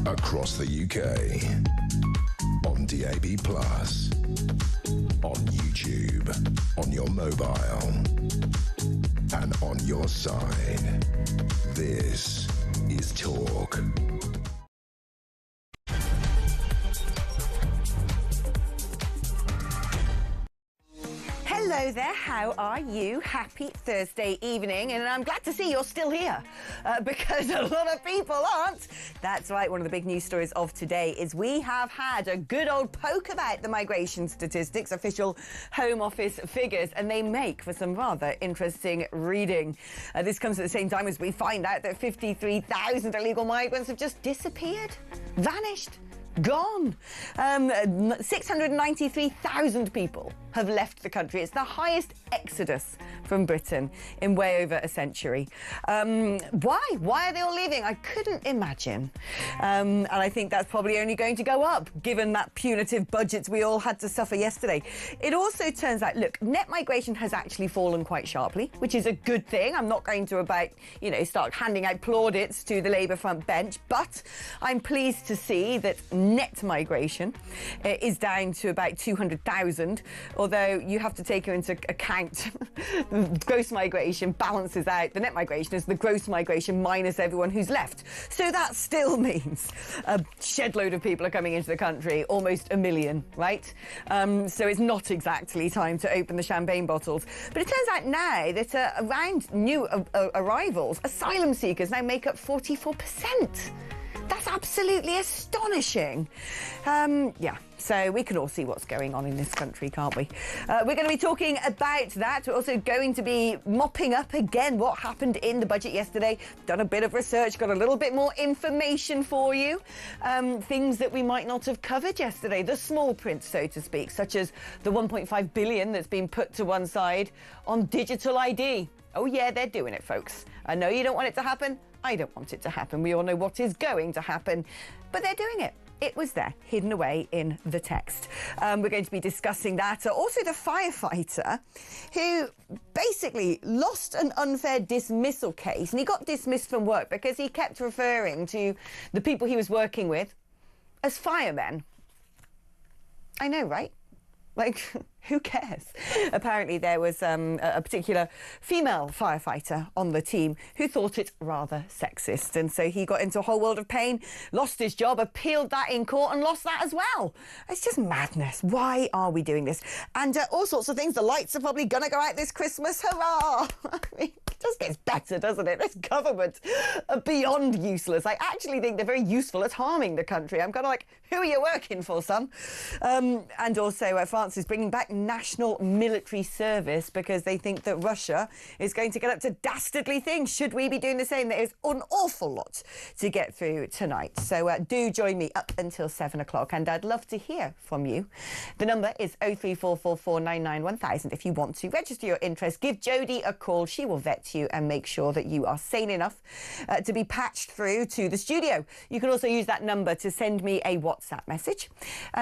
across the UK, on DAB+, on YouTube, on your mobile, and on your side. This is Talk. Hello there, how are you? Happy Thursday evening, and I'm glad to see you're still here because a lot of people aren't. That's right, one of the big news stories of today is we have had a good old poke about the migration statistics, official Home Office figures, and they make for some rather interesting reading. This comes at the same time as we find out that 53,000 illegal migrants have just disappeared, vanished. Gone. 693,000 people have left the country. It's the highest exodus from Britain in way over a century. Why? Why are they all leaving? I couldn't imagine. And I think that's probably only going to go up, given that punitive budget we all had to suffer yesterday. It also turns out, look, net migration has actually fallen quite sharply, which is a good thing. I'm not going to start handing out plaudits to the Labour front bench, but I'm pleased to see that net migration is down to about 200,000, although you have to take into account gross migration balances out. The net migration is the gross migration minus everyone who's left. So that still means a shed load of people are coming into the country, almost 1 million, right? So it's not exactly time to open the champagne bottles. But it turns out now that around new arrivals, asylum seekers now make up 44%. That's absolutely astonishing. So we can all see what's going on in this country, can't we? We're going to be talking about that. We're also going to be mopping up again what happened in the budget yesterday. Done a bit of research, got a little bit more information for you. Things that we might not have covered yesterday, the small print, so to speak, such as the 1.5 billion that's been put to one side on digital ID. Oh yeah, they're doing it, folks. I know you don't want it to happen. I don't want it to happen. We all know what is going to happen, but they're doing it. It was there, hidden away in the text. We're going to be discussing that. Also, the firefighter who basically lost an unfair dismissal case, and he got dismissed from work because he kept referring to the people he was working with as firemen. I know, right? Like, who cares? Apparently there was a particular female firefighter on the team who thought it rather sexist. And so he got into a whole world of pain, lost his job, appealed that in court and lost that as well. It's just madness. Why are we doing this? And all sorts of things. The lights are probably going to go out this Christmas. Hurrah! I mean, it just gets better, doesn't it? This government are beyond useless. I actually think they're very useful at harming the country. I'm kind of like, who are you working for, son? And also France is bringing back national military service because they think that Russia is going to get up to dastardly things. Should we be doing the same? There is an awful lot to get through tonight. So do join me up until 7 o'clock, and I'd love to hear from you. The number is 03444991000 if you want to register your interest. Give Jodie a call. She will vet you and make sure that you are sane enough to be patched through to the studio. You can also use that number to send me a WhatsApp message.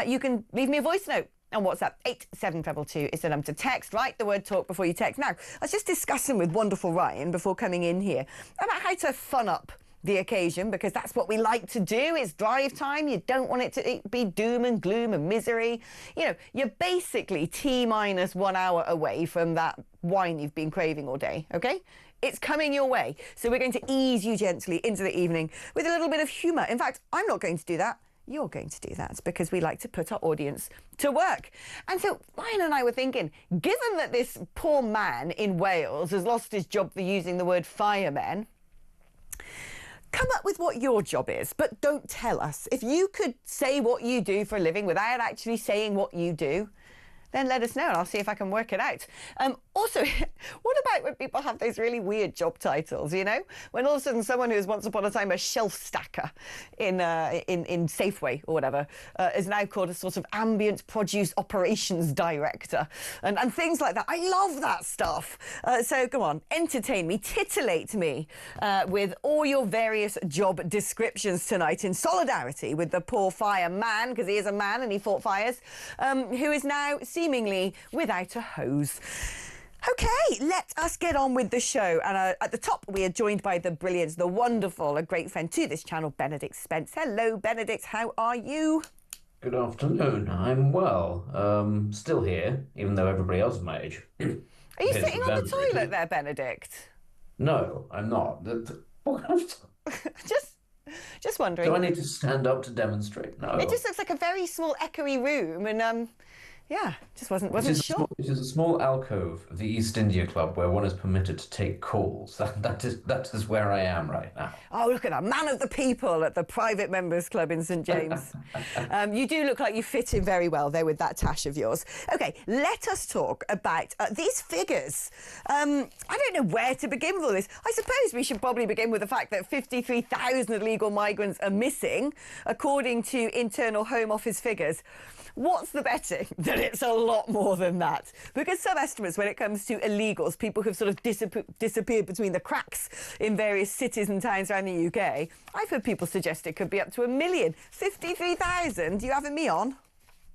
You can leave me a voice note on WhatsApp. 87222 is the number to text. Write the word talk before you text. Now, I was just discussing with wonderful Ryan before coming in here about how to fun up the occasion, because that's what we like to do. It's drive time. You don't want it to be doom and gloom and misery. You know, you're basically T-minus 1 hour away from that wine you've been craving all day, okay? It's coming your way. So we're going to ease you gently into the evening with a little bit of humour. In fact, I'm not going to do that. You're going to do that because we like to put our audience to work. And so Ryan and I were thinking, given that this poor man in Wales has lost his job for using the word firemen, come up with what your job is, but don't tell us. If you could say what you do for a living without actually saying what you do, then let us know and I'll see if I can work it out. Also, what about when people have those really weird job titles, you know? When all of a sudden someone who was once upon a time a shelf stacker in Safeway or whatever is now called a sort of ambient produce operations director and things like that. I love that stuff. So come on, entertain me, titillate me with all your various job descriptions tonight in solidarity with the poor fireman, because he is a man and he fought fires, who is now seemingly without a hose. Okay, let us get on with the show. And at the top, we are joined by the brilliant, the wonderful, a great friend to this channel, Benedict Spence. Hello, Benedict. How are you? Good afternoon. I'm well. Still here, even though everybody else is my age Are you appears sitting to have on the toilet emigrated. there, Benedict? No, I'm not. just, just Do wondering. I need to stand up to demonstrate? It just No. looks like a very small, echoey room, and yeah, just wasn't It wasn't is a sure. small, it is a small alcove of the East India Club where one is permitted to take calls. That is where I am right now. Oh, look at that man of the people at the private members club in St James. You do look like you fit in very well there with that tash of yours. Okay, let us talk about these figures. I don't know where to begin with all this. I suppose we should probably begin with the fact that 53,000 illegal migrants are missing, according to internal Home Office figures. What's the betting that it's a lot more than that? Because some estimates when it comes to illegals, people who've sort of disappeared between the cracks in various cities and towns around the UK, I've heard people suggest it could be up to 1 million. 53,000, you having me on?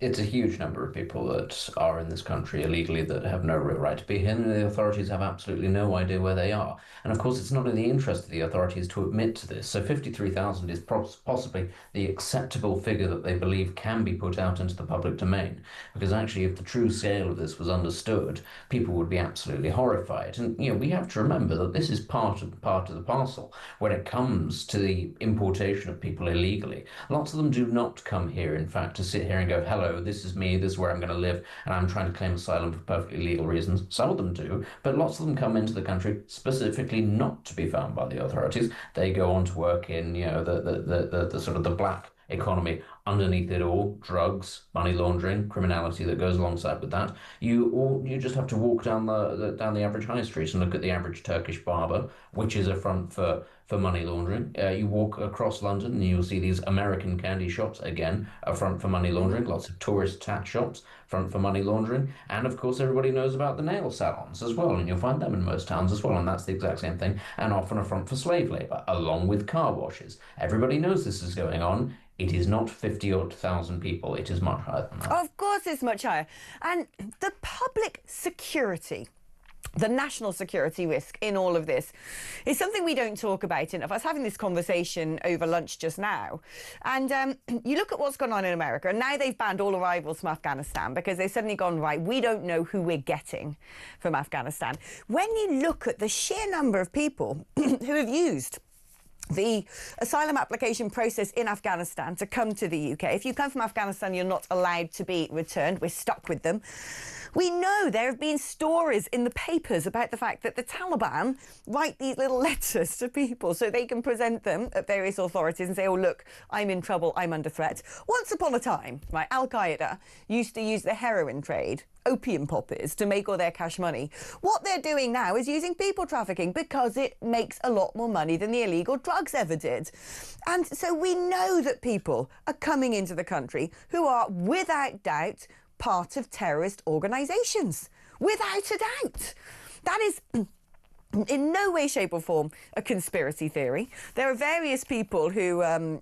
It's a huge number of people that are in this country illegally that have no real right to be here, and the authorities have absolutely no idea where they are. And of course, it's not in the interest of the authorities to admit to this. So 53,000 is possibly the acceptable figure that they believe can be put out into the public domain. Because actually, if the true scale of this was understood, people would be absolutely horrified. And we have to remember that this is part of the parcel when it comes to the importation of people illegally. Lots of them do not come here, in fact, to sit here and go, hello, this is me, this is where I'm going to live, and I'm trying to claim asylum for perfectly legal reasons. Some of them do, but lots of them come into the country specifically not to be found by the authorities. They go on to work in, the sort of the black economy underneath it all, drugs, money laundering, criminality that goes alongside with that. You just have to walk down the average high street and look at the average Turkish barber, which is a front for money laundering. You walk across London and you'll see these American candy shops, again, a front for money laundering. Lots of tourist tat shops, front for money laundering. And of course, everybody knows about the nail salons as well, and you'll find them in most towns as well, and that's the exact same thing, and often a front for slave labor, along with car washes. Everybody knows this is going on. It is not 50-odd thousand people. It is much higher than that. Of course it's much higher. And the public security, the national security risk in all of this is something we don't talk about enough. I was having this conversation over lunch just now, and you look at what's gone on in America, and now they've banned all arrivals from Afghanistan because they've suddenly gone, right, we don't know who we're getting from Afghanistan. When you look at the sheer number of people who have used the asylum application process in Afghanistan to come to the UK. If you come from Afghanistan, you're not allowed to be returned. We're stuck with them. We know there have been stories in the papers about the fact that the Taliban write these little letters to people so they can present them at various authorities and say, oh, look, I'm in trouble, I'm under threat. Once upon a time, right, Al-Qaeda used to use the heroin trade, opium poppies, to make all their cash money. What they're doing now is using people trafficking because it makes a lot more money than the illegal drugs ever did. And so we know that people are coming into the country who are, without doubt, part of terrorist organisations. Without a doubt. That is in no way, shape or form a conspiracy theory. There are various people who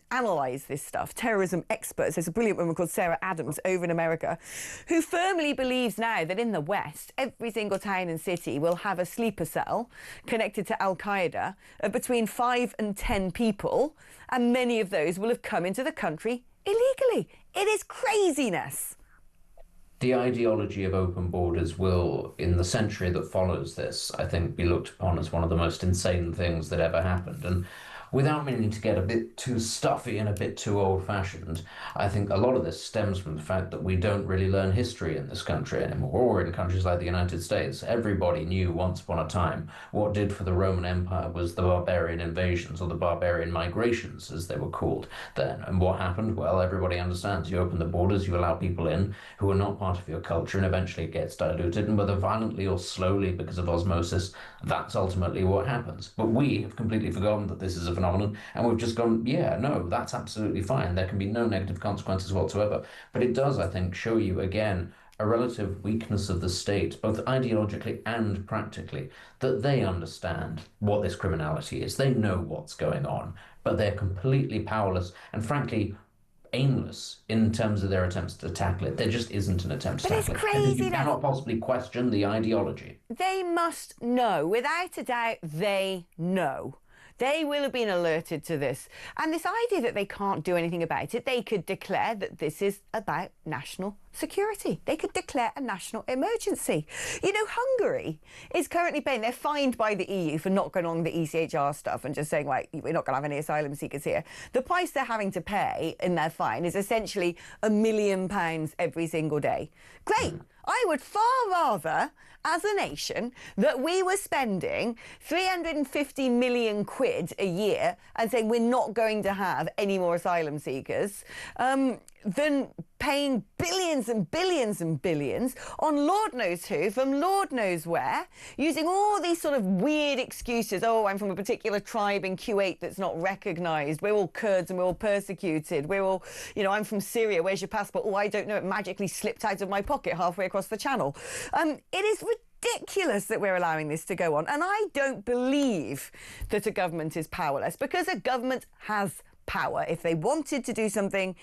analyse this stuff, terrorism experts. There's a brilliant woman called Sarah Adams over in America who firmly believes now that in the West, every single town and city will have a sleeper cell connected to Al-Qaeda of between 5 and 10 people, and many of those will have come into the country illegally. It is craziness. The ideology of open borders will, in the century that follows this, I think, be looked upon as one of the most insane things that ever happened. And without meaning to get a bit too stuffy and a bit too old-fashioned, I think a lot of this stems from the fact that we don't really learn history in this country anymore, or in countries like the United States. Everybody knew once upon a time what did for the Roman Empire was the barbarian invasions, or the barbarian migrations, as they were called then. And what happened? Well, everybody understands. You open the borders, you allow people in who are not part of your culture, and eventually it gets diluted, and whether violently or slowly because of osmosis, that's ultimately what happens. But we have completely forgotten that this is a phenomenon, and we've just gone, yeah, no, that's absolutely fine. There can be no negative consequences whatsoever. But it does, I think, show you again a relative weakness of the state, both ideologically and practically, that they understand what this criminality is. They know what's going on, but they're completely powerless and frankly aimless in terms of their attempts to tackle it. There just isn't an attempt to But it's tackle it. And you craziness. cannot possibly question the ideology. They must know. Without a doubt, they know. They will have been alerted to this. And this idea that they can't do anything about it, they could declare that this is about national security. They could declare a national emergency. You know, Hungary is currently paying, they're fined by the EU for not going on the ECHR stuff and just saying, right, we're not going to have any asylum seekers here. The price they're having to pay in their fine is essentially £1 million every single day. Great. I would far rather, as a nation, that we were spending 350 million quid a year and saying we're not going to have any more asylum seekers, than paying billions and billions and billions on Lord knows who from Lord knows where, using all these sort of weird excuses. Oh, I'm from a particular tribe in Kuwait that's not recognised. We're all Kurds and we're all persecuted. We're all, you know, I'm from Syria. Where's your passport? Oh, I don't know. It magically slipped out of my pocket halfway across the channel. It is ridiculous that we're allowing this to go on. And I don't believe that a government is powerless, because a government has power. If they wanted to do something,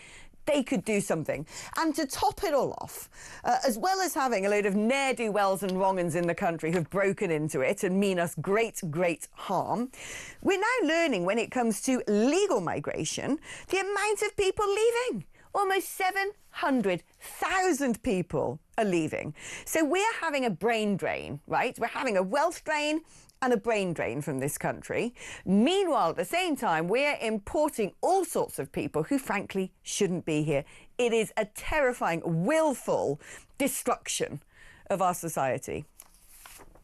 they could do something. And to top it all off, as well as having a load of ne'er-do-wells and wrong-uns in the country who've broken into it and mean us great, great harm, we're now learning when it comes to legal migration, the amount of people leaving. Almost 700,000 people are leaving. So we're having a brain drain, right? We're having a wealth drain and a brain drain from this country. Meanwhile, at the same time, we're importing all sorts of people who frankly shouldn't be here. It is a terrifying, willful destruction of our society.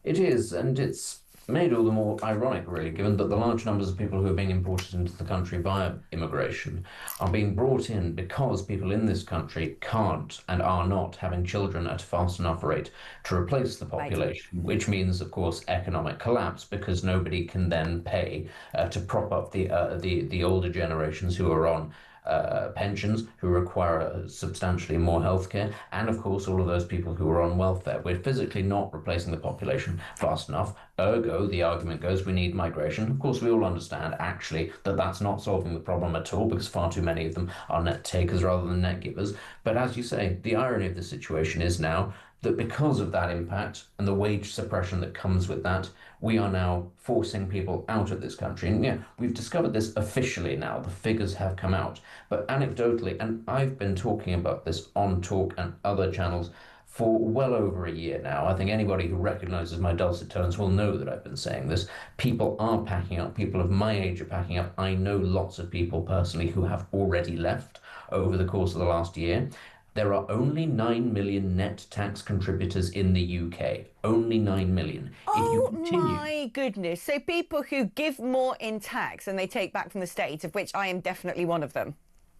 It is, and it's made all the more ironic, really, given that the large numbers of people who are being imported into the country via immigration are being brought in because people in this country can't and are not having children at a fast enough rate to replace the population, right. Which means, of course, economic collapse, because nobody can then pay to prop up the older generations who are on pensions, who require substantially more healthcare, and of course all of those people who are on welfare. We're physically not replacing the population fast enough. Ergo, the argument goes, we need migration. Of course, we all understand actually that that's not solving the problem at all, because far too many of them are net takers rather than net givers. But as you say, the irony of the situation is now that because of that impact and the wage suppression that comes with that, we are now forcing people out of this country. And yeah, we've discovered this officially now. The figures have come out. But anecdotally, and I've been talking about this on Talk and other channels for well over a year now. I think anybody who recognises my dulcet tones will know that I've been saying this. People are packing up. People of my age are packing up. I know lots of people personally who have already left over the course of the last year. There are only 9 million net tax contributors in the UK. Only 9 million. Oh, my goodness. So people who give more in tax than they take back from the state, of which I am definitely one of them.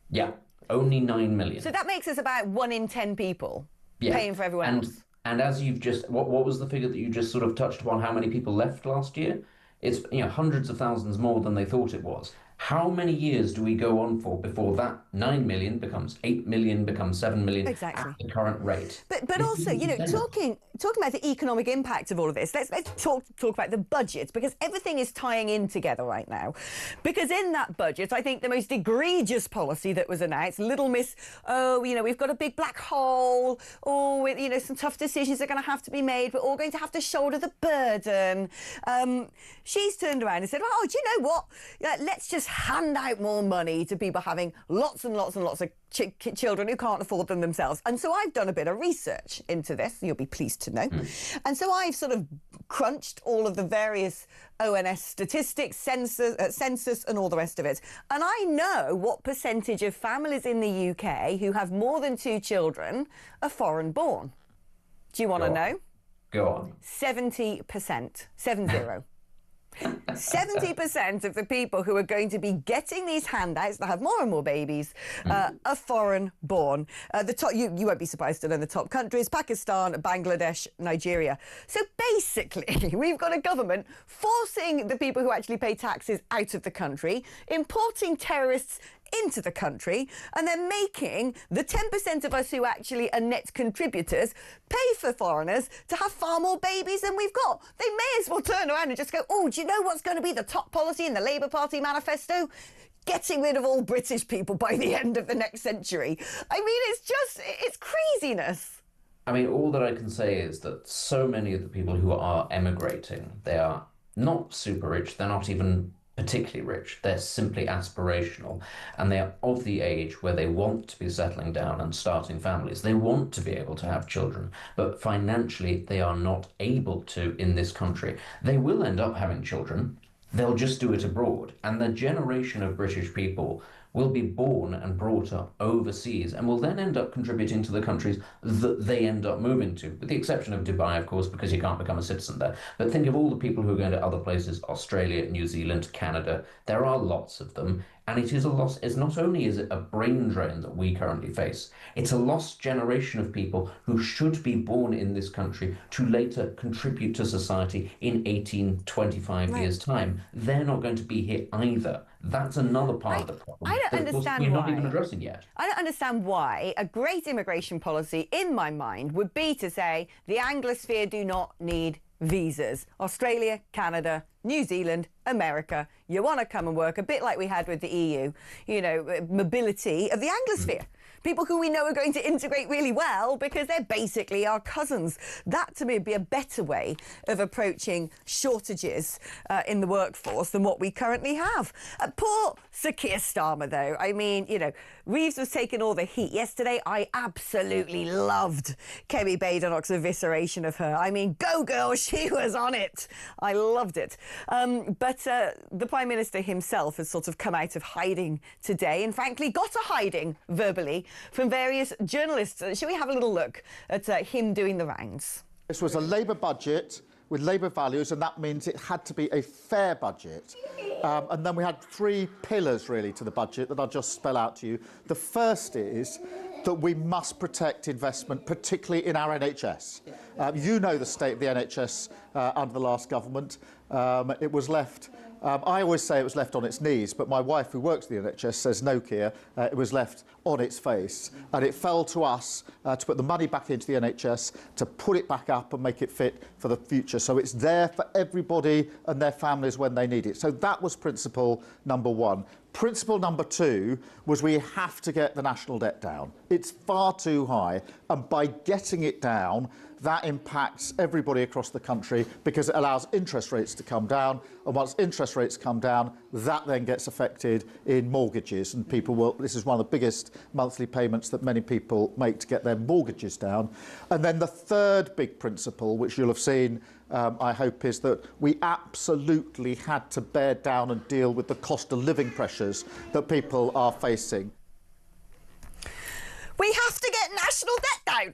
Yeah, only 9 million. So that makes us about 1 in 10 people paying for everyone else. And as you've just, what was the figure that you just sort of touched upon, how many people left last year? It's, you know, hundreds of thousands more than they thought it was. How many years do we go on for before that 9 million becomes 8 million, becomes 7 million exactly. At the current rate? But also, you know, talking about the economic impact of all of this, let's talk about the budget, because everything is tying in together right now. Because in that budget, I think the most egregious policy that was announced, Little Miss, oh, you know, we've got a big black hole, oh, you know, some tough decisions are going to have to be made, we're all going to have to shoulder the burden. She's turned around and said, oh, do you know what? Let's just hand out more money to people having lots and lots and lots of children who can't afford them themselves. And so I've done a bit of research into this, you'll be pleased to know. And so I've sort of crunched all of the various ONS statistics, census and all the rest of it. And I know what percentage of families in the UK who have more than 2 children are foreign born. Do you want to know? Go on. 70%. 70. 70% of the people who are going to be getting these handouts that have more and more babies are foreign born. The top, you won't be surprised to learn the top countries: Pakistan, Bangladesh, Nigeria. So basically, we've got a government forcing the people who actually pay taxes out of the country, importing terrorists into the country, and then making the 10% of us who actually are net contributors pay for foreigners to have far more babies than we've got. They may as well turn around and just go, oh, do you know what's going to be the top policy in the Labour Party manifesto? getting rid of all British people by the end of the next century. I mean, it's craziness. I mean, all that I can say is that so many of the people who are emigrating, they are not super rich, they're not even particularly rich, they're simply aspirational, and they are of the age where they want to be settling down and starting families. They want to be able to have children, but financially they are not able to in this country. They will end up having children. They'll just do it abroad. And the generation of British people will be born and brought up overseas and will then end up contributing to the countries that they end up moving to, with the exception of Dubai, of course, because you can't become a citizen there. But think of all the people who are going to other places, Australia, New Zealand, Canada. There are lots of them. And it is a loss. It's not only is it a brain drain that we currently face, it's a lost generation of people who should be born in this country to later contribute to society in 18, 25 years' time. They're not going to be here either. That's another part of the problem. I don't understand we're why. not even addressing yet. I don't understand why a great immigration policy, in my mind, would be to say the Anglosphere do not need visas. Australia, Canada, New Zealand, America, you want to come and work, a bit like we had with the EU, you know, mobility of the Anglosphere. People who we know are going to integrate really well because they're basically our cousins. That, to me, would be a better way of approaching shortages in the workforce than what we currently have. Poor Sir Keir Starmer, though. I mean, you know, Reeves was taking all the heat yesterday. I absolutely loved Kemi Badenoch's evisceration of her. I mean, go girl, she was on it. I loved it. But the Prime Minister himself has sort of come out of hiding today and frankly got a hiding verbally from various journalists. Shall we have a little look at him doing the rounds? This was a Labour budget with Labour values, and that means it had to be a fair budget. And then we had three pillars, really, to the budget that I'll just spell out to you. The first is that we must protect investment, particularly in our NHS. You know the state of the NHS under the last government. It was left... I always say it was left on its knees, but my wife, who works at the NHS, says no, Keir, it was left on its face. And it fell to us to put the money back into the NHS, to put it back up and make it fit for the future. So it's there for everybody and their families when they need it. So that was principle number one. Principle number two was we have to get the national debt down. It's far too high, and by getting it down, that impacts everybody across the country because it allows interest rates to come down, and once interest rates come down, that then gets affected in mortgages, and people will... This is one of the biggest monthly payments that many people make to get their mortgages down. And then the third big principle, which you'll have seen, I hope, is that we absolutely had to bear down and deal with the cost of living pressures that people are facing. We have to get national debt down,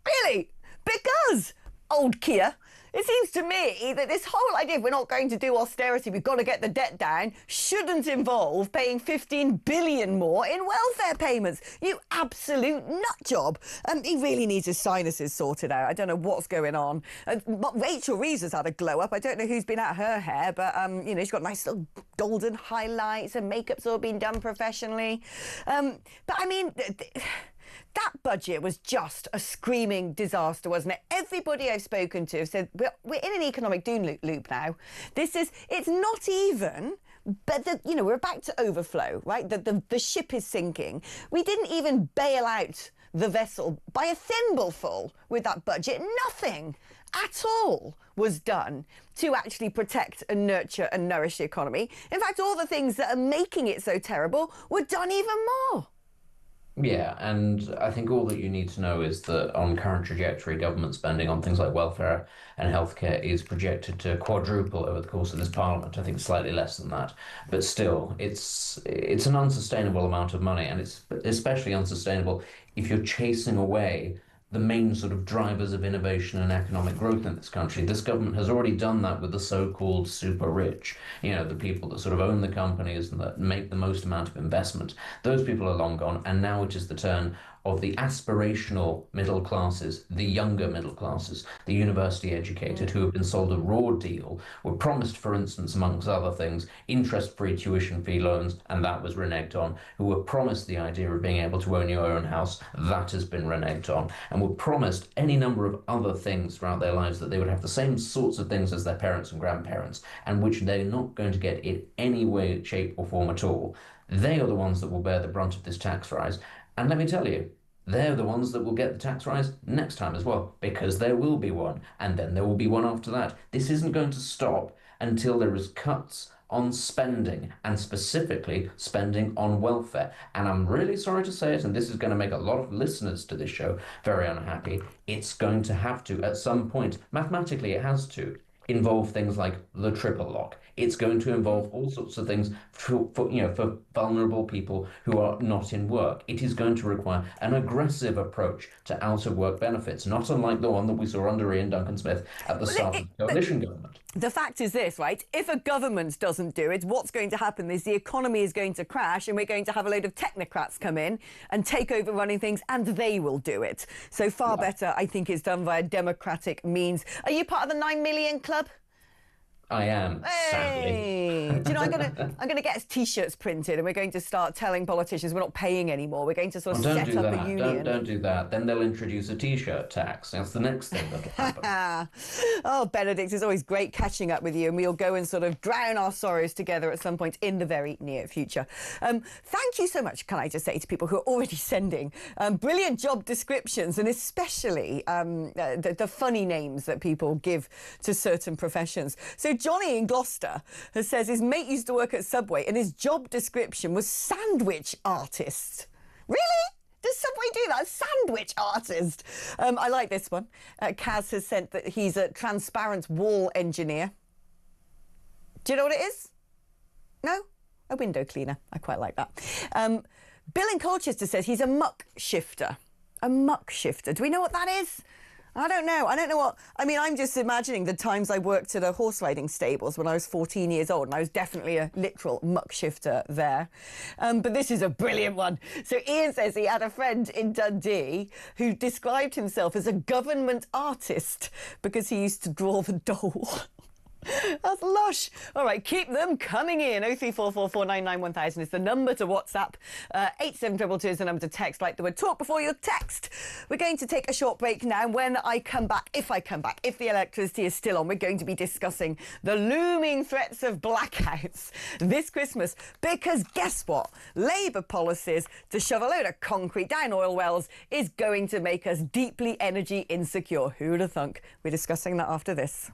really, because, old Keir, it seems to me that this whole idea of we're not going to do austerity, we've got to get the debt down, shouldn't involve paying 15 billion more in welfare payments. You absolute nut job. He really needs his sinuses sorted out. I don't know what's going on. Rachel Reeves has had a glow up. I don't know who's been at her hair, but, you know, she's got nice little golden highlights and makeup's all been done professionally. But, I mean... That budget was just a screaming disaster, wasn't it? Everybody I've spoken to said, we're in an economic doom loop now. It's not even, but, you know, we're about to overflow, right? The ship is sinking. We didn't even bail out the vessel by a thimbleful with that budget. Nothing at all was done to actually protect and nurture and nourish the economy. In fact, all the things that are making it so terrible were done even more. Yeah, and I think all that you need to know is that on current trajectory, government spending on things like welfare and healthcare is projected to quadruple over the course of this parliament. I think slightly less than that, but still, it's an unsustainable amount of money, and it's especially unsustainable if you're chasing away the main sort of drivers of innovation and economic growth in this country. This government has already done that with the so-called super rich, you know, the people that sort of own the companies and that make the most amount of investment. Those people are long gone, and now it is the turn of the aspirational middle classes, the younger middle classes, the university educated who have been sold a raw deal, were promised, for instance, amongst other things, interest-free tuition fee loans, and that was reneged on, who were promised the idea of being able to own your own house, that has been reneged on, and were promised any number of other things throughout their lives, that they would have the same sorts of things as their parents and grandparents, and which they're not going to get in any way, shape or form at all. They are the ones that will bear the brunt of this tax rise. And let me tell you, they're the ones that will get the tax rise next time as well, because there will be one, and then there will be one after that. This isn't going to stop until there is cuts on spending, and specifically spending on welfare. And I'm really sorry to say it, and this is going to make a lot of listeners to this show very unhappy. It's going to have to, at some point, mathematically it has to, involve things like the triple lock. It's going to involve all sorts of things for vulnerable people who are not in work. It is going to require an aggressive approach to out-of-work benefits, not unlike the one that we saw under Ian Duncan Smith at the start of the coalition government. The fact is this, right? If a government doesn't do it, what's going to happen is the economy is going to crash and we're going to have a load of technocrats come in and take over running things, and they will do it. So far better, I think, it's done via democratic means. Are you part of the 9 million club? I am, sadly. Hey! Do you know, I'm gonna get T-shirts printed, and we're going to start telling politicians we're not paying anymore. We're going to sort of set up a union. Don't do that. Then they'll introduce a T-shirt tax. That's the next thing that'll happen. Oh, Benedict, it's always great catching up with you, and we'll go and sort of drown our sorrows together at some point in the very near future. Thank you so much, can I just say, to people who are already sending brilliant job descriptions, and especially the funny names that people give to certain professions. So Johnny in Gloucester says his mate used to work at Subway and his job description was sandwich artist. Really? Does Subway do that? Sandwich artist. I like this one. Kaz has sent that he's a transparent wall engineer. Do you know what it is? No? A window cleaner. I quite like that. Bill in Colchester says he's a muck shifter. A muck shifter. Do we know what that is? I don't know. I don't know what... I mean, I'm just imagining the times I worked at a horse riding stables when I was 14 years old, and I was definitely a literal muck shifter there. But this is a brilliant one. So Ian says he had a friend in Dundee who described himself as a government artist because he used to draw the dole. That's lush. All right, keep them coming in. 03444991000 is the number to WhatsApp. 87222 is the number to text. Like the word talk before your text. We're going to take a short break now. When I come back, if the electricity is still on, we're going to be discussing the looming threats of blackouts this Christmas. Because guess what? Labour policies to shove a load of concrete down oil wells is going to make us deeply energy insecure. Who'd have thunk? We're discussing that after this.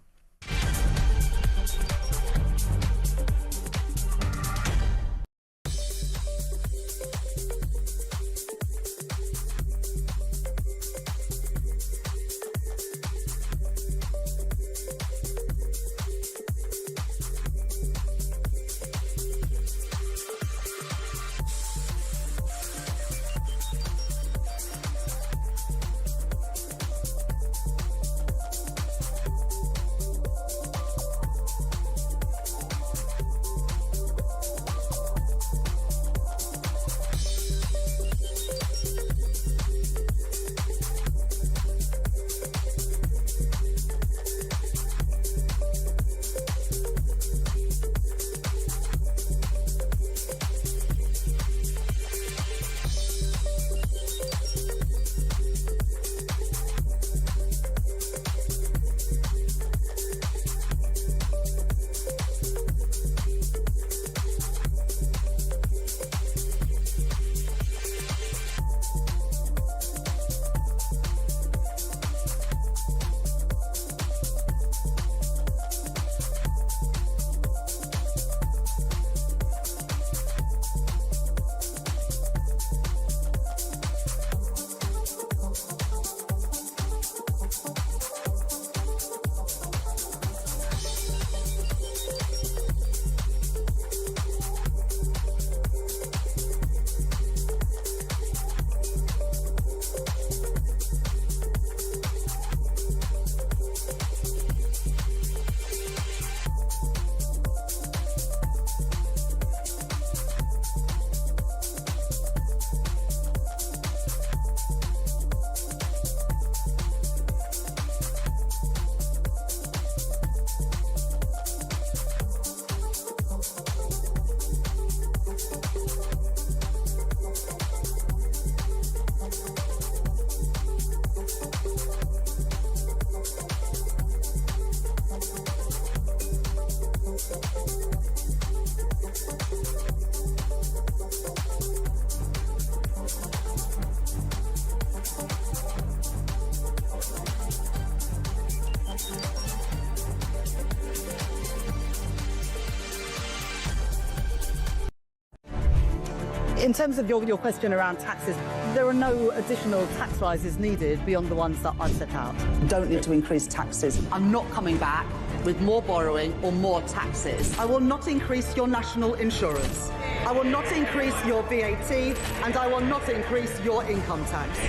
In terms of your question around taxes, there are no additional tax rises needed beyond the ones that I've set out. Don't need to increase taxes. I'm not coming back with more borrowing or more taxes. I will not increase your national insurance. I will not increase your VAT, and I will not increase your income tax.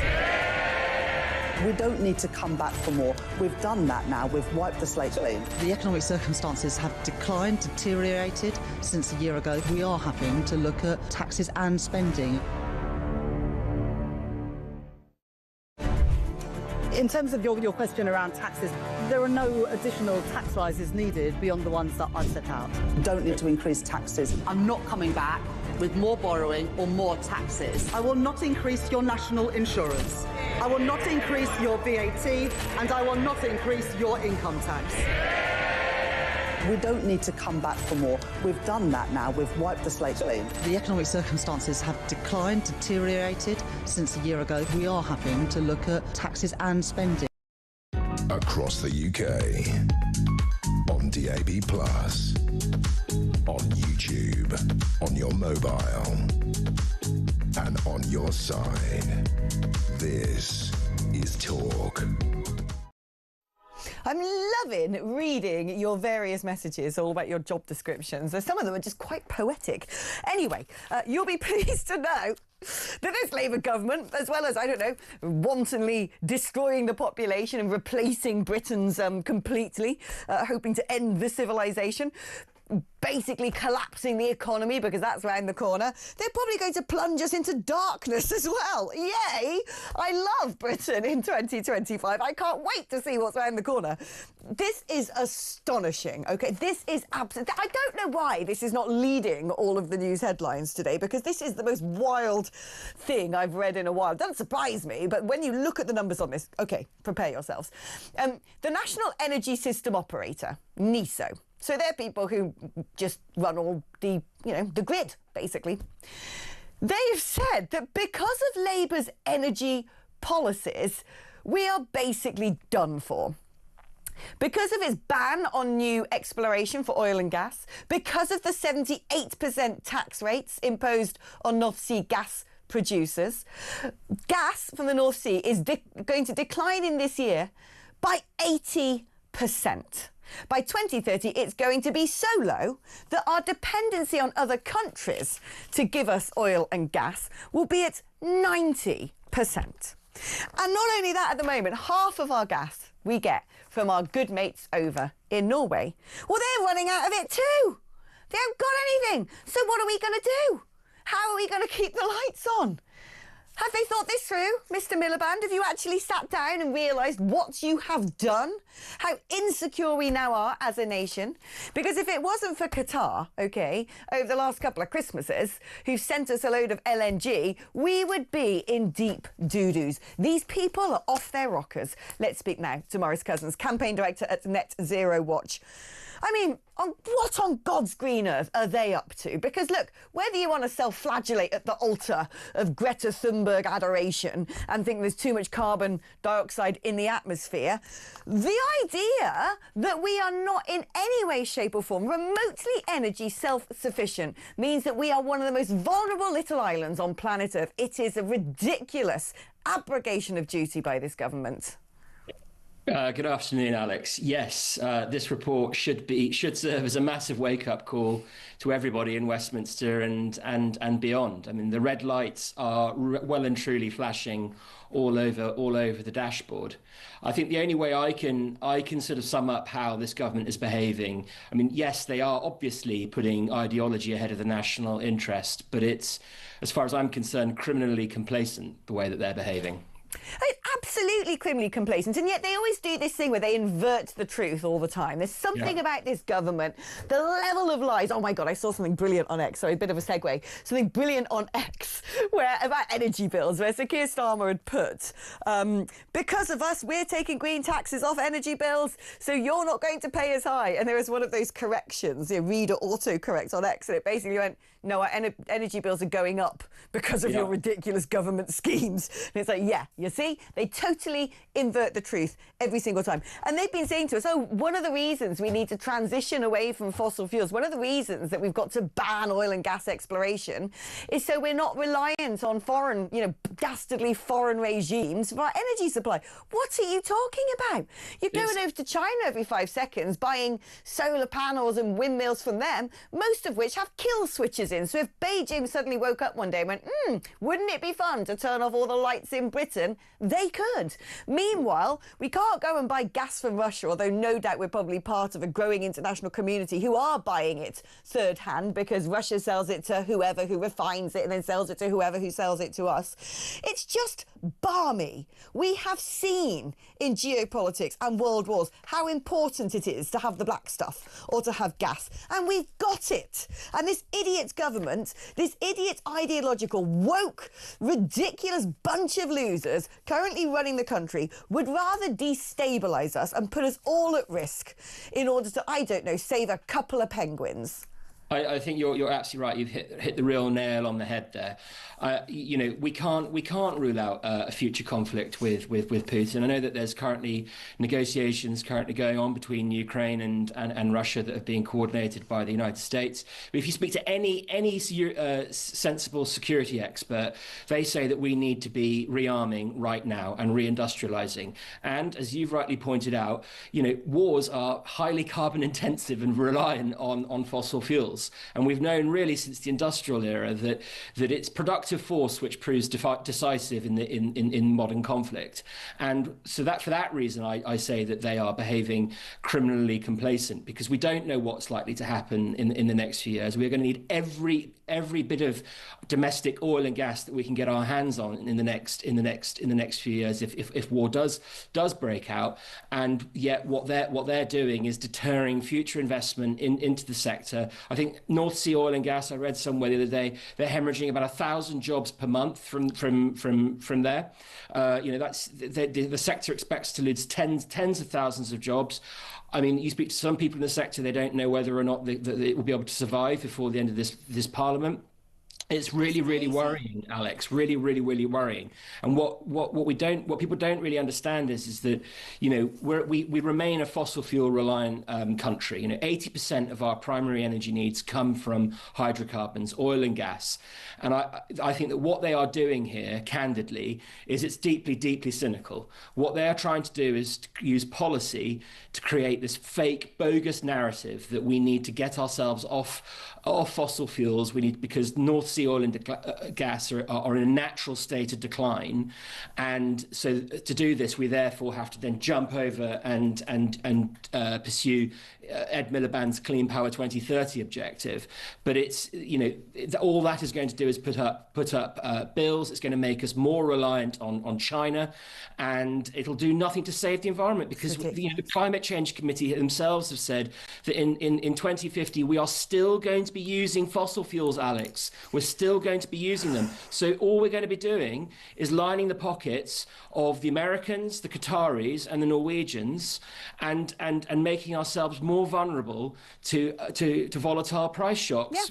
We don't need to come back for more. We've done that now. We've wiped the slate clean. The economic circumstances have declined, deteriorated since a year ago. We are having to look at taxes and spending. In terms of your question around taxes, there are no additional tax rises needed beyond the ones that I've set out. Don't need to increase taxes. I'm not coming back with more borrowing or more taxes. I will not increase your national insurance. I will not increase your VAT, and I will not increase your income tax. We don't need to come back for more. We've done that now. We've wiped the slate clean. The economic circumstances have declined, deteriorated since a year ago. We are having to look at taxes and spending. Across the UK, on DAB+, on YouTube, on your mobile, and on your side. This is Talk. I'm loving reading your various messages all about your job descriptions. Some of them are just quite poetic. Anyway, you'll be pleased to know that this Labour government, as well as, I don't know, wantonly destroying the population and replacing Britons completely, hoping to end the civilization, basically collapsing the economy because that's round the corner, they're probably going to plunge us into darkness as well. Yay! I love Britain in 2025. I can't wait to see what's round the corner. This is astonishing, OK? This is absolutely... I don't know why this is not leading all of the news headlines today, because this is the most wild thing I've read in a while. It doesn't surprise me, but when you look at the numbers on this, OK, prepare yourselves. The National Energy System Operator, NESO, so they're people who just run all the, the grid, basically. They have said that because of Labour's energy policies, we are basically done for. Because of its ban on new exploration for oil and gas, because of the 78% tax rates imposed on North Sea gas producers, gas from the North Sea is going to decline in this year by 80%. By 2030, it's going to be so low that our dependency on other countries to give us oil and gas will be at 90%. And not only that, at the moment, half of our gas we get from our good mates over in Norway. Well, they're running out of it too. They haven't got anything. So what are we going to do? How are we going to keep the lights on? Have they thought this through, Mr. Miliband? Have you actually sat down and realised what you have done? How insecure we now are as a nation? Because if it wasn't for Qatar, OK, over the last couple of Christmases, who sent us a load of LNG, we would be in deep doo-doos. These people are off their rockers. Let's speak now to Maurice Cousins, campaign director at Net Zero Watch. I mean, what on God's green earth are they up to? Because, look, whether you want to self-flagellate at the altar of Greta Thunberg adoration and think there's too much carbon dioxide in the atmosphere, the idea that we are not in any way, shape or form remotely energy self-sufficient means that we are one of the most vulnerable little islands on planet Earth. It is a ridiculous abrogation of duty by this government. Good afternoon, Alex. Yes, this report should serve as a massive wake-up call to everybody in Westminster and beyond. I mean, the red lights are well and truly flashing all over the dashboard. I think the only way I can sort of sum up how this government is behaving. I mean, yes, they are obviously putting ideology ahead of the national interest, but it's, as far as I'm concerned, criminally complacent the way that they're behaving. Absolutely criminally complacent, and yet they always do this thing where they invert the truth all the time. There's something about this government, the level of lies. Oh my God, I saw something brilliant on X. Sorry, a bit of a segue. Something brilliant on X about energy bills, where Sir Keir Starmer had put, because of us, we're taking green taxes off energy bills, so you're not going to pay as high. And there was one of those corrections, reader autocorrect on X, and it basically went, no, our energy bills are going up because of your ridiculous government schemes. And it's like, yeah, you see, they totally totally invert the truth every single time. And they've been saying to us, oh, one of the reasons we need to transition away from fossil fuels, one of the reasons that we've got to ban oil and gas exploration is so we're not reliant on foreign, dastardly foreign regimes for our energy supply. What are you talking about? You're going over to China every 5 seconds, buying solar panels and windmills from them, most of which have kill switches in. So if Beijing suddenly woke up one day and went, wouldn't it be fun to turn off all the lights in Britain? They could. Meanwhile, we can't go and buy gas from Russia, although no doubt we're probably part of a growing international community who are buying it third hand because Russia sells it to whoever who refines it and then sells it to whoever who sells it to us. It's just balmy. We have seen in geopolitics and world wars how important it is to have the black stuff or to have gas, and we've got it. And this idiot government, this idiot ideological woke ridiculous bunch of losers currently running the country would rather destabilise us and put us all at risk in order to, I don't know, save a couple of penguins. I think you're absolutely right. You've hit the real nail on the head there. We can't rule out a future conflict with Putin. I know that there's currently negotiations going on between Ukraine and Russia that are being coordinated by the United States. But if you speak to any sensible security expert, they say that we need to be rearming right now and reindustrializing. And as you've rightly pointed out, wars are highly carbon intensive and reliant on fossil fuels. And we've known really since the industrial era that it's productive force which proves decisive in modern conflict. And so that for that reason, I say that they are behaving criminally complacent, because we don't know what's likely to happen in the next few years. We're going to need every bit of domestic oil and gas that we can get our hands on in the next few years if war does break out. And yet what they're doing is deterring future investment into the sector. I think North Sea oil and gas, I read somewhere the other day, they're hemorrhaging about 1,000 jobs per month from there. That's the sector expects to lose tens of thousands of jobs. I mean, you speak to some people in the sector, they don't know whether or not it will be able to survive before the end of this parliament. It's really, really worrying, Alex. Really, really, really worrying. And what people don't really understand is that we remain a fossil fuel reliant country. 80% of our primary energy needs come from hydrocarbons, oil and gas. And I think that what they are doing here, candidly, is it's deeply, deeply cynical. What they are trying to do is to use policy to create this fake, bogus narrative that we need to get ourselves off fossil fuels. Because North Sea oil and gas are in a natural state of decline, and so to do this, we therefore have to then jump over and pursue Ed Miliband's Clean Power 2030 objective. But it's all that is going to do is put up bills. It's going to make us more reliant on China, and it'll do nothing to save the environment, because the Climate Change Committee themselves have said that in 2050 we are still going to be using fossil fuels, Alex. We're still going to be using them. So all we're going to be doing is lining the pockets of the Americans, the Qataris and the Norwegians, and making ourselves more vulnerable to volatile price shocks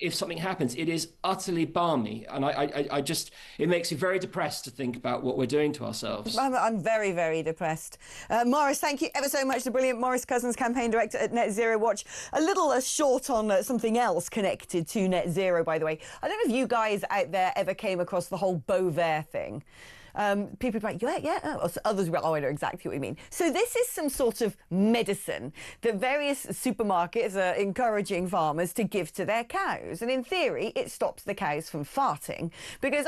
if something happens. It is utterly balmy, and I just, it makes me very depressed to think about what we're doing to ourselves. I'm very, very depressed. Maurice, thank you ever so much. The brilliant Maurice Cousins, campaign director at Net Zero Watch. A little short on something else connected to net zero, by the way. I don't know if you guys out there ever came across the whole Beauvais thing. People are like, yeah. Others were like, oh, I know exactly what you mean. So this is some sort of medicine that various supermarkets are encouraging farmers to give to their cows. And in theory, it stops the cows from farting because,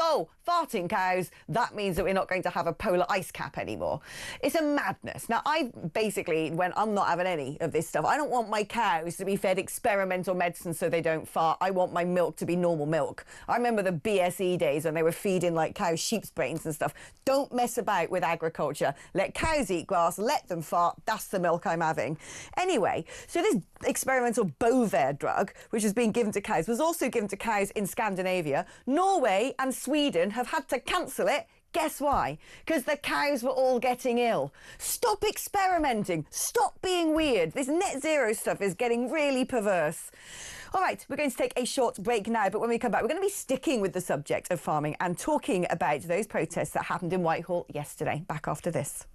farting cows, that means that we're not going to have a polar ice cap anymore. It's a madness. Now, when I'm not having any of this stuff, I don't want my cows to be fed experimental medicine so they don't fart. I want my milk to be normal milk. I remember the BSE days when they were feeding like cows sheep's brains and stuff. Don't mess about with agriculture. Let cows eat grass, let them fart. That's the milk I'm having. Anyway, so this experimental Beauvais drug, which has been given to cows, was also given to cows in Scandinavia. Norway and Sweden have had to cancel it. Guess why? Because the cows were all getting ill. Stop experimenting. Stop being weird. This net zero stuff is getting really perverse. All right, we're going to take a short break now, but when we come back, we're going to be sticking with the subject of farming and talking about those protests that happened in Whitehall yesterday. Back after this.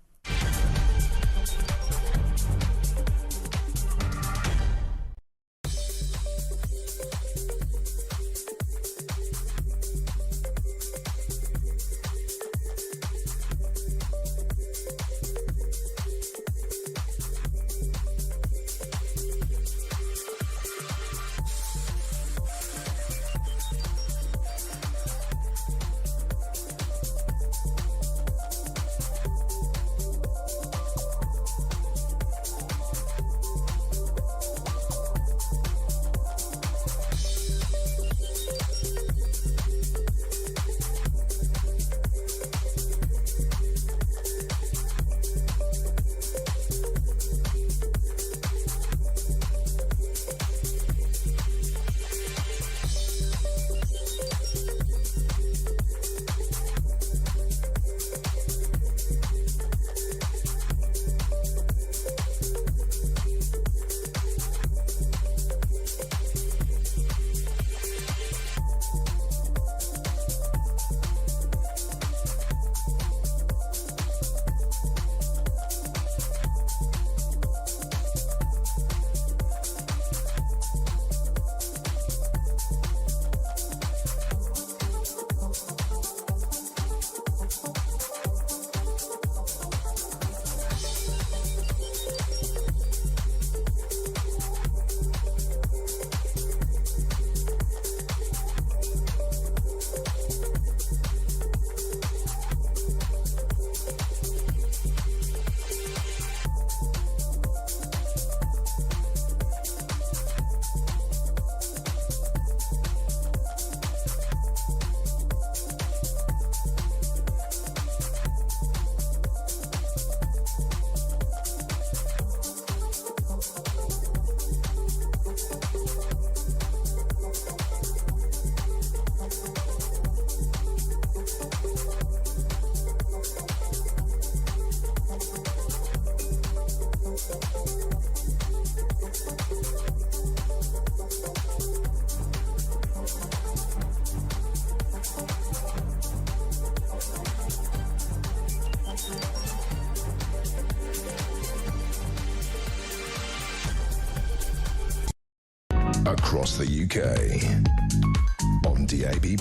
Across the UK, on DAB+,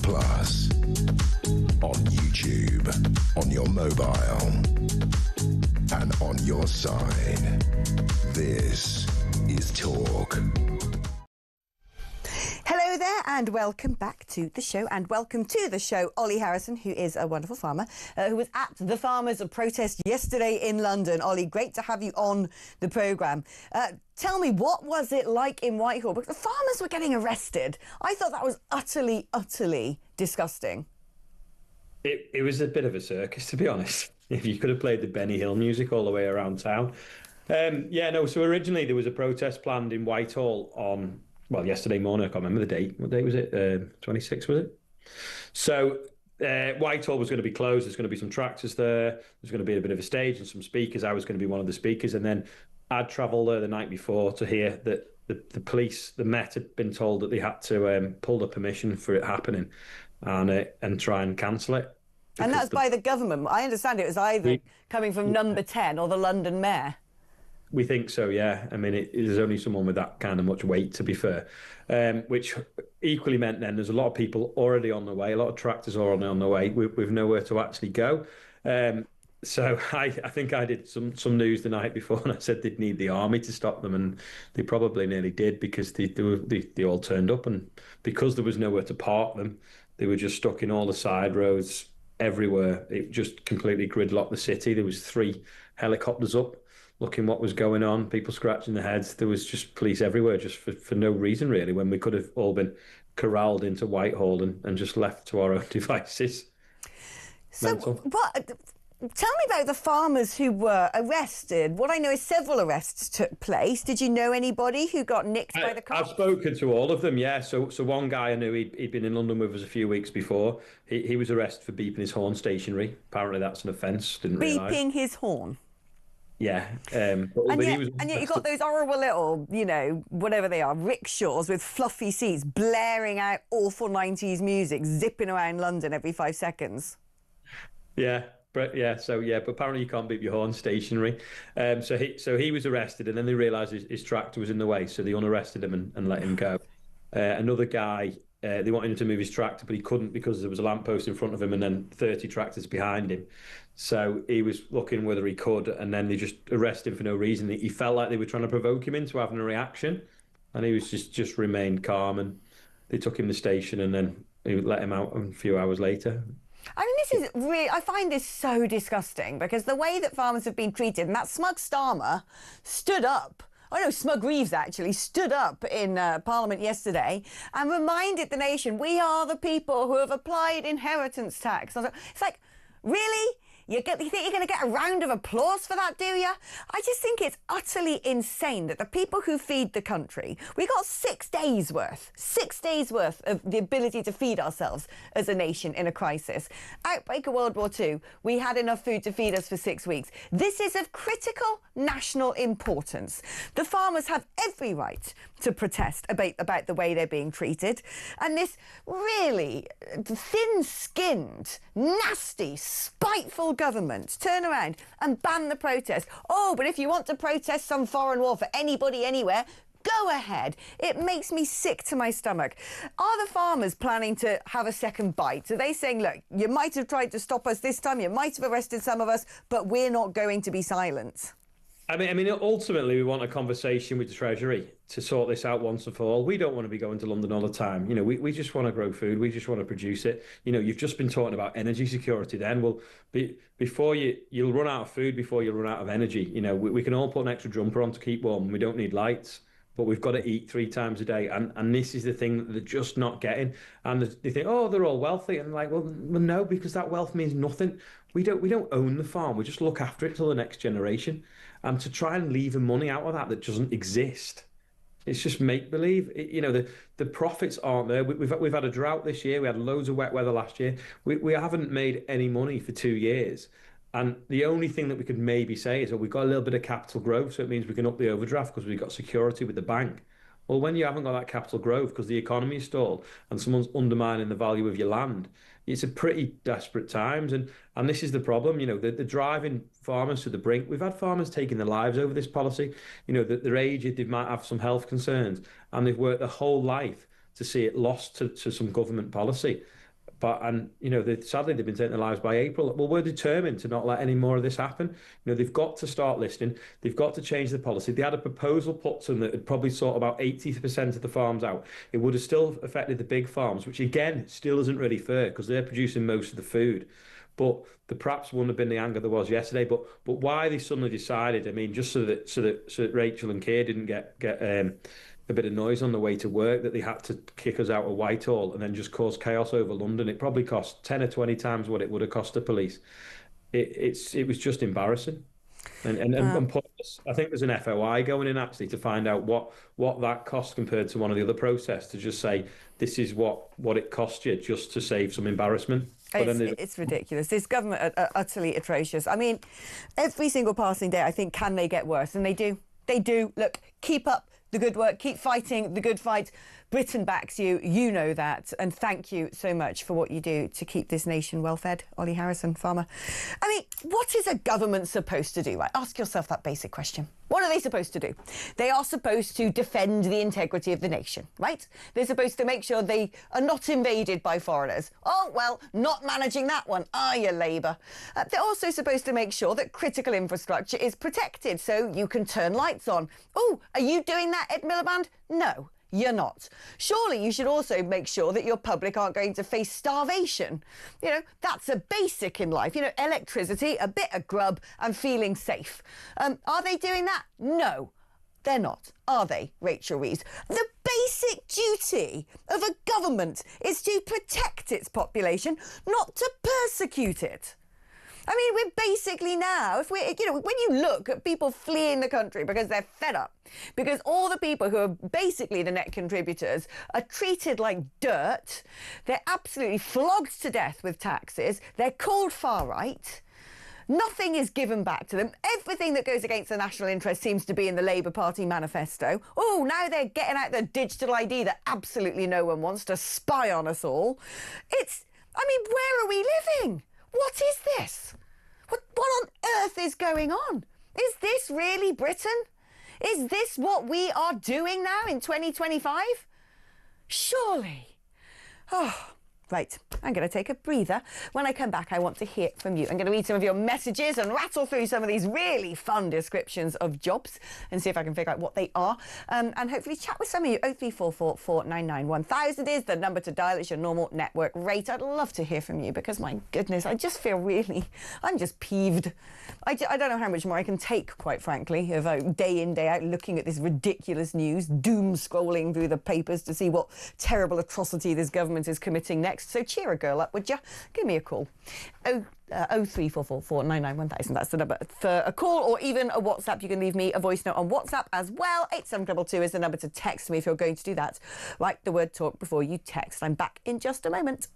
on YouTube, on your mobile, and on your side. This is Talk. Hello there and welcome back to the show, and welcome to the show Ollie Harrison, who is a wonderful farmer who was at the farmers' protest yesterday in London. Ollie, great to have you on the programme. Tell me, what was it like in Whitehall? Because the farmers were getting arrested. I thought that was utterly, utterly disgusting. It was a bit of a circus, to be honest. If you could have played the Benny Hill music all the way around town. So originally there was a protest planned in Whitehall on, well, yesterday morning. I can't remember the date. What date was it? 26th, was it? So Whitehall was going to be closed. There's going to be some tractors there. There's going to be a bit of a stage and some speakers. I was going to be one of the speakers. And then I'd travelled there the night before to hear that the police, the Met, had been told that they had to pull the permission for it happening and try and cancel it. And that's by the government. I understand it was either coming from Number 10 or the London Mayor. We think so, yeah. I mean, there's only someone with that kind of much weight, to be fair, which equally meant then there's a lot of people already on the way, a lot of tractors already on the way with nowhere to actually go. So I think I did some news the night before, and I said they'd need the army to stop them, and they probably nearly did, because they all turned up, and because there was nowhere to park them, they were just stuck in all the side roads everywhere. It just completely gridlocked the city. There was 3 helicopters up looking what was going on, people scratching their heads. There was just police everywhere, just for no reason, really, when we could have all been corralled into Whitehall and just left to our own devices. So, tell me about the farmers who were arrested. What I know is several arrests took place. Did you know anybody who got nicked by the cops? I've spoken to all of them, yeah. So one guy I knew, he'd been in London with us a few weeks before. He was arrested for beeping his horn stationary. Apparently that's an offence, didn't realise. Beeping his horn? Yeah, but And he yet, was. and yet you've got those horrible little, you know, whatever they are, rickshaws with fluffy seats blaring out awful 90s music, zipping around London every 5 seconds. Yeah, but apparently you can't beep your horn stationary. So he was arrested, and then they realised his tractor was in the way, so they unarrested him and let him go. Another guy, they wanted him to move his tractor, but he couldn't because there was a lamppost in front of him and then 30 tractors behind him. So he was looking whether he could, and then they just arrested him for no reason. He felt like they were trying to provoke him into having a reaction, and he was just remained calm. And they took him to the station, and then they let him out a few hours later. I mean, this is really, I find this so disgusting because the way that farmers have been treated, and that smug Starmer stood up. Oh no, Smug Reeves actually stood up in Parliament yesterday and reminded the nation, we are the people who have applied inheritance tax. It's like, really? You think you're going to get a round of applause for that, do you? I just think it's utterly insane that the people who feed the country, we got 6 days worth of the ability to feed ourselves as a nation in a crisis. Outbreak of World War II, we had enough food to feed us for 6 weeks. This is of critical national importance. The farmers have every right to protest about the way they're being treated. And this really thin-skinned, nasty, spiteful government turn around and ban the protest. Oh, but if you want to protest some foreign war for anybody anywhere, go ahead. It makes me sick to my stomach. Are the farmers planning to have a second bite? Are they saying, look, you might have tried to stop us this time, you might have arrested some of us, but we're not going to be silent? I mean, ultimately, we want a conversation with the Treasury to sort this out once and for all. We don't want to be going to London all the time. You know, we just want to grow food. We just want to produce it. You know, you've just been talking about energy security then. Well, before you'll run out of food before you'll run out of energy. You know, we can all put an extra jumper on to keep warm. We don't need lights, but we've got to eat 3 times a day. And this is the thing that they're just not getting. And they think, oh, they're all wealthy. And like, well, no, because that wealth means nothing. We don't own the farm. We just look after it till the next generation. And to try and leave money out of that doesn't exist, it's just make believe. You know, the profits aren't there. We've had a drought this year. We had loads of wet weather last year. We haven't made any money for 2 years. And the only thing that we could maybe say is, oh, we've got a little bit of capital growth, so it means we can up the overdraft because we've got security with the bank. Well, when you haven't got that capital growth because the economy is stalled and someone's undermining the value of your land, it's a pretty desperate times. And this is the problem. You know, they're driving farmers to the brink. We've had farmers taking their lives over this policy. You know, they're aged, they might have some health concerns, and they've worked their whole life to see it lost to some government policy. You know, sadly, they've been taking their lives by April. Well, we're determined to not let any more of this happen. You know, they've got to start listening. They've got to change the policy. They had a proposal put to them that had probably sort about 80% of the farms out. It would have still affected the big farms, which again, still isn't really fair because they're producing most of the food. But the perhaps wouldn't have been the anger there was yesterday. But why they suddenly decided, I mean, just so that Rachel and Keir didn't get a bit of noise on the way to work, that they had to kick us out of Whitehall and then just cause chaos over London. It probably cost 10 or 20 times what it would have cost the police. It was just embarrassing and pointless. I think there's an FOI going in actually to find out what that cost compared to one of the other protests, to just say this is what it cost you just to save some embarrassment. It's ridiculous. This government are utterly atrocious. I mean, every single passing day I think, can they get worse? And they do. They do. Look, keep up the good work, keep fighting the good fight. Britain backs you, you know that, and thank you so much for what you do to keep this nation well fed. Ollie Harrison, farmer. I mean, what is a government supposed to do? Right? Ask yourself that basic question. What are they supposed to do? They are supposed to defend the integrity of the nation, right? They're supposed to make sure they are not invaded by foreigners. Oh, well, not managing that one, are you, Labour? They're also supposed to make sure that critical infrastructure is protected so you can turn lights on. Oh, are you doing that, Ed Miliband? No. You're not. Surely you should also make sure that your public aren't going to face starvation. You know, that's a basic in life. You know, electricity, a bit of grub and feeling safe. Are they doing that? No, they're not. Are they, Rachel Reeves? The basic duty of a government is to protect its population, not to persecute it. I mean, we're basically now, if we, you know, when you look at people fleeing the country because they're fed up, because all the people who are basically the net contributors are treated like dirt, they're absolutely flogged to death with taxes, they're called far right, Nothing is given back to them. Everything that goes against the national interest seems to be in the Labour Party manifesto. Oh, now they're getting out the digital ID that absolutely no one wants to spy on us all. Where are we living? What is this? What on earth is going on? Is this really Britain? Is this what we are doing now in 2025? Surely. Oh. Right, I'm going to take a breather. When I come back, I want to hear from you. I'm going to read some of your messages and rattle through some of these really fun descriptions of jobs and see if I can figure out what they are. And hopefully chat with some of you. 0344 499 1000 is the number to dial. It's your normal network rate. I'd love to hear from you because, my goodness, I just feel I'm just peeved. I don't know how much more I can take, quite frankly, of day in, day out looking at this ridiculous news, doom scrolling through the papers to see what terrible atrocity this government is committing next. So cheer a girl up, would you? Give me a call. 0344 499 1000. That's the number for a call or even a WhatsApp. You can leave me a voice note on WhatsApp as well. 87222 is the number to text me if you're going to do that. Write the word talk before you text. I'm back in just a moment.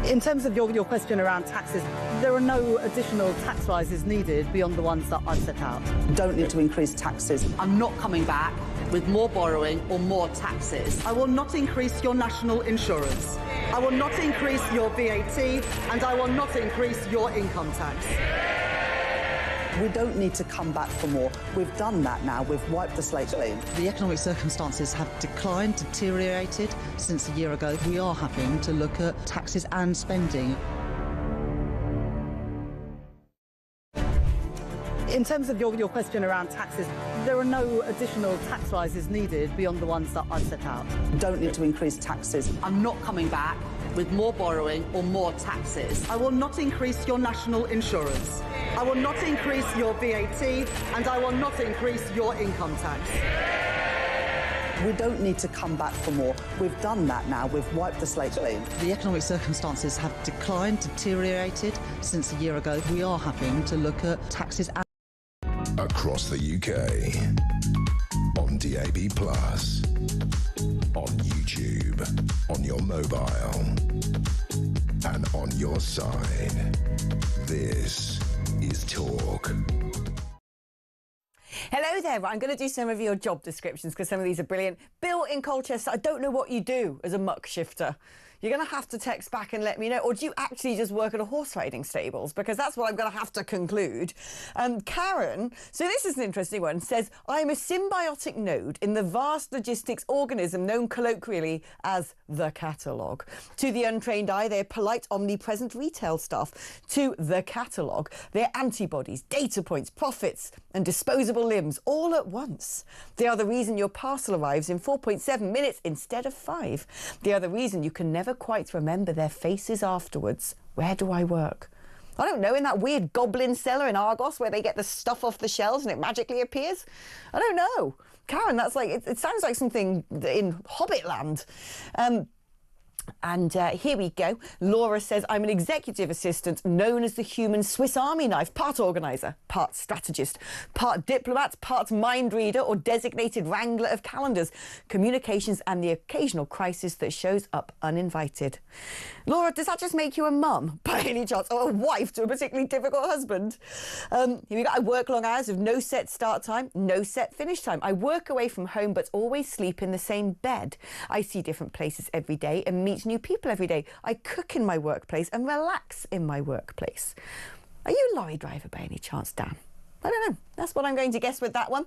In terms of your question around taxes, there are no additional tax rises needed beyond the ones that I've set out. Don't need to increase taxes. I'm not coming back with more borrowing or more taxes. I will not increase your national insurance. I will not increase your VAT, and I will not increase your income tax. We don't need to come back for more. We've done that now. We've wiped the slate clean. The economic circumstances have declined, deteriorated since a year ago. We are having to look at taxes and spending. In terms of your question around taxes, there are no additional tax rises needed beyond the ones that I've set out. Don't need to increase taxes. I'm not coming back with more borrowing or more taxes. I will not increase your national insurance. I will not increase your VAT, and I will not increase your income tax. We don't need to come back for more. We've done that now. We've wiped the slate clean. The economic circumstances have declined, deteriorated since a year ago. We are having to look at taxes and across the UK, on DAB+, on YouTube, on your mobile, and on your side. This is Talk. Hello there. I'm going to do some of your job descriptions because some of these are brilliant. Bill in Colchester, I don't know what you do as a muck shifter. you're going to have to text back and let me know. Or do you actually just work at a horse riding stables? Because that's what I'm going to have to conclude. Karen, so this is an interesting one, says, I'm a symbiotic node in the vast logistics organism known colloquially as the catalogue. To the untrained eye, they're polite, omnipresent retail staff. To the catalogue, they're antibodies, data points, profits, and disposable limbs all at once. They are the reason your parcel arrives in 4.7 minutes instead of 5. They are the reason you can never quite remember their faces afterwards. Where do I work? I don't know, in that weird goblin cellar in Argos where they get the stuff off the shelves and it magically appears? I don't know. Karen, that's like, it sounds like something in Hobbitland. And here we go. Laura says, I'm an executive assistant known as the human Swiss Army knife, part organiser, part strategist, part diplomat, part mind reader or designated wrangler of calendars, communications and the occasional crisis that shows up uninvited. Laura, does that just make you a mum by any chance, or a wife to a particularly difficult husband? Here we go. I work long hours with no set start time, no set finish time. I work away from home but always sleep in the same bed. I see different places every day and meet new people every day. I cook in my workplace and relax in my workplace. Are you a lorry driver by any chance, Dan? I don't know. That's what I'm going to guess with that one.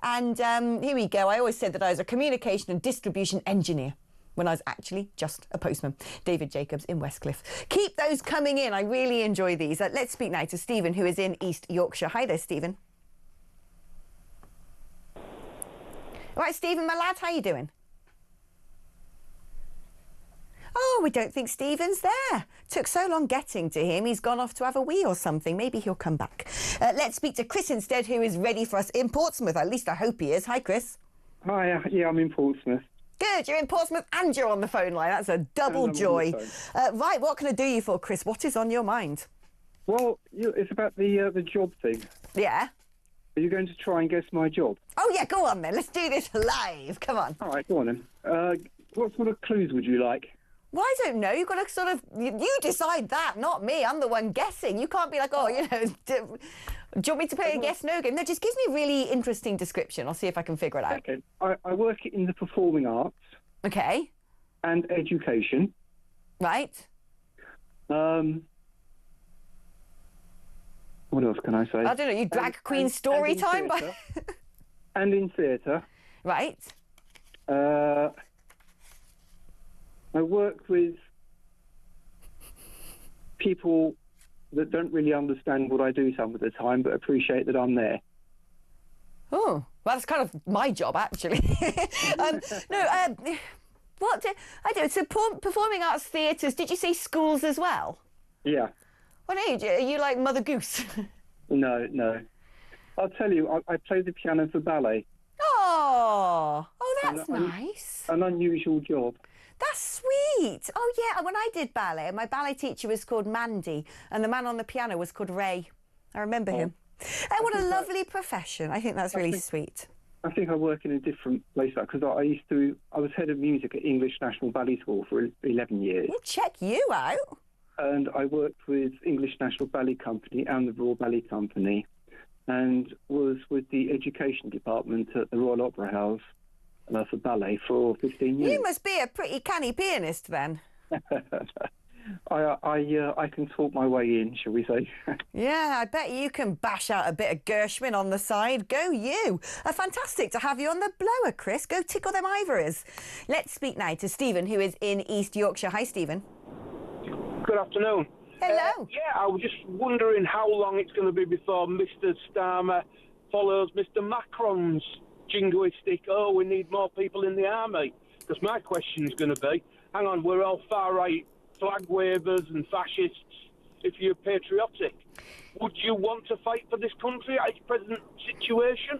And here we go. I always said that I was a communication and distribution engineer when I was actually just a postman. David Jacobs in Westcliff. Keep those coming in. I really enjoy these. Let's speak now to Stephen, who is in East Yorkshire. Hi there, Stephen. All right, Stephen, my lad, how you doing? Oh, we don't think Stephen's there. Took so long getting to him, he's gone off to have a wee or something. Maybe he'll come back. Let's speak to Chris instead, who is ready for us in Portsmouth. At least I hope he is. Hi, Chris. Hi, yeah, I'm in Portsmouth. Good, you're in Portsmouth and you're on the phone line. That's a double joy. Right, what can I do you for, Chris? What is on your mind? Well, it's about the job thing. Yeah? Are you going to try and guess my job? Oh, yeah, go on then. Let's do this live. Come on. All right, go on then. What sort of clues would you like? Well, I don't know. You've got to sort of... You decide that, not me. I'm the one guessing. You can't be like, oh, you know... Do you want me to play a guess-no game? No, just gives me a really interesting description. I'll see if I can figure it out. Okay. I work in the performing arts. Okay. And education. Right. What else can I say? I don't know. You drag queen story time? And in theatre. Right. I work with people that don't really understand what I do some of the time, but appreciate that I'm there. Oh, well, that's kind of my job, actually. What? I don't. So performing arts theatres, did you say schools as well? Yeah. What age? Are you like Mother Goose? No. I'll tell you, I play the piano for ballet. Oh, that's nice. An unusual job. That's sweet. Oh, yeah. When I did ballet, my ballet teacher was called Mandy, and the man on the piano was called Ray. I remember him. What a lovely profession. I think that's really sweet. I think I work in a different place because I was head of music at English National Ballet School for 11 years. We'll check you out. And I worked with English National Ballet Company and the Royal Ballet Company, and was with the education department at the Royal Opera House for ballet for 15 years. You must be a pretty canny pianist then. I can talk my way in, shall we say. Yeah, I bet you can bash out a bit of Gershwin on the side. Go you. Fantastic to have you on the blower, Chris. Go tickle them ivories. Let's speak now to Stephen, who is in East Yorkshire. Hi, Stephen. Good afternoon. Hello. I was just wondering how long it's going to be before Mr. Starmer follows Mr. Macron's jingoistic, oh, we need more people in the army. Because my question is going to be, hang on, we're all far-right flag wavers and fascists. If you're patriotic, would you want to fight for this country at its present situation?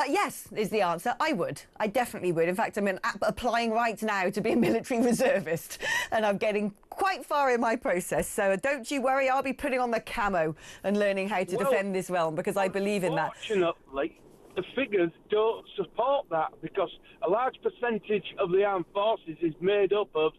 Yes, is the answer. I would. I definitely would. In fact, I'm applying right now to be a military reservist, and I'm getting quite far in my process. So don't you worry, I'll be putting on the camo and learning how to defend this realm, because I believe in that. Unfortunately, the figures don't support that, because a large percentage of the armed forces is made up of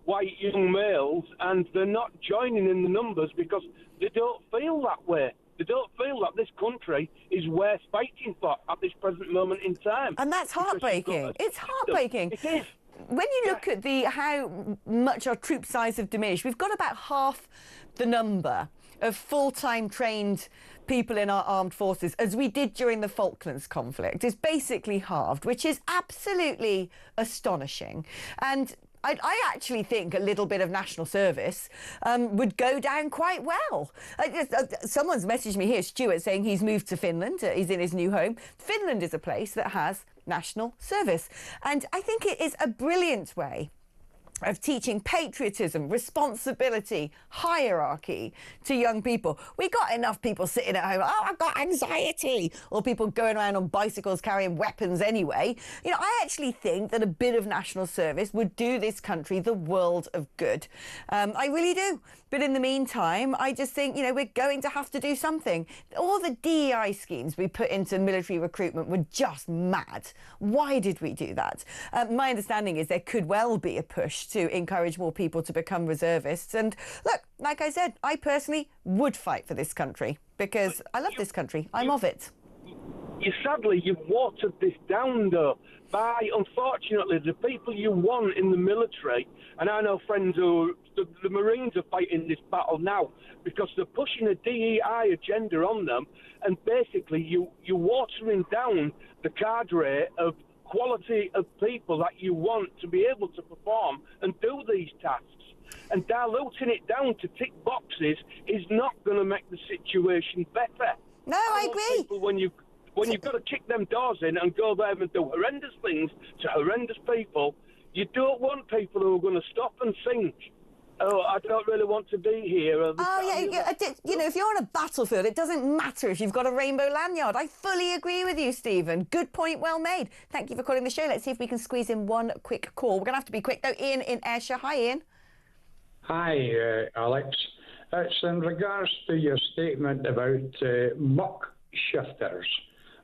white young males, and they're not joining in the numbers because they don't feel that way. They don't feel that this country is worth fighting for at this present moment in time. And that's heartbreaking. It's heartbreaking. It is. when you look at how much our troop size have diminished, we've got about half the number of full-time trained people in our armed forces as we did during the Falklands conflict. It's basically halved, which is absolutely astonishing. And I actually think a little bit of national service would go down quite well. Someone's messaged me here, Stuart, saying he's moved to Finland. He's in his new home. Finland is a place that has national service. And I think it is a brilliant way of teaching patriotism, responsibility, hierarchy to young people. We got enough people sitting at home, oh, I've got anxiety, or people going around on bicycles carrying weapons anyway. You know, I actually think that a bit of national service would do this country the world of good. I really do. But in the meantime, I just think, you know, we're going to have to do something. All the DEI schemes we put into military recruitment were just mad. Why did we do that? My understanding is there could well be a push to encourage more people to become reservists. And look, like I said, I personally would fight for this country because I love this country. I'm of it. Sadly, you've watered this down, though, by, unfortunately, the people you want in the military, and I know friends who, the Marines are fighting this battle now because they're pushing a DEI agenda on them, and basically you're watering down the cadre of quality of people that you want to be able to perform and do these tasks. And diluting it down to tick boxes is not going to make the situation better. No, I agree. People, when you've got to kick them doors in and go there and do horrendous things to horrendous people, you don't want people who are going to stop and think, oh, I don't really want to be here. You know, if you're on a battlefield, it doesn't matter if you've got a rainbow lanyard. I fully agree with you, Stephen. Good point, well made. Thank you for calling the show. Let's see if we can squeeze in one quick call. We're going to have to be quick, though. Ian in Ayrshire. Hi, Ian. Hi, Alex. It's in regards to your statement about muck shifters.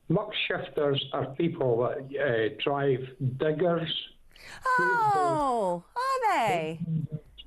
Muck shifters are people that drive diggers. Oh, are they?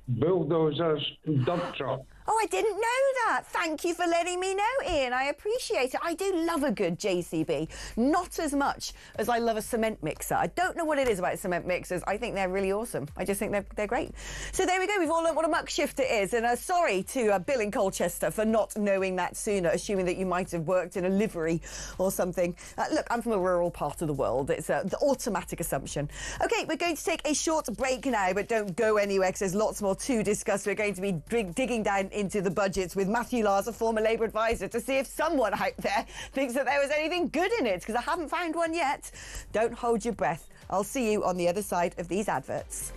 Bulldozers, dump trucks. Oh, I didn't know that. Thank you for letting me know, Ian. I appreciate it. I do love a good JCB. Not as much as I love a cement mixer. I don't know what it is about cement mixers. I think they're really awesome. I just think they're great. So there we go. We've all learned what a muck shifter is. And sorry to Bill in Colchester for not knowing that sooner, assuming that you might have worked in a livery or something. Look, I'm from a rural part of the world. It's the automatic assumption. OK, we're going to take a short break now, but don't go anywhere because there's lots more to discuss. We're going to be digging down into the budgets with Matthew Lars, a former Labour advisor, to see if someone out there thinks that there was anything good in it, because I haven't found one yet. Don't hold your breath. I'll see you on the other side of these adverts.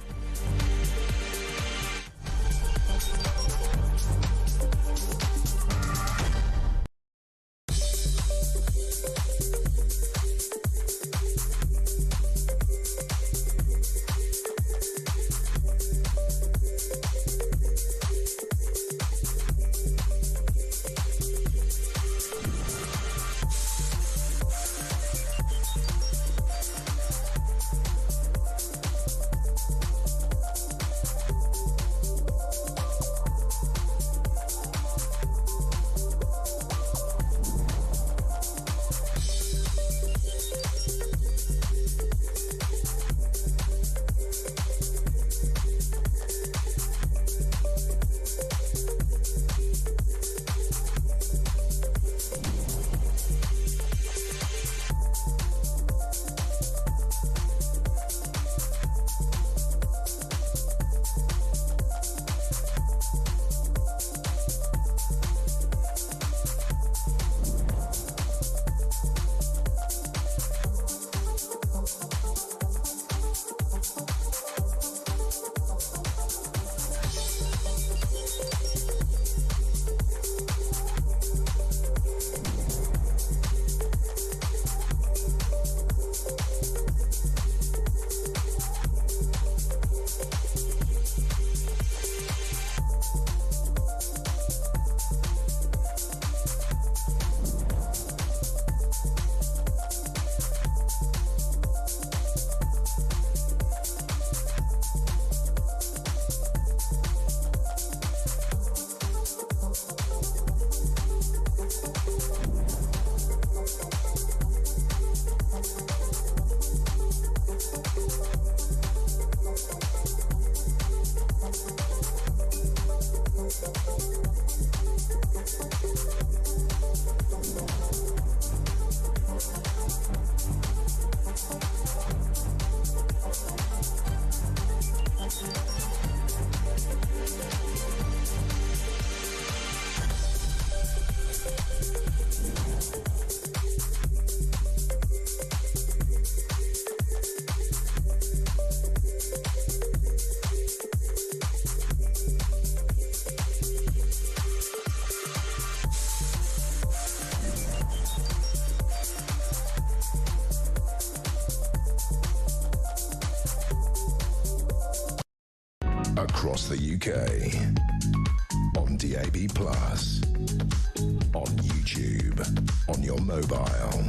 across the UK. On DAB+, on YouTube, on your mobile,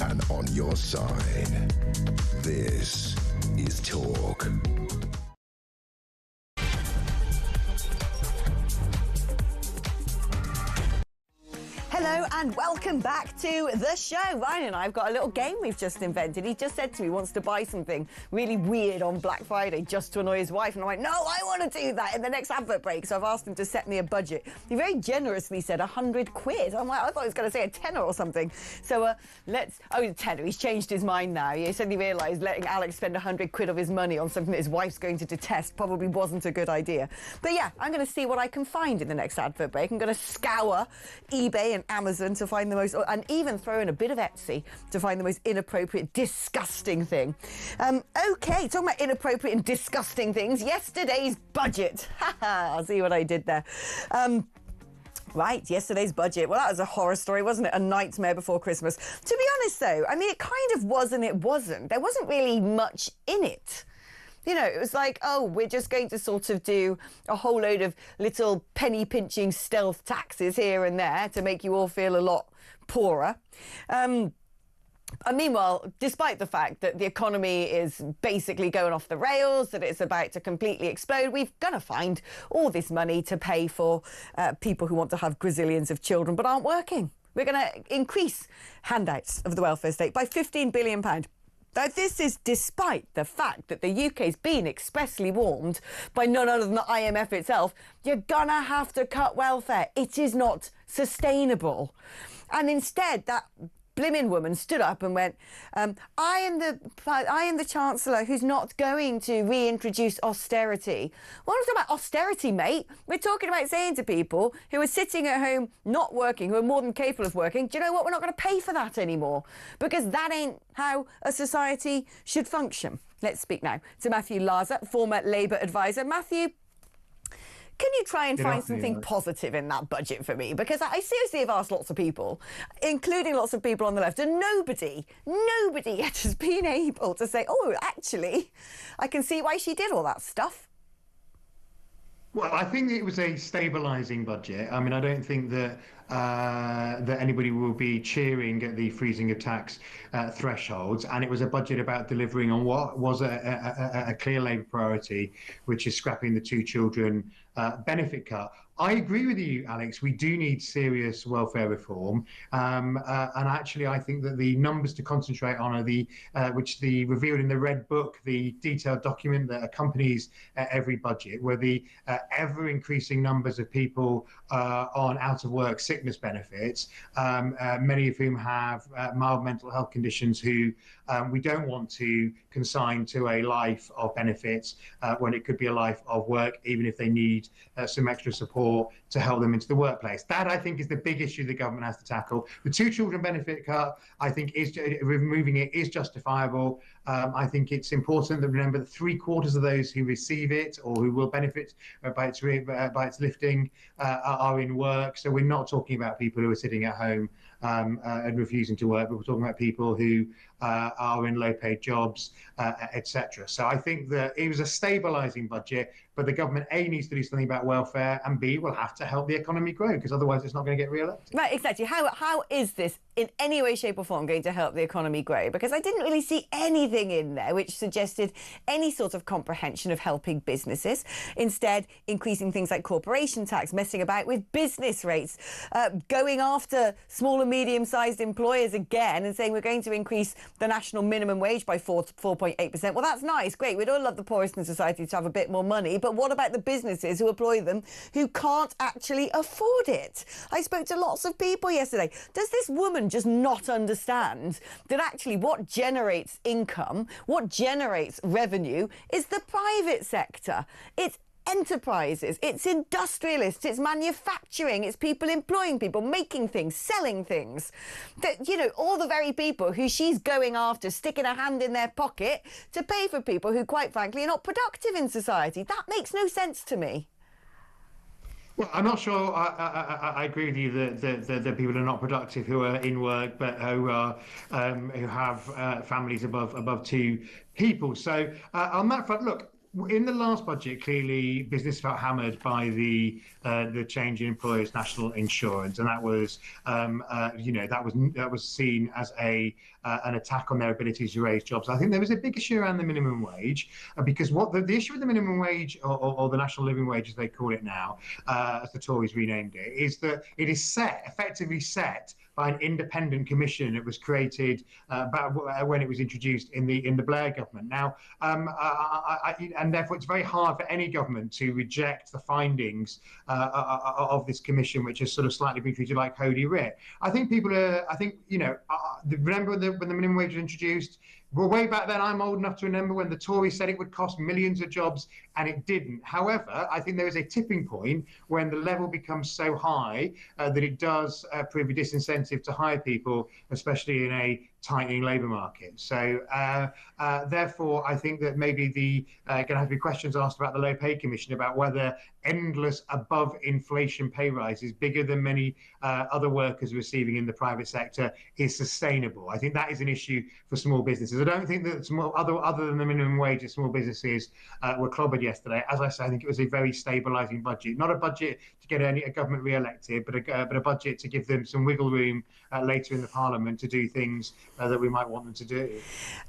and on your side. This is Talk. Hello and welcome back to the show. Ryan and I have got a little game we've just invented. He just said to me he wants to buy something really weird on Black Friday just to annoy his wife. And I'm like, no, I want to do that in the next advert break. So I've asked him to set me a budget. He very generously said 100 quid. I'm like, I thought he was going to say a tenner or something. So a tenner. He's changed his mind now. He suddenly realised letting Alex spend 100 quid of his money on something that his wife's going to detest probably wasn't a good idea. But yeah, I'm going to see what I can find in the next advert break. I'm going to scour eBay and Amazon to find the most, and even throw in a bit of Etsy to find the most inappropriate, disgusting thing. Okay, talking about inappropriate and disgusting things, yesterday's budget. I'll see what I did there. Right, yesterday's budget. Well, that was a horror story, wasn't it? A nightmare before Christmas. To be honest, though, I mean, it kind of was and it wasn't. There wasn't really much in it. You know, it was like, oh, we're just going to sort of do a whole load of little penny-pinching stealth taxes here and there to make you all feel a lot poorer. And meanwhile, despite the fact that the economy is basically going off the rails, that it's about to completely explode, we're going to find all this money to pay for people who want to have gazillions of children but aren't working. We're going to increase handouts of the welfare state by £15 billion. Now, this is despite the fact that the UK's been expressly warned by none other than the IMF itself, you're gonna have to cut welfare. It is not sustainable. And instead, that blimmin' woman stood up and went, I am the Chancellor who's not going to reintroduce austerity. Well, we're not talking about austerity, mate. We're talking about saying to people who are sitting at home not working, who are more than capable of working, do you know what? We're not going to pay for that anymore because that ain't how a society should function. Let's speak now to Matthew Laza, former Labour advisor. Matthew, can you try and find something positive in that budget for me? Because I seriously have asked lots of people, including lots of people on the left, and nobody yet has been able to say, oh, actually, I can see why she did all that stuff. Well, I think it was a stabilising budget. I mean, I don't think that that anybody will be cheering at the freezing of tax thresholds. And it was a budget about delivering on what was a clear Labour priority, which is scrapping the 2 children benefit cut. I agree with you, Alex. We do need serious welfare reform, and actually, I think that the numbers to concentrate on are the revealed in the Red Book, the detailed document that accompanies every budget, where the ever increasing numbers of people on out of work sickness benefits, many of whom have mild mental health conditions, who we don't want to consign to a life of benefits when it could be a life of work, even if they need some extra support to help them into the workplace. That, I think, is the big issue the government has to tackle. The 2 children benefit cut, I think, removing it is justifiable. I think it's important to remember that 3/4 of those who receive it or who will benefit by its lifting are in work. So we're not talking about people who are sitting at home and refusing to work, but we're talking about people who are in low-paid jobs, etc. So I think that it was a stabilising budget, but the government, A, needs to do something about welfare, and B, will have to help the economy grow, because otherwise it's not going to get re-elected. Right, exactly. How is this in any way, shape or form going to help the economy grow? Because I didn't really see anything in there which suggested any sort of comprehension of helping businesses. Instead, increasing things like corporation tax, messing about with business rates, going after small and medium-sized employers again and saying we're going to increase the national minimum wage by 4.8%. Well, that's nice, great. We'd all love the poorest in society to have a bit more money, but what about the businesses who employ them who can't actually afford it? I spoke to lots of people yesterday. Does this woman just not understand that actually what generates income, what generates revenue is the private sector? It's enterprises, it's industrialists, it's manufacturing, it's people employing people, making things, selling things. That, you know, all the very people who she's going after, sticking a hand in their pocket to pay for people who, quite frankly, are not productive in society. That makes no sense to me. Well, I'm not sure I agree with you that people are not productive who are in work, but who have families above 2 people. So on that front, look, in the last budget, clearly business felt hammered by the change in employers' national insurance, and that was, that was seen as an attack on their abilities to raise jobs. I think there was a big issue around the minimum wage, because what the issue with the minimum wage, or the national living wage as they call it now, as the Tories renamed it, is that it is effectively set by an independent commission that was created when it was introduced in the Blair government. Now, and therefore it's very hard for any government to reject the findings of this commission, which has sort of slightly been treated like Holy Writ. I think people are, remember when the minimum wage was introduced? Well, way back then, I'm old enough to remember when the Tories said it would cost millions of jobs, and it didn't. However, I think there is a tipping point when the level becomes so high that it does prove a disincentive to hire people, especially in a tightening labour market. So therefore, I think that maybe going to have to be questions asked about the Low Pay Commission about whether endless above inflation pay rises, bigger than many other workers receiving in the private sector, is sustainable. I think that is an issue for small businesses. I don't think that other than the minimum wage, small businesses were clobbered yesterday. As I say, I think it was a very stabilising budget, not a budget to get a government re-elected, but a budget to give them some wiggle room later in the Parliament to do things that we might want them to do. And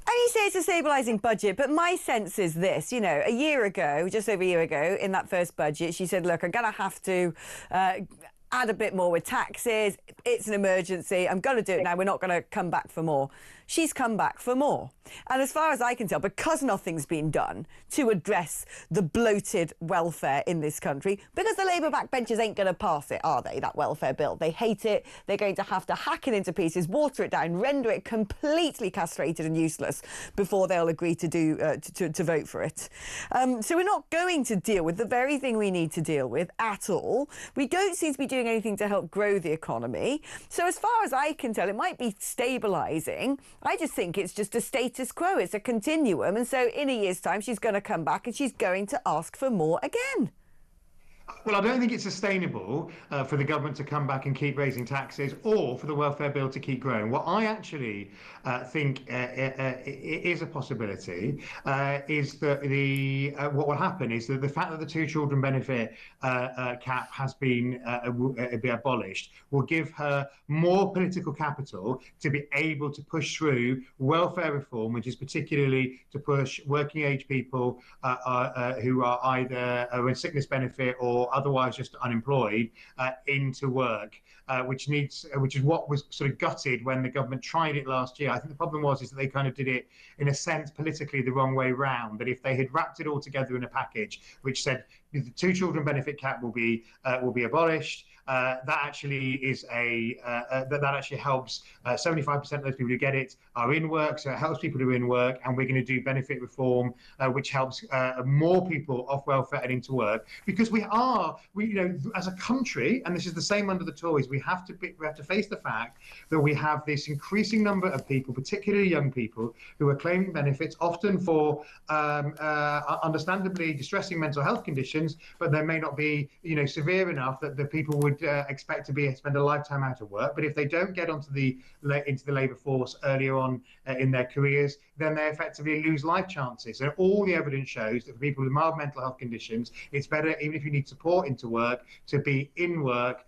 you say it's a stabilising budget, but my sense is this, a year ago, just over a year ago, in that first budget, she said, look, I'm going to have to add a bit more with taxes. It's an emergency. I'm going to do it now. We're not going to come back for more. She's come back for more. And as far as I can tell, because nothing's been done to address the bloated welfare in this country, because the Labour backbenchers ain't going to pass it, are they, that welfare bill? They hate it. They're going to have to hack it into pieces, water it down, render it completely castrated and useless before they'll agree to vote for it. So we're not going to deal with the very thing we need to deal with at all. We don't seem to be doing anything to help grow the economy. So as far as I can tell, it might be stabilising. I just think it's just a status quo. It's a continuum. And so in a year's time, she's going to come back and she's going to ask for more again. Well, I don't think it's sustainable for the government to come back and keep raising taxes, or for the welfare bill to keep growing. What I actually think is a possibility is that what will happen is that the fact that the two children benefit cap has been abolished will give her more political capital to be able to push through welfare reform, which is particularly to push working age people who are either on sickness benefit or otherwise just unemployed into work, which is what was sort of gutted when the government tried it last year. I think the problem is that they kind of did it in a sense politically the wrong way round. That if they had wrapped it all together in a package which said the two children benefit cap will be abolished, that actually is that actually helps 75% of those people who get it are in work, so it helps people who are in work, and we're going to do benefit reform which helps more people off welfare and into work, because we as a country, and this is the same under the Tories, we have to face the fact that we have this increasing number of people, particularly young people, who are claiming benefits often for understandably distressing mental health conditions, but they may not be severe enough that the people would expect to spend a lifetime out of work. But if they don't get into the labour force earlier on in their careers, then they effectively lose life chances. And all the evidence shows that for people with mild mental health conditions, it's better, even if you need support into work, to be in work,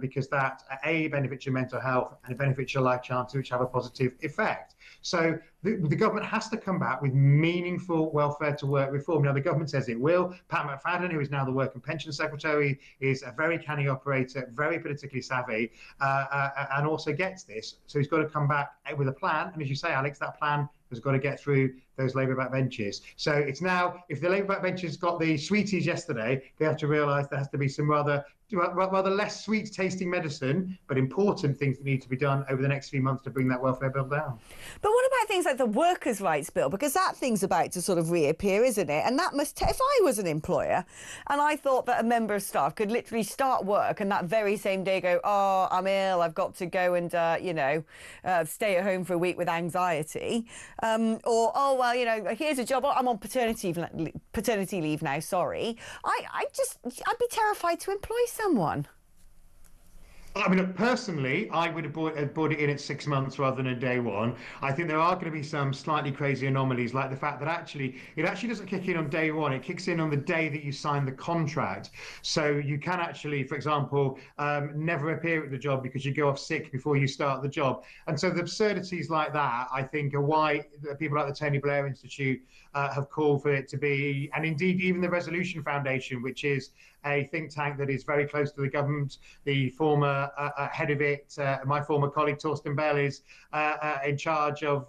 because that benefits your mental health and it benefits your life chances, which have a positive effect. So the government has to come back with meaningful welfare to work reform. Now, the government says it will. Pat McFadden, who is now the Work and Pension Secretary, is a very canny operator, very politically savvy, and also gets this. So he's got to come back with a plan. And as you say, Alex, that plan has got to get through those Labour backbenchers. So it's now, if the Labour backbenchers got the sweeties yesterday, they have to realise there has to be some rather less sweet tasting medicine, but important things that need to be done over the next few months to bring that welfare bill down. But what about things like the workers' rights bill? Because that thing's about to sort of reappear, isn't it? And that must, if I was an employer and I thought that a member of staff could literally start work and that very same day go, oh, I'm ill, I've got to go and, stay at home for a week with anxiety. Or, oh, well, here's a job, I'm on paternity leave now, sorry. I'd be terrified to employ someone. I mean, look, personally, I would have brought it in at 6 months rather than day one. I think there are going to be some slightly crazy anomalies, like the fact that it actually doesn't kick in on day one. It kicks in on the day that you sign the contract. So you can actually, for example, never appear at the job because you go off sick before you start the job. And so the absurdities like that, I think, are why people like the Tony Blair Institute have called for it to be, and indeed even the Resolution Foundation, which is a think tank that is very close to the government. The former head of it, my former colleague Torsten Bell, is in charge of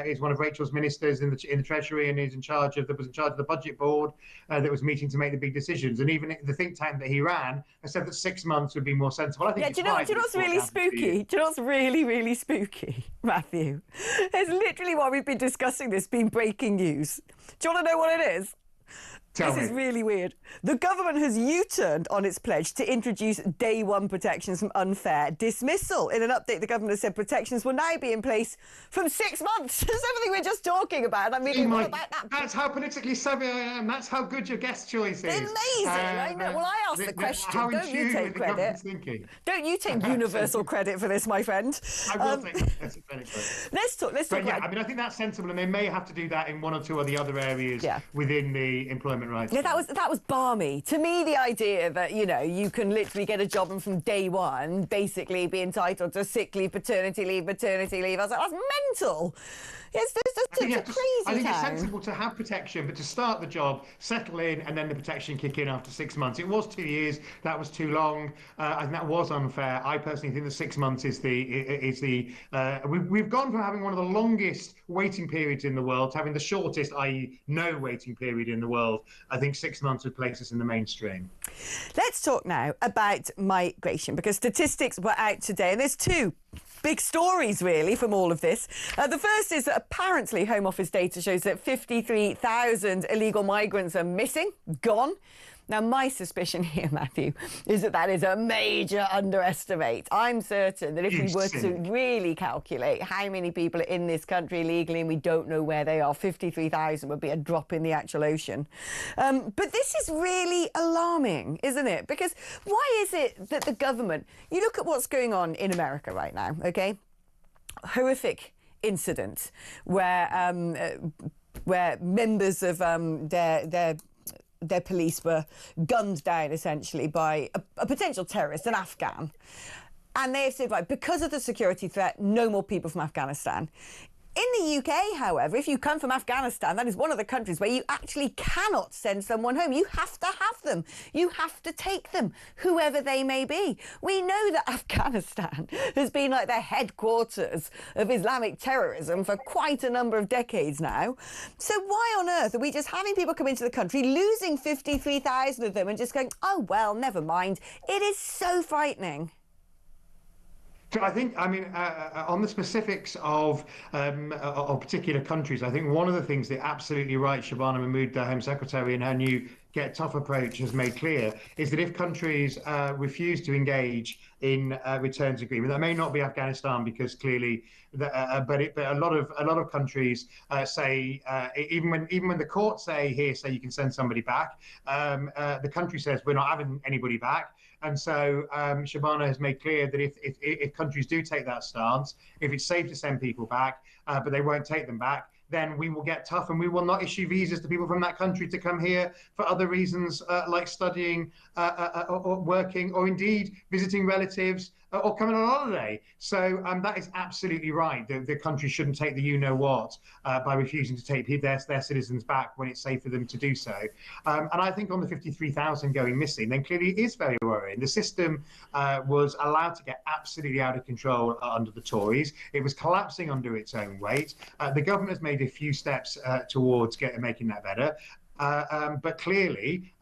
is one of Rachel's ministers in the Treasury, and was in charge of the budget board that was meeting to make the big decisions. And even the think tank that he ran has said that 6 months would be more sensible. I think. Yeah, do you know what's really spooky? Do you know what's really, really spooky, Matthew? It's literally why we've been discussing this, being breaking news. Do you want to know what it is? This is really weird. The government has U-turned on its pledge to introduce day one protections from unfair dismissal. In an update, the government has said protections will now be in place from 6 months. That's everything we're just talking about. I mean, what about that? That's how politically savvy I am. That's how good your guest choice is. Amazing. I know. Well, I asked the question. Don't you take credit? Don't you take universal credit for this, my friend? I will take credit for it. Let's talk. Yeah, I mean, I think that's sensible, and they may have to do that in one or two of the other areas within the employment rights. Yeah, that was balmy. To me, the idea that, you know, you can literally get a job and from day one basically be entitled to sick leave, paternity leave, maternity leave. I was like, that's mental. It's crazy. I think it's sensible to have protection, but to start the job, settle in, and then the protection kick in after 6 months. It was 2 years. That was too long. I think that was unfair. I personally think that 6 months is we've gone from having one of the longest waiting periods in the world to having the shortest, i.e. no waiting period in the world. I think 6 months would place us in the mainstream. Let's talk now about migration, because statistics were out today, and there's two big stories, really, from all of this. The first is that apparently Home Office data shows that 53,000 illegal migrants are missing, gone. Now, my suspicion here, Matthew, is that is a major underestimate. I'm certain that if we were to really calculate how many people are in this country illegally and we don't know where they are, 53,000 would be a drop in the actual ocean. But this is really alarming, isn't it? Because why is it that the government... You look at what's going on in America right now, OK? Horrific incident where members of their police were gunned down, essentially, by a potential terrorist, an Afghan. And they have said, right, because of the security threat, no more people from Afghanistan. In the UK, however, if you come from Afghanistan, that is one of the countries where you actually cannot send someone home. You have to have them. You have to take them, whoever they may be. We know that Afghanistan has been like the headquarters of Islamic terrorism for quite a number of decades now. So why on earth are we just having people come into the country, losing 53,000 of them and just going, oh, well, never mind. It is so frightening. So I think, I mean, on the specifics of particular countries, I think one of the things that absolutely right, Shabana Mahmood, the Home Secretary, and her new Get Tough approach has made clear is that if countries refuse to engage in returns agreement, that may not be Afghanistan because clearly, but a lot of countries say even when the courts say you can send somebody back, the country says we're not having anybody back. And so Shabana has made clear that if countries do take that stance, if it's safe to send people back, but they won't take them back, then we will get tough and we will not issue visas to people from that country to come here for other reasons like studying or working or indeed visiting relatives or coming on holiday. So that is absolutely right. The country shouldn't take the you-know-what by refusing to take their citizens back when it's safe for them to do so. And I think on the 53,000 going missing, then clearly it is very worrying. The system was allowed to get absolutely out of control under the Tories. It was collapsing under its own weight. The government has made a few steps towards making that better. But clearly,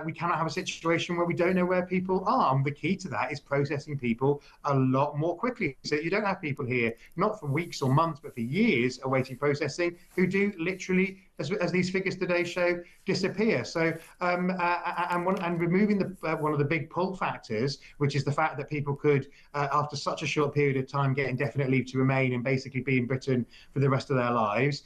we cannot have a situation where we don't know where people are. And the key to that is processing people a lot more quickly. So you don't have people here, not for weeks or months, but for years awaiting processing, who do literally as these figures today show, disappear. So, and removing one of the big pull factors, which is the fact that people could, after such a short period of time, get indefinite leave to remain and basically be in Britain for the rest of their lives,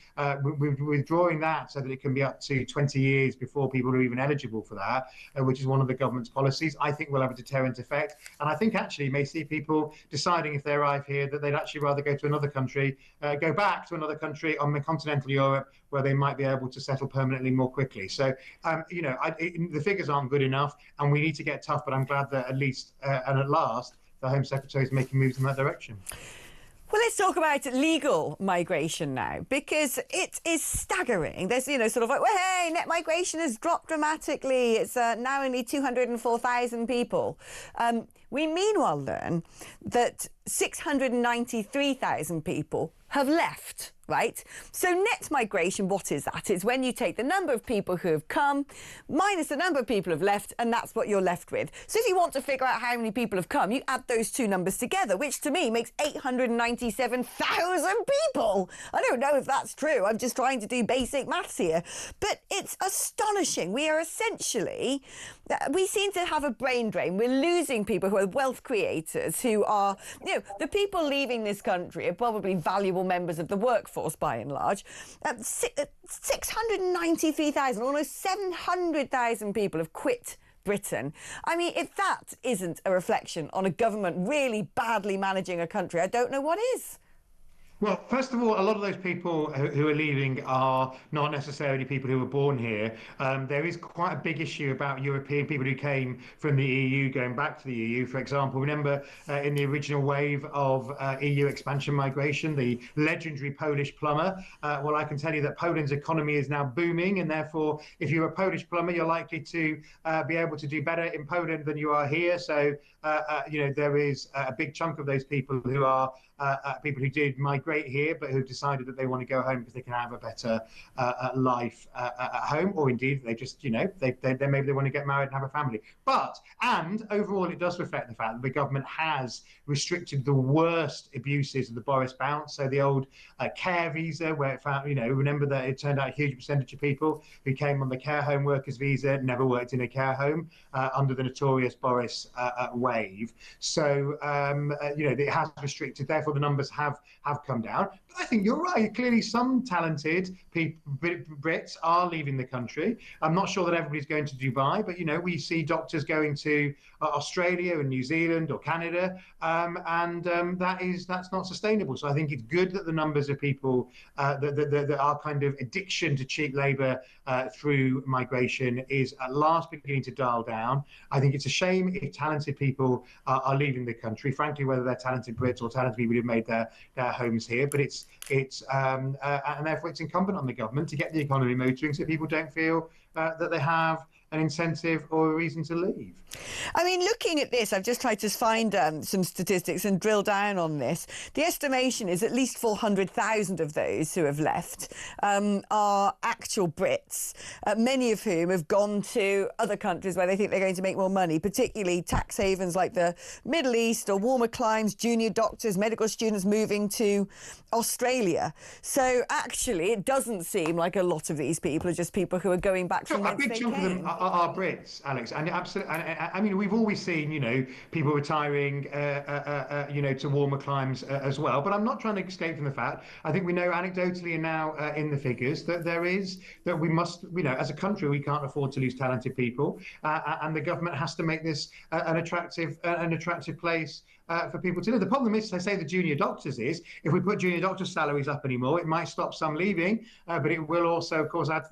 withdrawing that so that it can be up to 20 years before people are even eligible for that, which is one of the government's policies, I think will have a deterrent effect. And I think actually you may see people deciding if they arrive here that they'd actually rather go to another country, go back to another country on the continental Europe where they might be able to settle permanently more quickly. So, the figures aren't good enough and we need to get tough, but I'm glad that at least and at last the Home Secretary is making moves in that direction. Well, let's talk about legal migration now, because it is staggering. There's, sort of like, well, hey, net migration has dropped dramatically. It's now only 204,000 people. We meanwhile learn that 693,000 people have left, right? So net migration, what is that? It's when you take the number of people who have come minus the number of people who have left, and that's what you're left with. So if you want to figure out how many people have come, you add those two numbers together, which to me makes 897,000 people. I don't know if that's true. I'm just trying to do basic maths here. But it's astonishing. We are essentially, we seem to have a brain drain. We're losing people who are wealth creators, who are, the people leaving this country are probably valuable members of the workforce by and large. 693,000, almost 700,000 people have quit Britain. I mean, if that isn't a reflection on a government really badly managing a country, I don't know what is. Well, first of all, a lot of those people who are leaving are not necessarily people who were born here. There is quite a big issue about European people who came from the EU going back to the EU. For example, remember in the original wave of EU expansion migration, the legendary Polish plumber. Well, I can tell you that Poland's economy is now booming, and therefore, if you're a Polish plumber, you're likely to be able to do better in Poland than you are here. So, there is a big chunk of those people who are people who did migrate here, but who decided that they want to go home because they can have a better life at home, or indeed they just, they maybe they want to get married and have a family. And overall, it does reflect the fact that the government has restricted the worst abuses of the Boris bounce. So the old care visa, where it found, remember that it turned out a huge percentage of people who came on the care home workers visa never worked in a care home under the notorious Boris wave. So, it has restricted, therefore the numbers have come down. But I think you're right. Clearly, some talented Brits are leaving the country. I'm not sure that everybody's going to Dubai, but we see doctors going to Australia and New Zealand or Canada, that's not sustainable. So I think it's good that the numbers of people that are kind of addiction to cheap labour through migration is at last beginning to dial down. I think it's a shame if talented people are leaving the country, frankly, whether they're talented Brits or talented people who've made their homes here. But and therefore it's incumbent on the government to get the economy motoring so people don't feel that they have an incentive or a reason to leave. I mean, looking at this, I've just tried to find some statistics and drill down on this. The estimation is at least 400,000 of those who have left are actual Brits, many of whom have gone to other countries where they think they're going to make more money, particularly tax havens like the Middle East or warmer climes, junior doctors, medical students moving to Australia. So actually, it doesn't seem like a lot of these people are just people who are going back from whence they came. A big chunk of them are Brits, Alex, and absolutely. I mean, we've always seen, people retiring, to warmer climes as well. But I'm not trying to escape from the fact. I think we know anecdotally and now in the figures that we must, as a country, we can't afford to lose talented people, and the government has to make this an attractive place for people to live. The problem is, I say the junior doctors is, if we put junior doctors' salaries up anymore, it might stop some leaving, but it will also, of course, add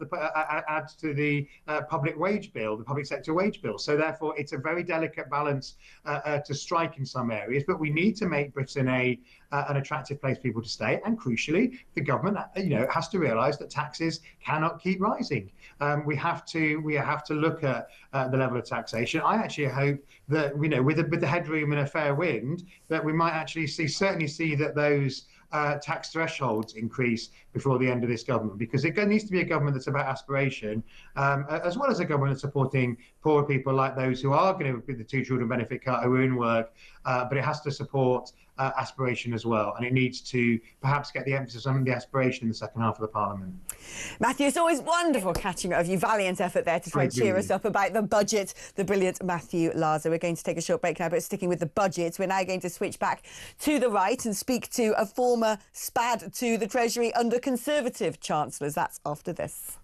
to the public wage bill, the public sector wage bill. So therefore, it's a very delicate balance to strike in some areas. But we need to make Britain an attractive place for people to stay. And crucially, the government, has to realise that taxes cannot keep rising. We have to look at the level of taxation. I actually hope that, with the headroom and a fair wind, that we might actually certainly see that those tax thresholds increase before the end of this government, because it needs to be a government that's about aspiration, as well as a government that's supporting poorer people like those who are going to be the 2 children benefit cut who are in work, but it has to support aspiration as well, and it needs to perhaps get the emphasis on the aspiration in the second half of the Parliament. Matthew, it's always wonderful catching up with you. Valiant effort there to try and cheer us up about the budget. The brilliant Matthew Laza. We're going to take a short break now, but sticking with the budget, we're now going to switch back to the right and speak to a former spad to the Treasury under Conservative Chancellors. That's after this.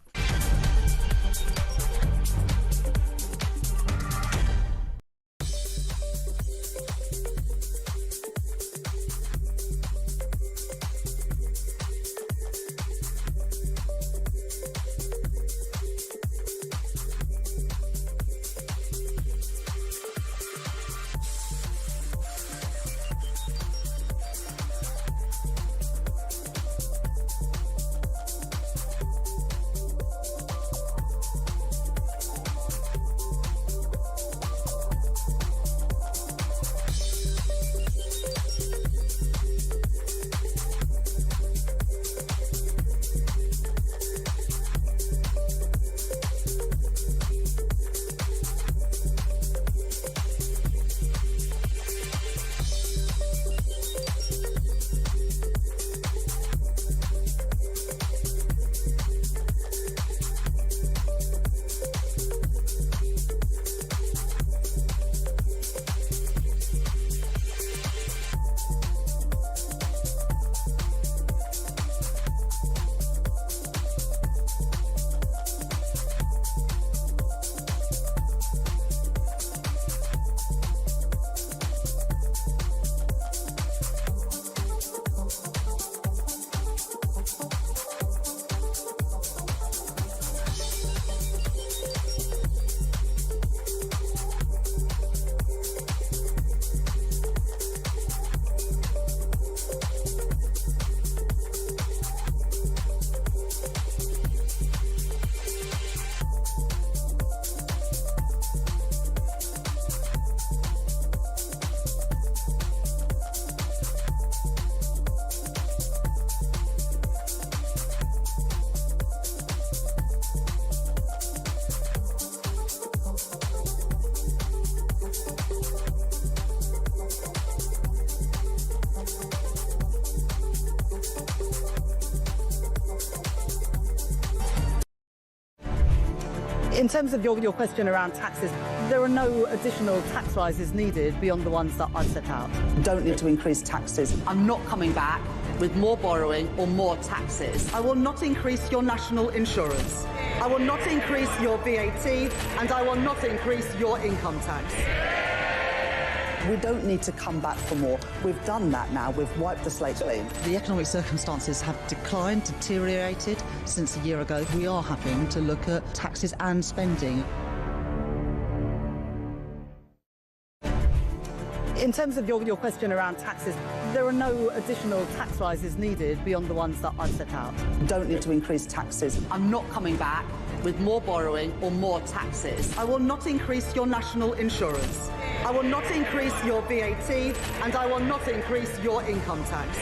In terms of your question around taxes, there are no additional tax rises needed beyond the ones that I've set out. Don't need to increase taxes. I'm not coming back with more borrowing or more taxes. I will not increase your national insurance. I will not increase your VAT, and I will not increase your income tax. We don't need to come back for more. We've done that now. We've wiped the slate clean. The economic circumstances have declined, deteriorated since a year ago. We are having to look at taxes and spending. In terms of your question around taxes, there are no additional tax rises needed beyond the ones that I've set out. Don't need to increase taxes. I'm not coming back with more borrowing or more taxes. I will not increase your national insurance. I will not increase your VAT, and I will not increase your income tax.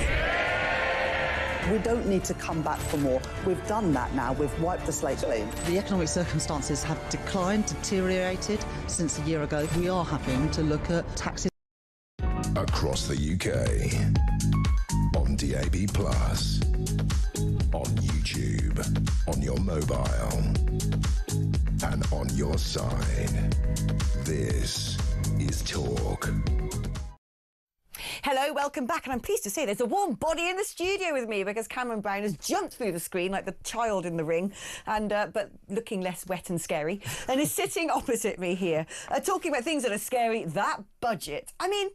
We don't need to come back for more. We've done that now. We've wiped the slate clean. The economic circumstances have declined, deteriorated since a year ago. We are having to look at taxes. Across the UK, on DAB+, on YouTube, on your mobile, and on your side. This is Talk. Hello, welcome back, and I'm pleased to say there's a warm body in the studio with me because Cameron Brown has jumped through the screen like the child in the ring, and but looking less wet and scary, and is sitting opposite me here, talking about things that are scary. That budget. I mean,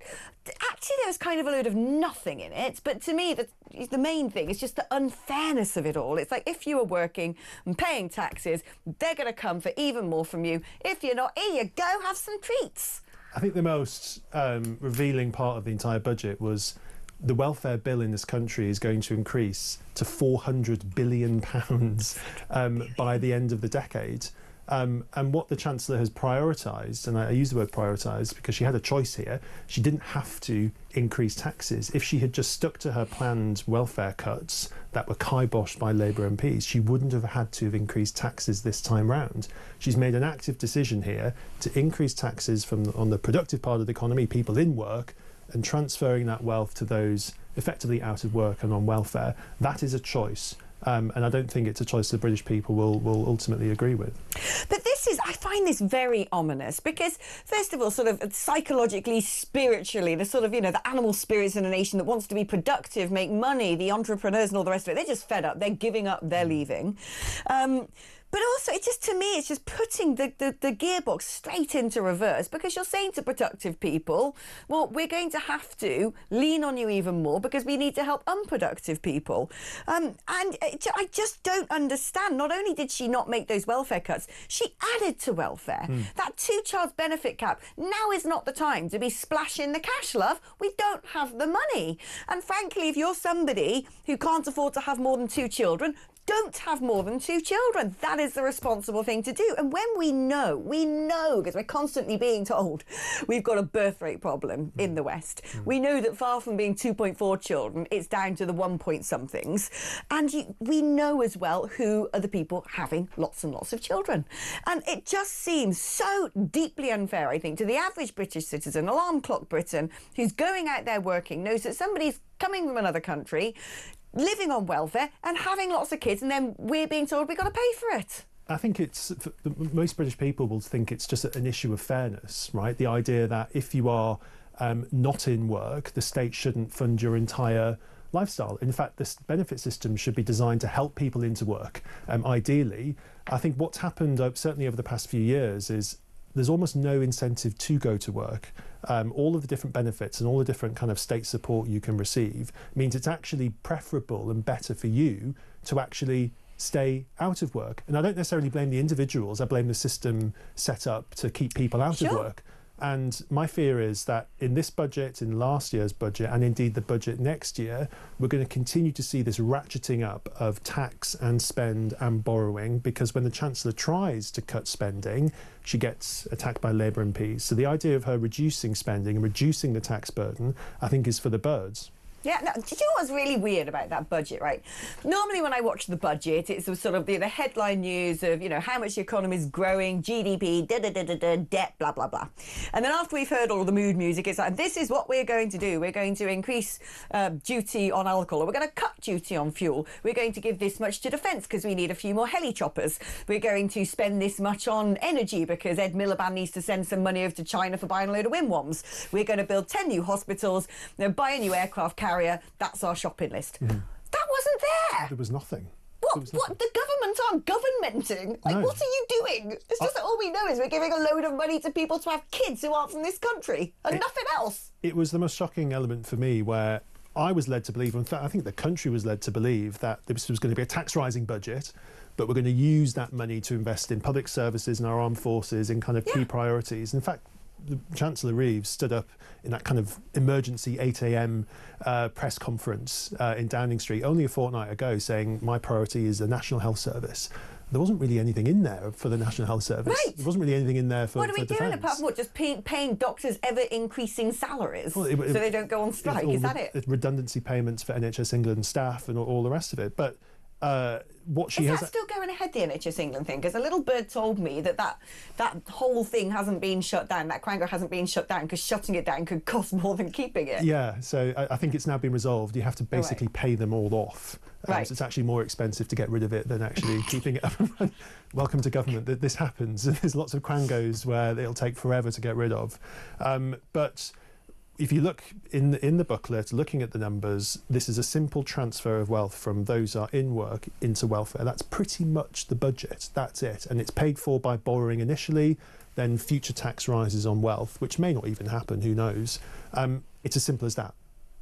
actually, there's kind of a load of nothing in it, but to me, the main thing is just the unfairness of it all. It's like if you are working and paying taxes, they're going to come for even more from you. If you're not, here you go, have some treats. I think the most revealing part of the entire budget was the welfare bill in this country is going to increase to £400 billion by the end of the decade. And what the Chancellor has prioritised, and I use the word prioritised because she had a choice here, she didn't have to increase taxes. If she had just stuck to her planned welfare cuts that were kiboshed by Labour MPs, she wouldn't have had to have increased taxes this time round. She's made an active decision here to increase taxes on the productive part of the economy, people in work, and transferring that wealth to those effectively out of work and on welfare, that is a choice. And I don't think it's a choice the British people will ultimately agree with. But I find this very ominous because, first of all, sort of psychologically, spiritually, the sort of, the animal spirits in a nation that wants to be productive, make money, the entrepreneurs and all the rest of it, they're just fed up. They're giving up, they're leaving. But also, to me, it's just putting the gearbox straight into reverse, because you're saying to productive people, well, we're going to have to lean on you even more because we need to help unproductive people. And I just don't understand. Not only did she not make those welfare cuts, she added to welfare. That two-child benefit cap, now is not the time to be splashing the cash, love. We don't have the money. And frankly, if you're somebody who can't afford to have more than 2 children, don't have more than 2 children. That is the responsible thing to do. And when we know, because we're constantly being told we've got a birth rate problem in the West. We know that far from being 2.4 children, it's down to the 1 point somethings. And we know as well who are the people having lots and lots of children. And it just seems so deeply unfair, I think, to the average British citizen, alarm clock Briton, who's going out there working, knows that somebody's coming from another country, living on welfare and having lots of kids, and then we're being told we've got to pay for it. I think most British people will think it's just an issue of fairness, right? The idea that if you are not in work, the state shouldn't fund your entire lifestyle. In fact, this benefit system should be designed to help people into work. Ideally, I think what's happened certainly over the past few years is there's almost no incentive to go to work. All of the different benefits and all the different kind of state support you can receive means it's actually preferable and better for you to actually stay out of work. And I don't necessarily blame the individuals, I blame the system set up to keep people out of work. And my fear is that in this budget, in last year's budget, and indeed the budget next year, we're going to continue to see this ratcheting up of tax and spend and borrowing, because when the Chancellor tries to cut spending, she gets attacked by Labour MPs. So the idea of her reducing spending and reducing the tax burden, I think, is for the birds. Yeah, now, did you know what's really weird about that budget, right? Normally when I watch the budget, it's sort of the headline news of, how much the economy is growing, GDP, debt, blah, blah, blah. And then after we've heard all the mood music, it's like, this is what we're going to do. We're going to increase duty on alcohol, or we're going to cut duty on fuel. We're going to give this much to defence because we need a few more heli choppers. We're going to spend this much on energy because Ed Miliband needs to send some money over to China for buying a load of windworms. We're going to build 10 new hospitals, buy a new aircraft carrier. That's our shopping list. That wasn't there. There was nothing. What the government aren't governmenting? Like, what are you doing? It's just that all we know is we're giving a load of money to people to have kids who aren't from this country and nothing else. It was the most shocking element for me, where I was led to believe, in fact I think the country was led to believe, that this was going to be a tax rising budget, but we're going to use that money to invest in public services and our armed forces in kind of key priorities. In fact, the Chancellor Reeves stood up in that kind of emergency 8 a.m. Press conference in Downing Street only a fortnight ago, saying my priority is the National Health Service. There wasn't really anything in there for the National Health Service. Right. There wasn't really anything in there for What are we defence. doing apart from just paying doctors ever increasing salaries so they don't go on strike? Is that it? Redundancy payments for NHS England staff and all the rest of it. But what she Is that still going ahead, the NHS England thing? Because a little bird told me that whole thing hasn't been shut down, that quango hasn't been shut down, because shutting it down could cost more than keeping it. Yeah, so I think it's now been resolved. You have to basically pay them all off. So it's actually more expensive to get rid of it than actually keeping it up and running. Welcome to government. This happens. There's lots of quangos where it'll take forever to get rid of. But if you look in the booklet, looking at the numbers, this is a simple transfer of wealth from those who are in work into welfare. That's pretty much the budget. That's it. And it's paid for by borrowing initially, then future tax rises on wealth, which may not even happen, who knows. It's as simple as that.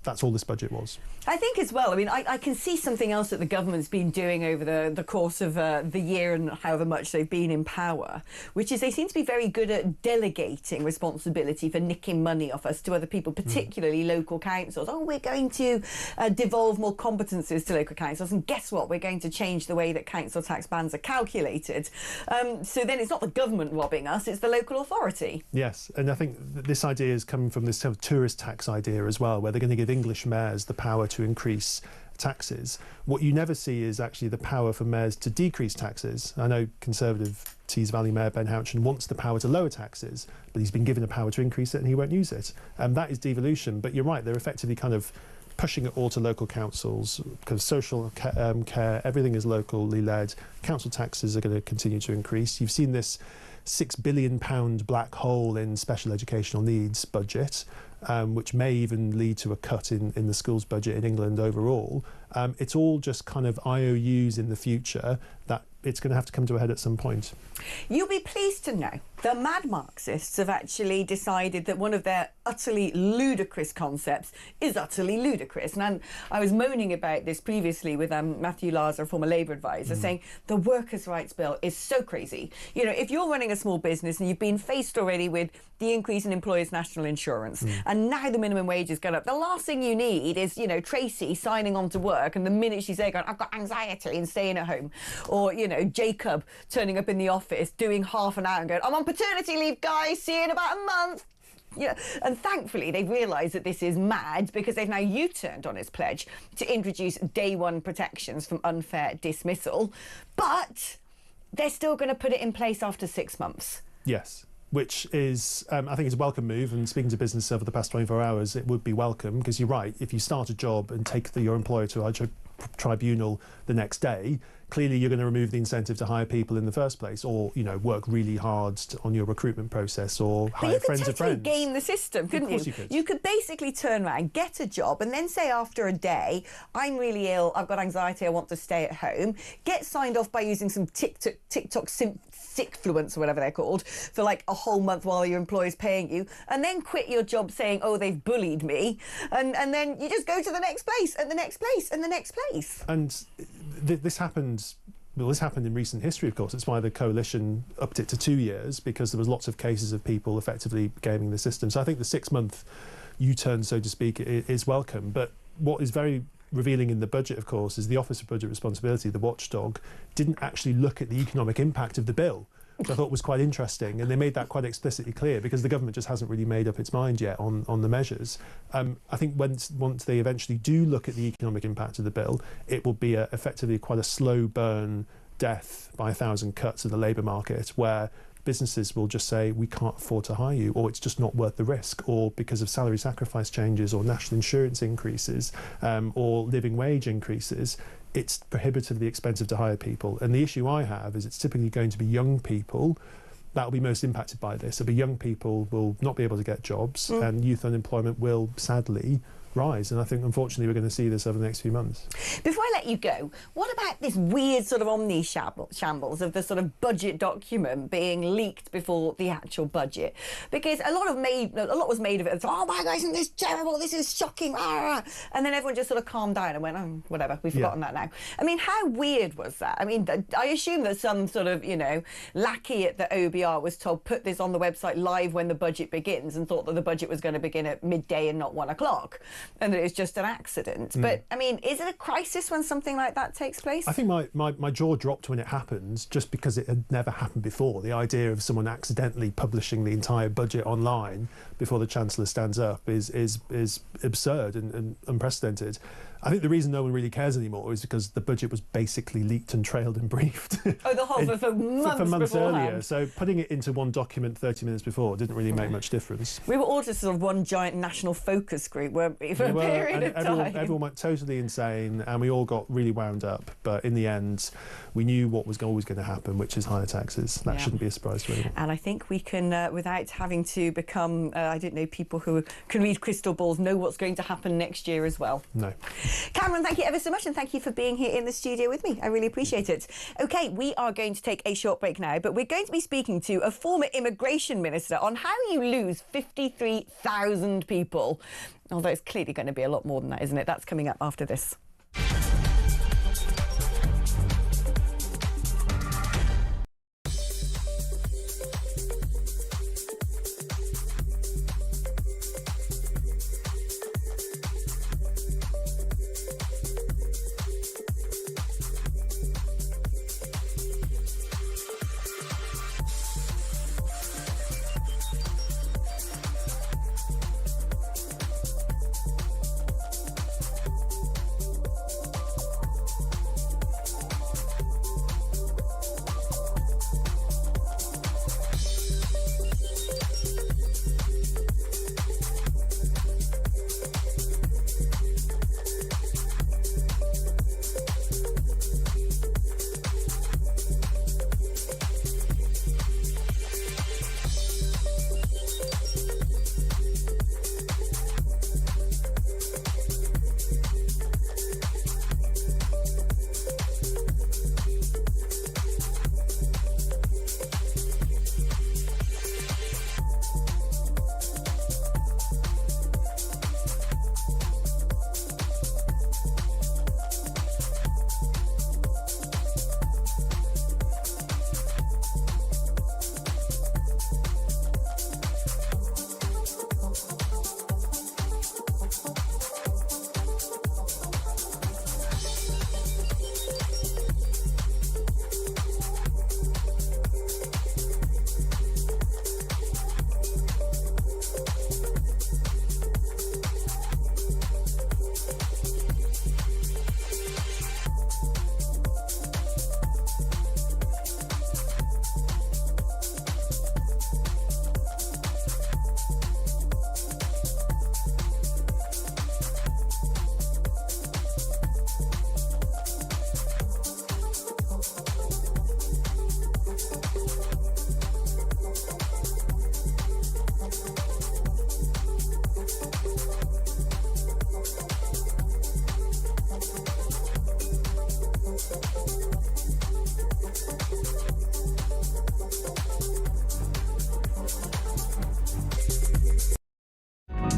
That's all this budget was. I think as well, I mean, I can see something else that the government's been doing over the course of the year and however much they've been in power, which is they seem to be very good at delegating responsibility for nicking money off us to other people, particularly local councils. Oh, we're going to devolve more competences to local councils, and guess what? We're going to change the way that council tax bands are calculated. So then it's not the government robbing us, it's the local authority. Yes, and I think this idea is coming from this sort of tourist tax idea as well, where they're going to give English mayors the power to increase taxes. What you never see is actually the power for mayors to decrease taxes. I know Conservative Tees Valley Mayor Ben Houchin wants the power to lower taxes, but he's been given the power to increase it and he won't use it. That is devolution. But you're right, they're effectively kind of pushing it all to local councils, because social care, everything is locally led. Council taxes are going to continue to increase. You've seen this £6 billion black hole in special educational needs budget, which may even lead to a cut in the schools budget in England overall. It's all just kind of IOUs in the future that it's going to have to come to a head at some point. You'll be pleased to know the mad Marxists have actually decided that one of their utterly ludicrous concepts is utterly ludicrous. And I was moaning about this previously with Matthew Lars, our former Labour advisor, saying the workers' rights bill is so crazy. You know, if you're running a small business and you've been faced already with the increase in employers' national insurance and now the minimum wage is going up, the last thing you need is, you know, Tracy signing on to work and the minute she's there going, I've got anxiety and staying at home. Or, you know, Jacob turning up in the office, doing half an hour and going, I'm on paternity leave, guys, see you in about a month. Yeah, and thankfully they've realised that this is mad because they've now U-turned on its pledge to introduce day one protections from unfair dismissal, but they're still going to put it in place after 6 months. Yes. Which is, I think it's a welcome move, and speaking to business over the past 24 hours, it would be welcome, because you're right, if you start a job and take your employer to a tribunal the next day, clearly you're going to remove the incentive to hire people in the first place, or, you know, work really hard on your recruitment process, or hire friends of friends. But you could totally game the system, couldn't you? Of course you could. You could basically turn around, get a job, and then say after a day, I'm really ill, I've got anxiety, I want to stay at home, get signed off by using some TikTok sickfluence or whatever they're called for like a whole month while your employer's paying you, and then quit your job saying, oh, they've bullied me, and then you just go to the next place and the next place and the next place. And this happened in recent history, of course. It's why the coalition upped it to 2 years, because there was lots of cases of people effectively gaming the system. So I think the 6-month U-turn, so to speak, is welcome. But what is very revealing in the budget, of course, is the Office of Budget Responsibility, the watchdog, didn't actually look at the economic impact of the bill, which I thought was quite interesting, and they made that quite explicitly clear, because the government just hasn't really made up its mind yet on the measures. I think once they eventually do look at the economic impact of the bill, it will be effectively quite a slow burn death by 1,000 cuts of the labour market, where businesses will just say, we can't afford to hire you, or it's just not worth the risk, or because of salary sacrifice changes or national insurance increases, or living wage increases, it's prohibitively expensive to hire people. And the issue I have is it's typically going to be young people that will be most impacted by this. It'll be young people will not be able to get jobs, and youth unemployment will sadly rise. And I think, unfortunately, we're going to see this over the next few months. Before I let you go, what about this weird sort of shambles of the sort of budget document being leaked before the actual budget? Because a lot was made of it. Oh my God, isn't this terrible? This is shocking. And then everyone just sort of calmed down and went, oh, whatever, we've forgotten that now. I mean, how weird was that? I mean, I assume that some sort of, you know, lackey at the OBR was told, put this on the website live when the budget begins, and thought that the budget was going to begin at midday and not 1 o'clock. And that it's just an accident. But, I mean, is it a crisis when something like that takes place? I think my jaw dropped when it happened, just because it had never happened before. The idea of someone accidentally publishing the entire budget online before the Chancellor stands up is absurd and unprecedented. I think the reason no one really cares anymore is because the budget was basically leaked and trailed and briefed. Oh, the whole for months earlier. So putting it into one document 30 minutes before didn't really make much difference. We were all just sort of one giant national focus group, weren't we, for a period of time? Everyone went totally insane, and we all got really wound up. But in the end, we knew what was always going to happen, which is higher taxes. That shouldn't be a surprise to anyone. And I think we can, without having to become, I don't know, people who can read crystal balls, know what's going to happen next year as well. No. Cameron, thank you ever so much, and thank you for being here in the studio with me. I really appreciate it. OK, we are going to take a short break now, but we're going to be speaking to a former immigration minister on how you lose 53,000 people. Although it's clearly going to be a lot more than that, isn't it? That's coming up after this.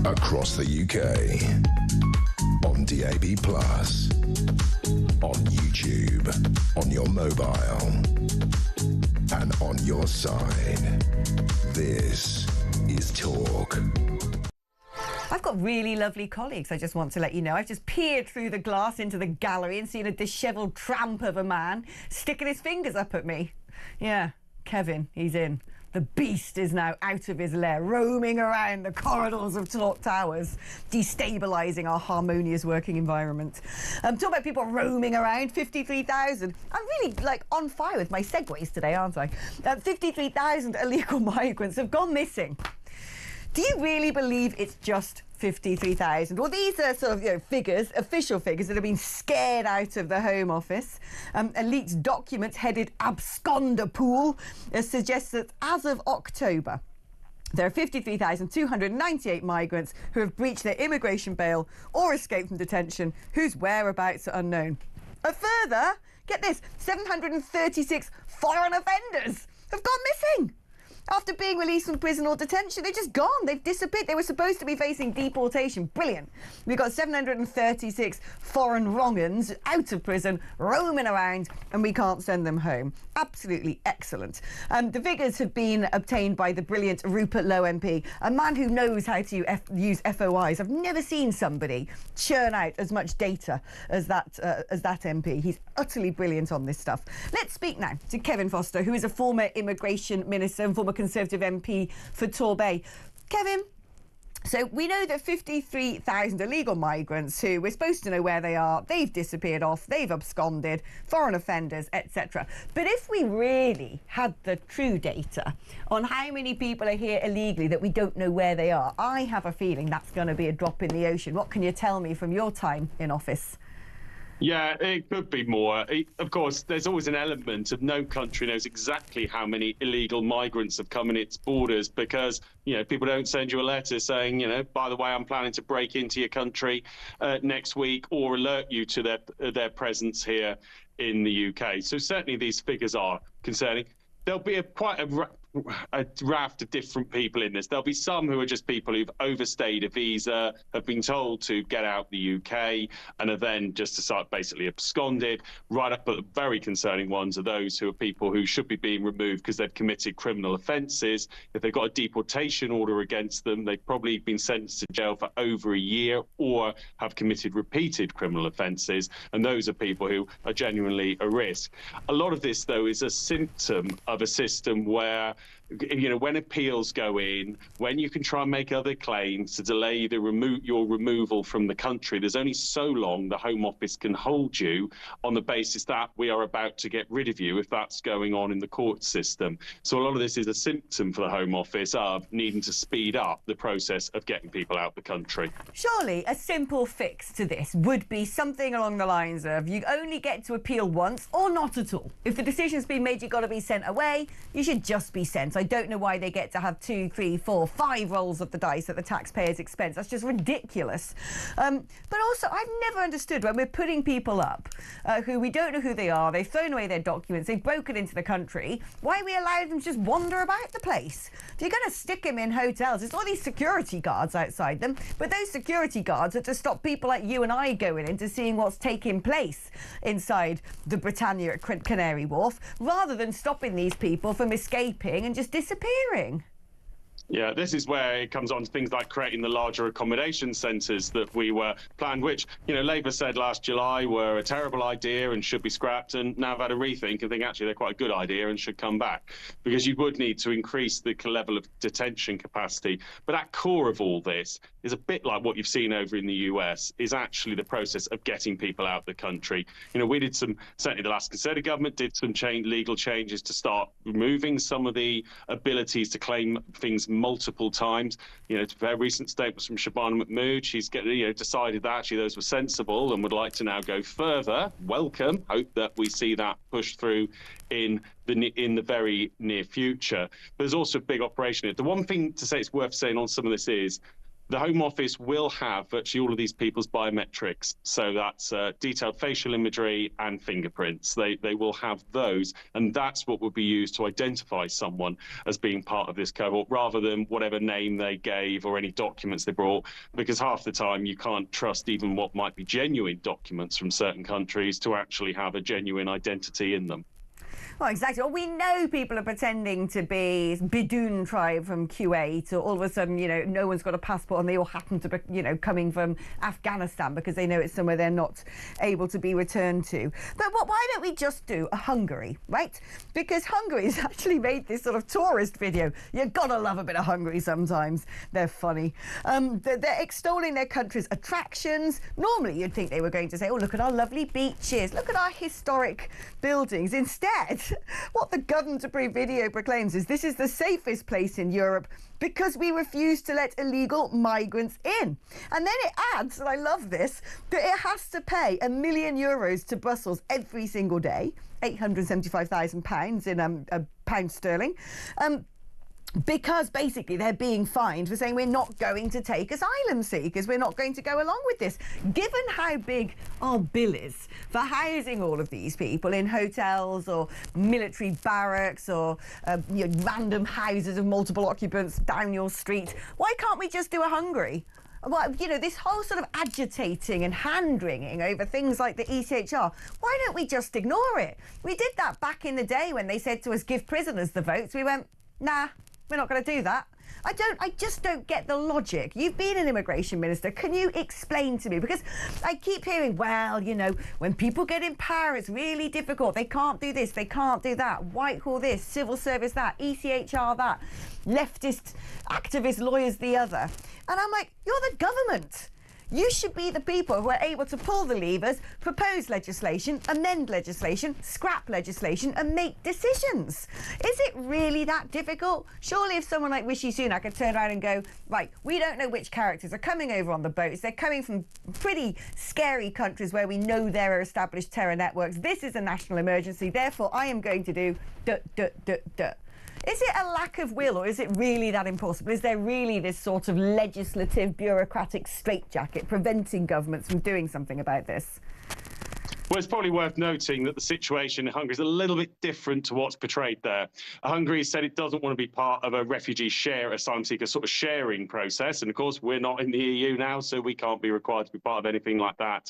across the UK, on DAB+, on YouTube, on your mobile, and on your side. This is Talk. I've got really lovely colleagues, I just want to let you know. I've just peered through the glass into the gallery and seen a dishevelled tramp of a man sticking his fingers up at me. Yeah, Kevin, he's in. The beast is now out of his lair, roaming around the corridors of Talk Towers, destabilising our harmonious working environment. Talk about people roaming around, 53,000. I'm really, on fire with my segues today, aren't I? 53,000 illegal migrants have gone missing. Do you really believe it's just 53,000? Well, these are sort of figures, official figures that have been scared out of the Home Office. A leaked document headed Absconder Pool suggests that as of October, there are 53,298 migrants who have breached their immigration bail or escaped from detention, whose whereabouts are unknown. A further, get this, 736 foreign offenders have gone missing. After being released from prison or detention, they're just gone. They've disappeared. They were supposed to be facing deportation. Brilliant. We've got 736 foreign wrong-uns out of prison, roaming around, and we can't send them home. Absolutely excellent. The figures have been obtained by the brilliant Rupert Lowe MP, a man who knows how to use FOIs. I've never seen somebody churn out as much data as that MP. He's utterly brilliant on this stuff. Let's speak now to Kevin Foster, who is a former immigration minister and former Conservative MP for Torbay. Kevin, so we know that 53,000 illegal migrants who we're supposed to know where they are, they've disappeared off, they've absconded, foreign offenders, etc. But if we really had the true data on how many people are here illegally that we don't know where they are, I have a feeling that's going to be a drop in the ocean. What can you tell me from your time in office? Yeah, it could be more. Of course, there's always an element of no country knows exactly how many illegal migrants have come in its borders because, people don't send you a letter saying, by the way, I'm planning to break into your country next week or alert you to their presence here in the UK. So certainly these figures are concerning. There'll be quite a raft of different people in this. There'll be some who are just people who've overstayed a visa, have been told to get out the UK, and are then just basically absconded. Right up at the very concerning ones are those who are people who should be being removed because they've committed criminal offences. If they've got a deportation order against them, they've probably been sentenced to jail for over a year or have committed repeated criminal offences, and those are people who are genuinely a risk. A lot of this, though, is a symptom of a system where when appeals go in, when you can try and make other claims to delay your removal from the country, there's only so long the Home Office can hold you on the basis that we are about to get rid of you if that's going on in the court system. So a lot of this is a symptom for the Home Office of needing to speed up the process of getting people out the country. Surely a simple fix to this would be something along the lines of you only get to appeal once or not at all. If the decision's been made you've got to be sent away, you should just be sent. I don't know why they get to have 2, 3, 4, 5 rolls of the dice at the taxpayer's expense. That's just ridiculous. But also, I've never understood when we're putting people up who we don't know who they are, they've thrown away their documents, they've broken into the country, why we allow them to just wander about the place. If you're going to stick them in hotels, there's all these security guards outside them, but those security guards are to stop people like you and I going into seeing what's taking place inside the Britannia at Canary Wharf, rather than stopping these people from escaping and just disappearing. Yeah, this is where it comes on to things like creating the larger accommodation centres that we were planned, which, Labour said last July were a terrible idea and should be scrapped, and now have had a rethink and think actually they're quite a good idea and should come back, because you would need to increase the level of detention capacity. But at core of all this is a bit like what you've seen over in the US, is actually the process of getting people out the country. We did certainly the last Conservative government did some legal changes to start removing some of the abilities to claim things multiple times. Very recent statements from Shabana Mahmood. She's decided that actually those were sensible and would like to now go further. Welcome. Hope that we see that pushed through in the very near future. But there's also a big operation. The one thing to say it's worth saying on some of this is The Home Office will have virtually all of these people's biometrics. So that's detailed facial imagery and fingerprints. They will have those. And that's what would be used to identify someone as being part of this cohort, rather than whatever name they gave or any documents they brought, because half the time you can't trust even what might be genuine documents from certain countries to actually have a genuine identity in them. Well, exactly. Well, we know people are pretending to be Bidoon tribe from Kuwait, or all of a sudden, you know, no one's got a passport and they all happen to be, you know, coming from Afghanistan because they know it's somewhere they're not able to be returned to. But why don't we just do a Hungary, right? Because Hungary's actually made this sort of tourist video. You've got to love a bit of Hungary sometimes. They're funny. They're extolling their country's attractions. Normally, you'd think they were going to say, oh, look at our lovely beaches, look at our historic buildings. Instead, what the government-approved video proclaims is this is the safest place in Europe because we refuse to let illegal migrants in. And then it adds, and I love this, that it has to pay €1 million to Brussels every single day, £875,000 in pound sterling. Because basically they're being fined for saying we're not going to take asylum seekers, we're not going to go along with this. Given how big our bill is for housing all of these people in hotels or military barracks or you know, random houses of multiple occupants down your street, why can't we just do a Hungary? Well, you know, this whole sort of agitating and hand-wringing over things like the ECHR, why don't we just ignore it? We did that back in the day when they said to us, give prisoners the votes. We went, nah. We're not going to do that. I just don't get the logic. You've been an immigration minister. Can you explain to me? Because I keep hearing, well, you know, when people get in power, it's really difficult. They can't do this. They can't do that. Whitehall this, civil service that, ECHR that, leftist activist lawyers the other. And I'm like, you're the government. You should be the people who are able to pull the levers, propose legislation, amend legislation, scrap legislation and make decisions. Is it really that difficult? Surely if someone like Rishi Sunak could turn around and go, right, we don't know which characters are coming over on the boats. They're coming from pretty scary countries where we know there are established terror networks. This is a national emergency. Therefore, I am going to do duh. Is it a lack of will, or is it really that impossible? Is there really this sort of legislative, bureaucratic straitjacket preventing governments from doing something about this? Well, it's probably worth noting that the situation in Hungary is a little bit different to what's portrayed there. Hungary said it doesn't want to be part of a refugee asylum seeker sort of sharing process. And of course, we're not in the EU now, so we can't be required to be part of anything like that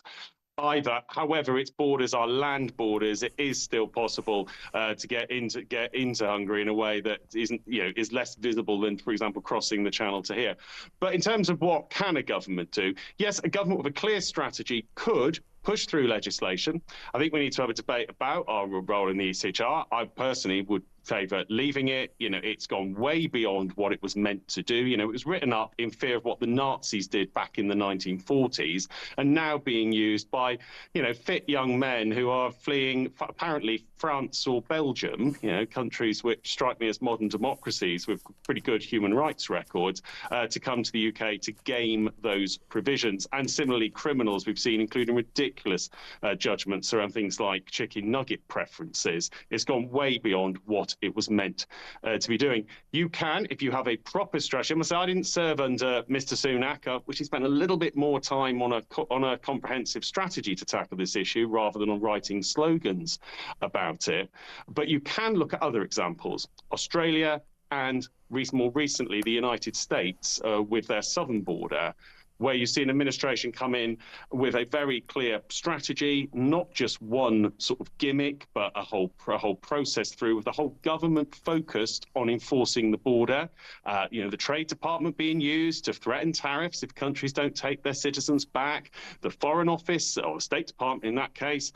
either. However, its borders are land borders. It is still possible to get into Hungary in a way that isn't, you know, is less visible than, for example, crossing the channel to here. But in terms of what can a government do, yes, a government with a clear strategy could push through legislation. I think we need to have a debate about our role in the ECHR. I personally would favour leaving it. You know, it's gone way beyond what it was meant to do. You know, it was written up in fear of what the Nazis did back in the 1940s, and now being used by, you know, fit young men who are fleeing apparently France or Belgium, you know, countries which strike me as modern democracies with pretty good human rights records, to come to the UK to game those provisions. And similarly, criminals we've seen, including ridiculous judgments around things like chicken nugget preferences. It's gone way beyond what it was meant to be doing. You can, if you have a proper strategy. I must say, I didn't serve under Mr. Sunak, which he spent a little bit more time on a comprehensive strategy to tackle this issue rather than on writing slogans about it. But you can look at other examples. Australia and more recently the United States with their southern border, where you see an administration come in with a very clear strategy, not just one sort of gimmick, but a whole process through, with the whole government focused on enforcing the border. You know, the Trade Department being used to threaten tariffs if countries don't take their citizens back. The Foreign Office, or the State Department in that case,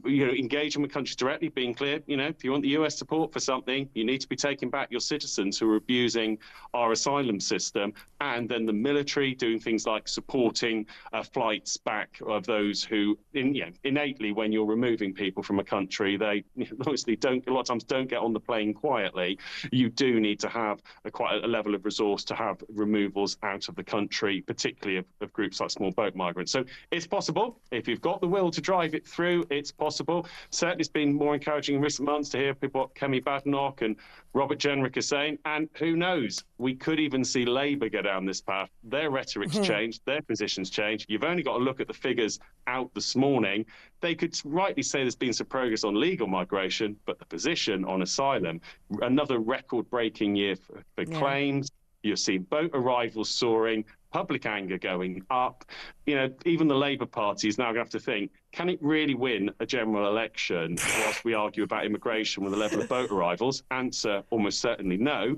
you know, engaging with countries directly, being clear, you know, if you want the US support for something, you need to be taking back your citizens who are abusing our asylum system. And then the military doing things like like supporting flights back of those who, innately, when you're removing people from a country, they obviously a lot of times don't get on the plane quietly. You do need to have quite a level of resource to have removals out of the country, particularly of groups like small boat migrants. So it's possible. If you've got the will to drive it through, it's possible. Certainly it's been more encouraging in recent months to hear people what Kemi Badenoch and Robert Jenrick are saying. And who knows, we could even see Labour go down this path. Their rhetoric's changed, their positions changed. You've only got to look at the figures out this morning. They could rightly say there's been some progress on legal migration, but the position on asylum, another record-breaking year for claims. You've seen boat arrivals soaring, public anger going up. Even the Labour Party is now going to have to think, can it really win a general election whilst we argue about immigration with the level of boat arrivals? Answer, almost certainly no.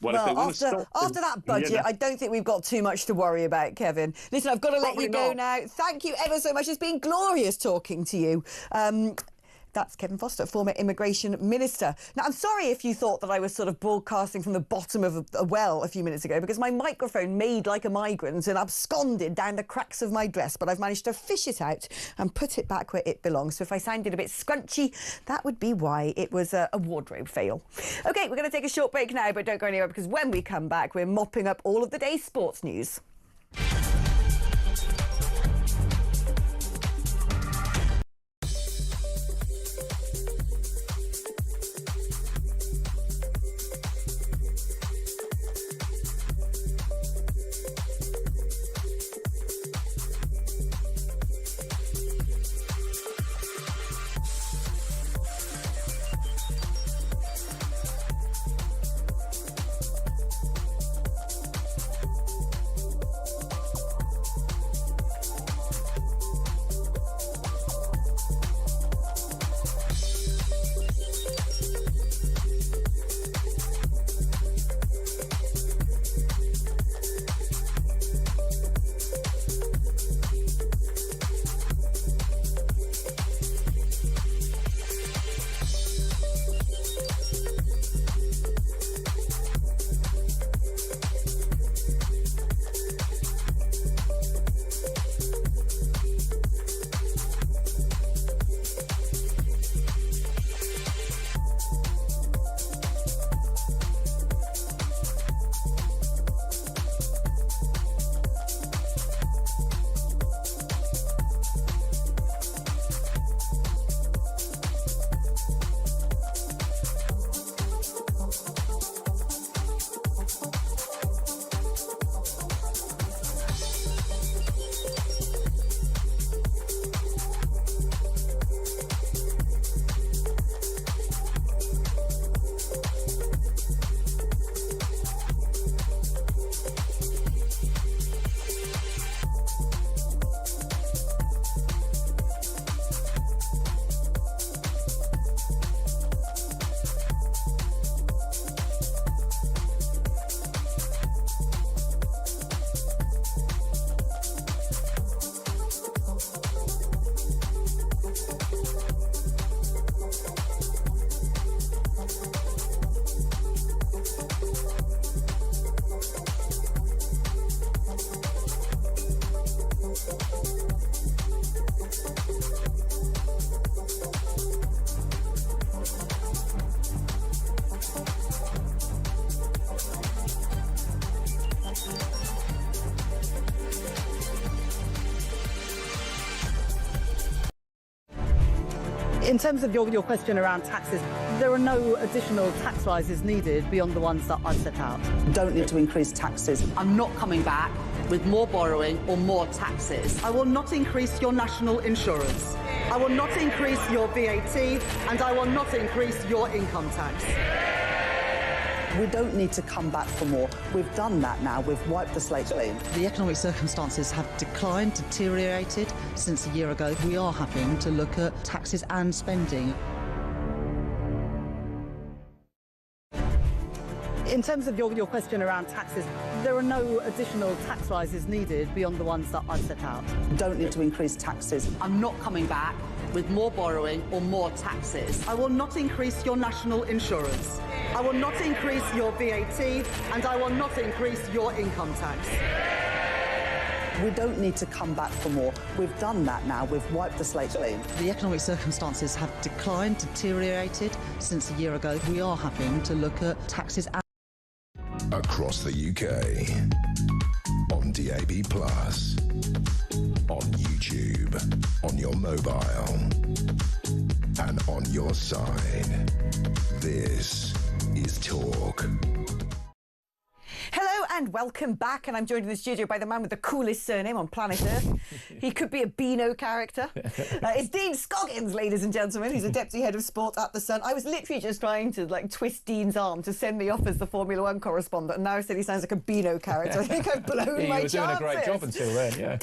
After that budget, I don't think we've got too much to worry about, Kevin. Listen, I've got to let you go now. Thank you ever so much. It's been glorious talking to you. That's Kevin Foster, former Immigration Minister. Now, I'm sorry if you thought that I was sort of broadcasting from the bottom of a well a few minutes ago, because my microphone made like a migrant and absconded down the cracks of my dress, but I've managed to fish it out and put it back where it belongs. So if I sounded a bit scrunchy, that would be why. It was a wardrobe fail. OK, we're going to take a short break now, but don't go anywhere, because when we come back, we're mopping up all of the day's sports news. In terms of your question around taxes, there are no additional tax rises needed beyond the ones that I've set out. Don't need to increase taxes. I'm not coming back with more borrowing or more taxes. I will not increase your national insurance. I will not increase your VAT, and I will not increase your income tax. We don't need to come back for more. We've done that now. We've wiped the slate clean. The economic circumstances have declined, deteriorated since a year ago. We are having to look at taxes and spending. In terms of your question around taxes, there are no additional tax rises needed beyond the ones that I've set out. Don't need to increase taxes. I'm not coming back with more borrowing or more taxes. I will not increase your national insurance. I will not increase your VAT, and I will not increase your income tax. We don't need to come back for more. We've done that now. We've wiped the slate clean. The economic circumstances have declined, deteriorated since a year ago. We are having to look at taxes. Across the UK, on DAB+, on YouTube, on your mobile, and on your side. This is Talk. Hello and welcome back, and I'm joined in the studio by the man with the coolest surname on planet Earth. He could be a Beano character. It's Dean Scoggins, ladies and gentlemen. He's a deputy head of sport at The Sun. I was literally just trying to twist Dean's arm to send me off as the Formula One correspondent, and now I said he sounds like a Beano character. I think I've blown my chances. You were doing a great job until then, yeah.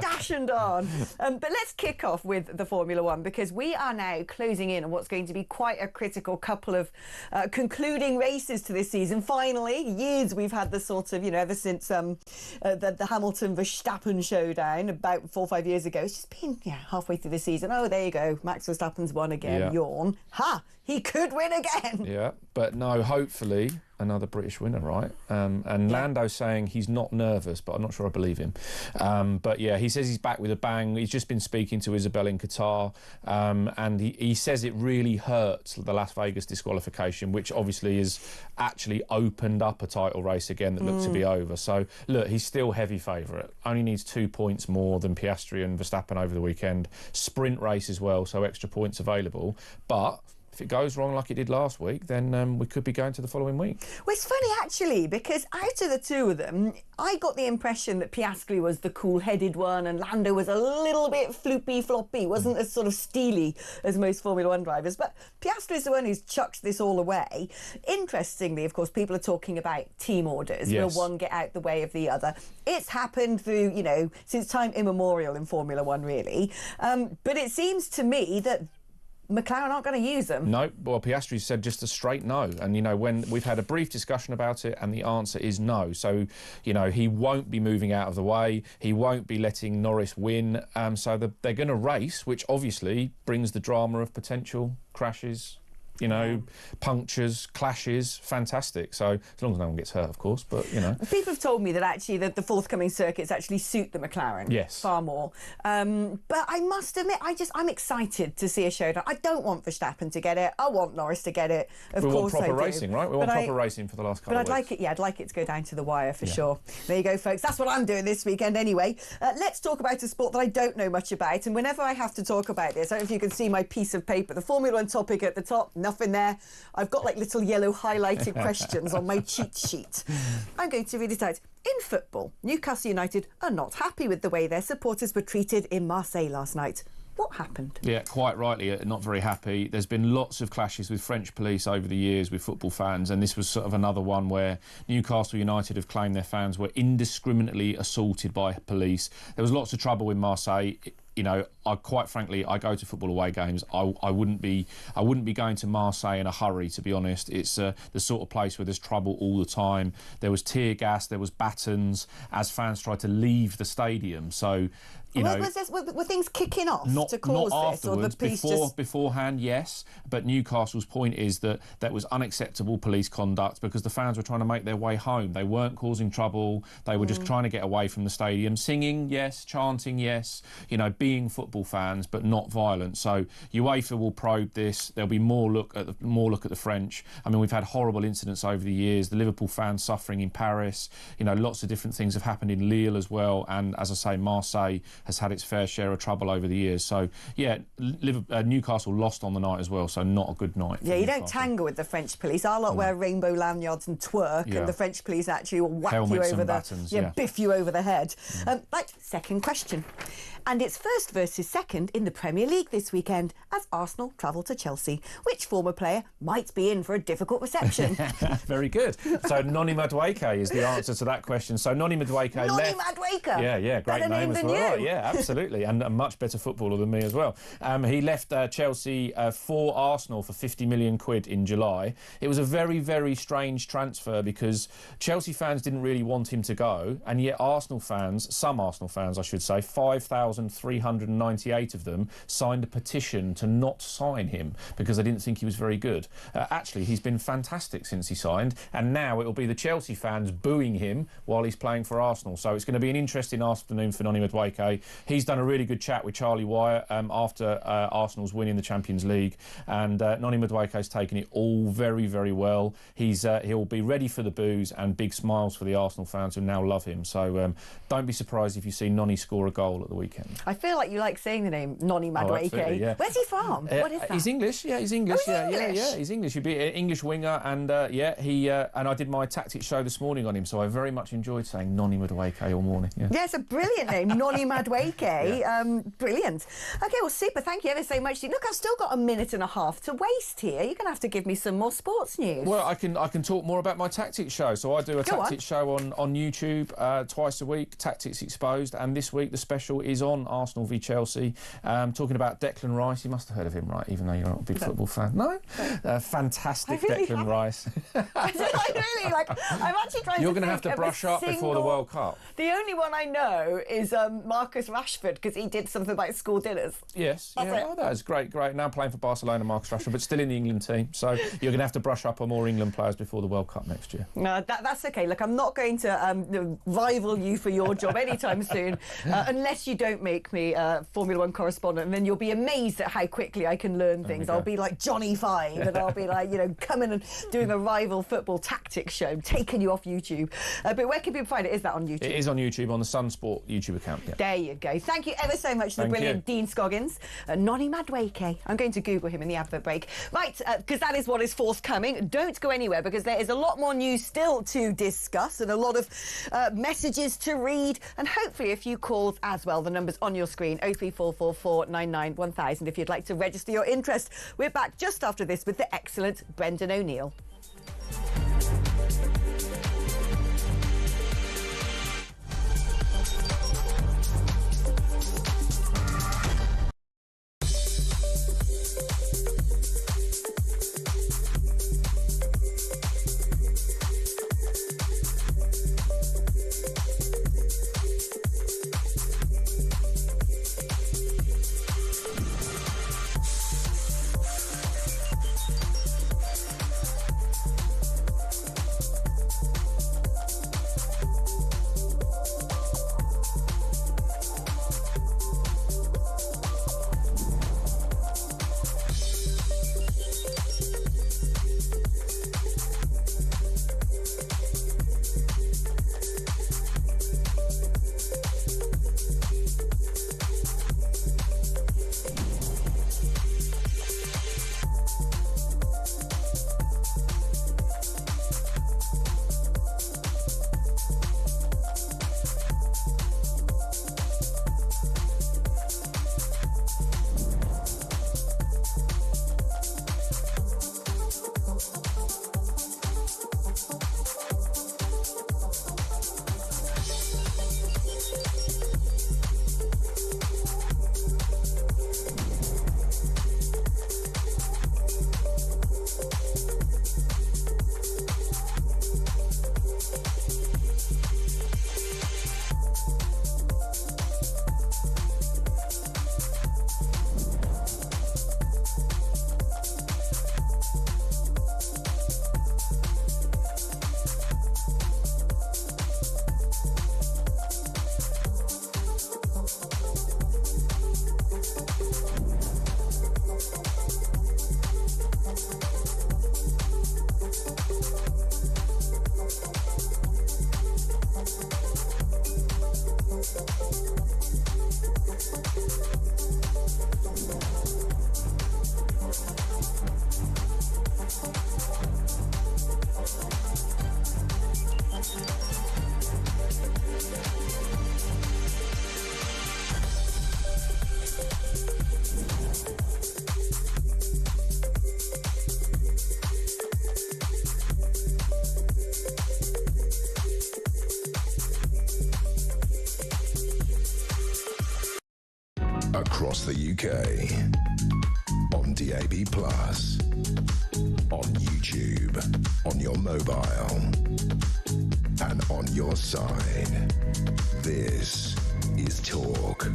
Dash and on. But let's kick off with the Formula One, because we are now closing in on what's going to be quite a critical couple of concluding races to this season. Finally, years we've had the sort of, ever since the Hamilton-Verstappen showdown about 4 or 5 years ago. It's just been halfway through the season. Oh, there you go. Max Verstappen's won again. Yeah. Yawn. Ha! He could win again. Yeah, but no, hopefully another British winner, right? And Lando's saying he's not nervous, but I'm not sure I believe him. But yeah, he says he's back with a bang. He's just been speaking to Isabel in Qatar, and he says it really hurts the Las Vegas disqualification, which obviously has actually opened up a title race again that looked to be over. So look, he's still heavy favourite. Only needs 2 points more than Piastri and Verstappen over the weekend. Sprint race as well, so extra points available. But if it goes wrong like it did last week, then we could be going to the following week. Well, it's funny, actually, because out of the two of them, I got the impression that Piastri was the cool-headed one and Lando was a little bit floppy, wasn't as sort of steely as most Formula One drivers. But Piastri's the one who's chucked this all away. Interestingly, of course, people are talking about team orders. Yes. Will one get out the way of the other? It's happened through, since time immemorial in Formula One, really. But it seems to me that McLaren aren't going to use them. No, well, Piastri said just a straight no. And, when we've had a brief discussion about it and the answer is no. So, he won't be moving out of the way. He won't be letting Norris win. So they're going to race, which obviously brings the drama of potential crashes, punctures, clashes, fantastic. So as long as no one gets hurt, of course, but, People have told me that actually the forthcoming circuits actually suit the McLaren far more. But I must admit, I'm excited to see a showdown. I don't want Verstappen to get it. I want Norris to get it. Of course I do. We want proper racing, right? We want proper racing for the last couple of weeks. I'd like it to go down to the wire for sure. There you go, folks. That's what I'm doing this weekend anyway. Let's talk about a sport that I don't know much about. And whenever I have to talk about this, I don't know if you can see my piece of paper, the Formula One topic at the top, nothing there. I've got little yellow highlighted questions on my cheat sheet. I'm going to read it out. In football, Newcastle United are not happy with the way their supporters were treated in Marseille last night. What happened? Yeah, quite rightly, not very happy. There's been lots of clashes with French police over the years with football fans, and this was sort of another one where Newcastle United have claimed their fans were indiscriminately assaulted by police. There was lots of trouble in Marseille. Quite frankly, I go to football away games. I wouldn't be going to Marseille in a hurry, to be honest. It's the sort of place where there's trouble all the time. There was tear gas, there was batons as fans tried to leave the stadium. So, were things kicking off to cause not this, or the police beforehand, yes. But Newcastle's point is that was unacceptable police conduct because the fans were trying to make their way home. They weren't causing trouble. They were just trying to get away from the stadium, singing, yes, chanting, yes. Being football fans, but not violent. So UEFA will probe this. There'll be more look at the French. I mean, we've had horrible incidents over the years. The Liverpool fans suffering in Paris. Lots of different things have happened in Lille as well. And as I say, Marseille has had its fair share of trouble over the years. So yeah, Newcastle lost on the night as well. So not a good night. Yeah, you don't tangle with the French police. Our lot wear rainbow lanyards and twerk, and the French police actually will whack Helmets you over the batons, biff you over the head. Right, second question. And it's first versus second in the Premier League this weekend as Arsenal travel to Chelsea. Which former player might be in for a difficult reception? Very good. So Noni Madueke is the answer to that question. So Noni Madueke left. Noni Madueke? Yeah, great better name as than well. you. Yeah, absolutely, and a much better footballer than me as well. He left Chelsea for Arsenal for 50 million quid in July. It was a very, very strange transfer because Chelsea fans didn't really want him to go, and yet some Arsenal fans I should say, 5,000 1,398 of them signed a petition to not sign him because they didn't think he was very good. Actually, he's been fantastic since he signed, and now it'll be the Chelsea fans booing him while he's playing for Arsenal. So it's going to be an interesting afternoon for Noni Madueke. He's done a really good chat with Charlie Wyatt after Arsenal's winning the Champions League, and Noni Madueke's taken it all very, very well. He'll be ready for the boos and big smiles for the Arsenal fans who now love him. So don't be surprised if you see Noni score a goal at the weekend. I feel like you like saying the name Noni Madueke. Oh, yeah. Where's he from? What is that? He's English. Yeah, he's English. Oh, he's English? Yeah, he's English. He'd be an English winger, and and I did my tactics show this morning on him, so I very much enjoyed saying Noni Madueke all morning. Yeah, it's a brilliant name, Noni Madueke. Brilliant. Okay, well, super. Thank you ever so much. Look, I've still got a minute and a half to waste here. You're going to have to give me some more sports news. Well, I can talk more about my tactics show. So I do a tactics show on YouTube twice a week, Tactics Exposed, and this week the special is on Arsenal v Chelsea, talking about Declan Rice. You must have heard of him, right? Even though you're not a big football fan. No? Fantastic Declan Rice. I'm actually trying You're to going to have to brush up before the World Cup. The only one I know is Marcus Rashford, because he did something about school dinners. Yes, that is great. Now playing for Barcelona, Marcus Rashford, but still in the England team. So you're going to have to brush up on more England players before the World Cup next year. No, that's okay. Look, I'm not going to rival you for your job anytime soon, unless you don't make me Formula One correspondent, and then you'll be amazed at how quickly I can learn things. I'll be like Johnny Five, and I'll be like, coming and doing a rival football tactics show, taking you off YouTube. But where can people find it? Is that on YouTube? It is on YouTube, on the Sunsport YouTube account. Yeah. There you go. Thank you ever so much to the brilliant Dean Scoggins. Noni Madueke. I'm going to Google him in the advert break. Right, because that is what is forthcoming. Don't go anywhere, because there is a lot more news still to discuss and a lot of messages to read, and hopefully a few calls as well. The number's on your screen, 03444 99 1000, if you'd like to register your interest. We're back just after this with the excellent Brendan O'Neill. Across the UK, on DAB+, on YouTube, on your mobile, and on your side. This is Talk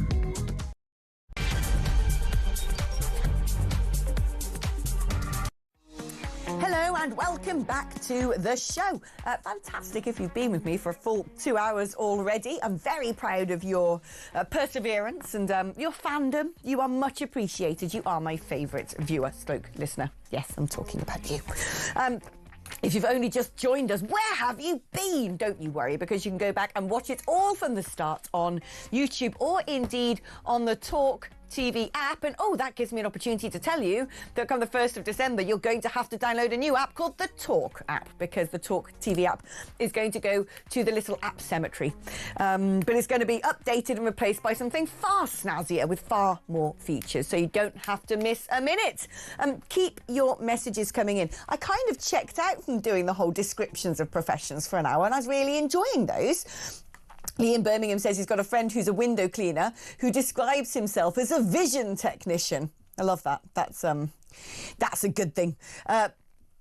welcome back to the show. Fantastic if you've been with me for a full 2 hours already. I'm very proud of your perseverance and your fandom. You are much appreciated. You are my favourite viewer / listener. Yes, I'm talking about you. If you've only just joined us, where have you been? Don't you worry, because you can go back and watch it all from the start on YouTube or indeed on the talkTV app. And that gives me an opportunity to tell you that come the 1st of December, you're going to have to download a new app called the Talk app, because the talkTV app is going to go to the little app cemetery. But it's going to be updated and replaced by something far snazzier with far more features, so you don't have to miss a minute. Keep your messages coming in. I kind of checked out from doing the whole descriptions of professions for an hour, and I was really enjoying those. Lee in Birmingham says he's got a friend who's a window cleaner who describes himself as a vision technician. I love that. That's a good thing.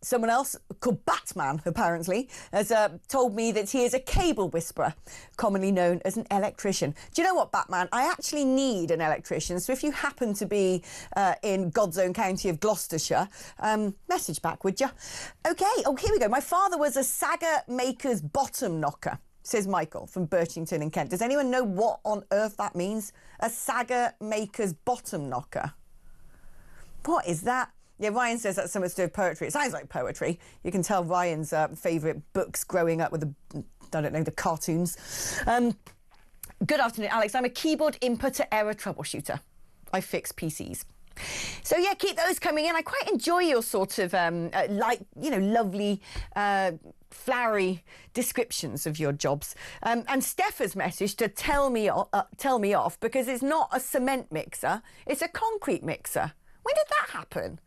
Someone else called Batman, apparently, has told me that he is a cable whisperer, commonly known as an electrician. Do you know what, Batman? I actually need an electrician, so if you happen to be in God's own county of Gloucestershire, message back, would you? OK, here we go. My father was a Saga maker's bottom knocker, says Michael from Birchington in Kent. Does anyone know what on earth that means? A Saga maker's bottom knocker. What is that? Yeah, Ryan says that's something to do with poetry. It sounds like poetry. You can tell Ryan's favourite books growing up with the cartoons. Good afternoon, Alex. I'm a keyboard input to error troubleshooter. I fix PCs. So yeah, keep those coming in. I quite enjoy your sort of lovely flowery descriptions of your jobs. And Steph has messaged to tell me off because it's not a cement mixer, it's a concrete mixer. When did that happen?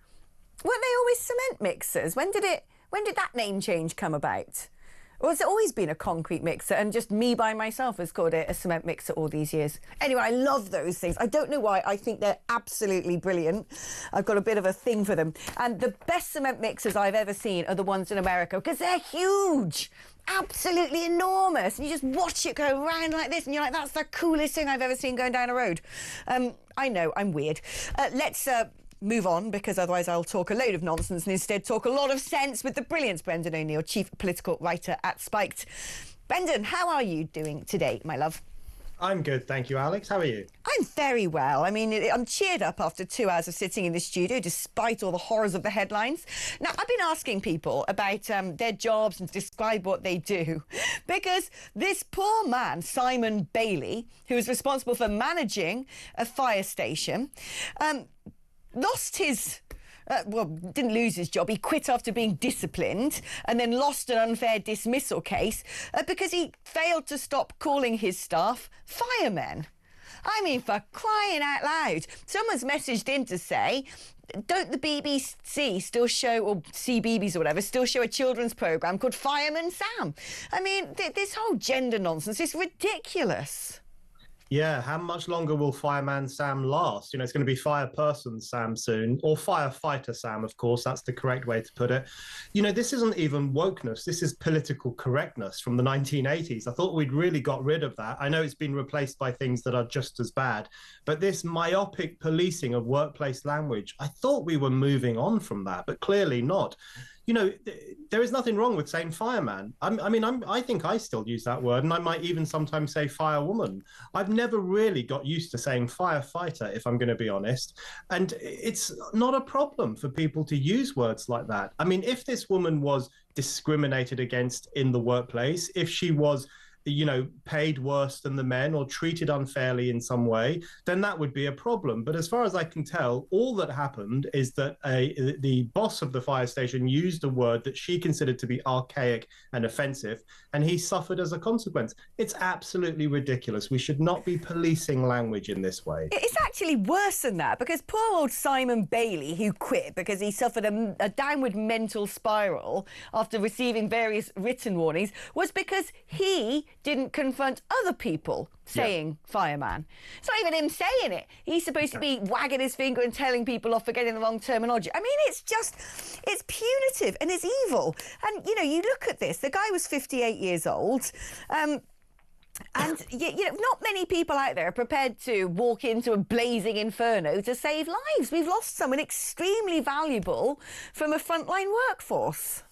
Weren't they always cement mixers? When did that name change come about? Or has it always been a concrete mixer and just me by myself has called it a cement mixer all these years? Anyway, I love those things. I don't know why. I think they're absolutely brilliant. I've got a bit of a thing for them. And the best cement mixers I've ever seen are the ones in America because they're huge. Absolutely enormous. And you just watch it go around like this and you're like, that's the coolest thing I've ever seen going down a road. I know, I'm weird. Let's move on, because otherwise I'll talk a load of nonsense and instead talk a lot of sense with the brilliant Brendan O'Neill, chief political writer at Spiked. Brendan, how are you doing today, my love? I'm good, thank you, Alex. How are you? I'm very well. I mean, I'm cheered up after 2 hours of sitting in the studio, despite all the horrors of the headlines. Now, I've been asking people about their jobs and describe what they do, because this poor man, Simon Bailey, who is responsible for managing a fire station, lost his... didn't lose his job. He quit after being disciplined and then lost an unfair dismissal case because he failed to stop calling his staff firemen. I mean, for crying out loud. Someone's messaged in to say, don't the BBC still show, or CBeebies or whatever, still show a children's programme called Fireman Sam? I mean, this whole gender nonsense is ridiculous. Yeah, how much longer will Fireman Sam last? You know, it's going to be Fireperson Sam soon, or Firefighter Sam, of course. That's the correct way to put it. You know, this isn't even wokeness. This is political correctness from the 1980s. I thought we'd really got rid of that. I know it's been replaced by things that are just as bad, but this myopic policing of workplace language, I thought we were moving on from that, but clearly not. You know, there is nothing wrong with saying fireman. I think I still use that word, and I might even sometimes say firewoman. I've never really got used to saying firefighter, if I'm going to be honest. And it's not a problem for people to use words like that. I mean, if this woman was discriminated against in the workplace, if she was, you know, paid worse than the men or treated unfairly in some way, then that would be a problem. But as far as I can tell, all that happened is that the boss of the fire station used a word that she considered to be archaic and offensive, and he suffered as a consequence. It's absolutely ridiculous. We should not be policing language in this way. It's actually worse than that, because poor old Simon Bailey, who quit because he suffered a downward mental spiral after receiving various written warnings, was because he didn't confront other people saying fireman. It's not even him saying it. He's supposed to be wagging his finger and telling people off for getting the wrong terminology. I mean, it's punitive and it's evil. And, you know, you look at this, the guy was 58 years old. And, you know, not many people out there are prepared to walk into a blazing inferno to save lives. We've lost someone extremely valuable from a frontline workforce.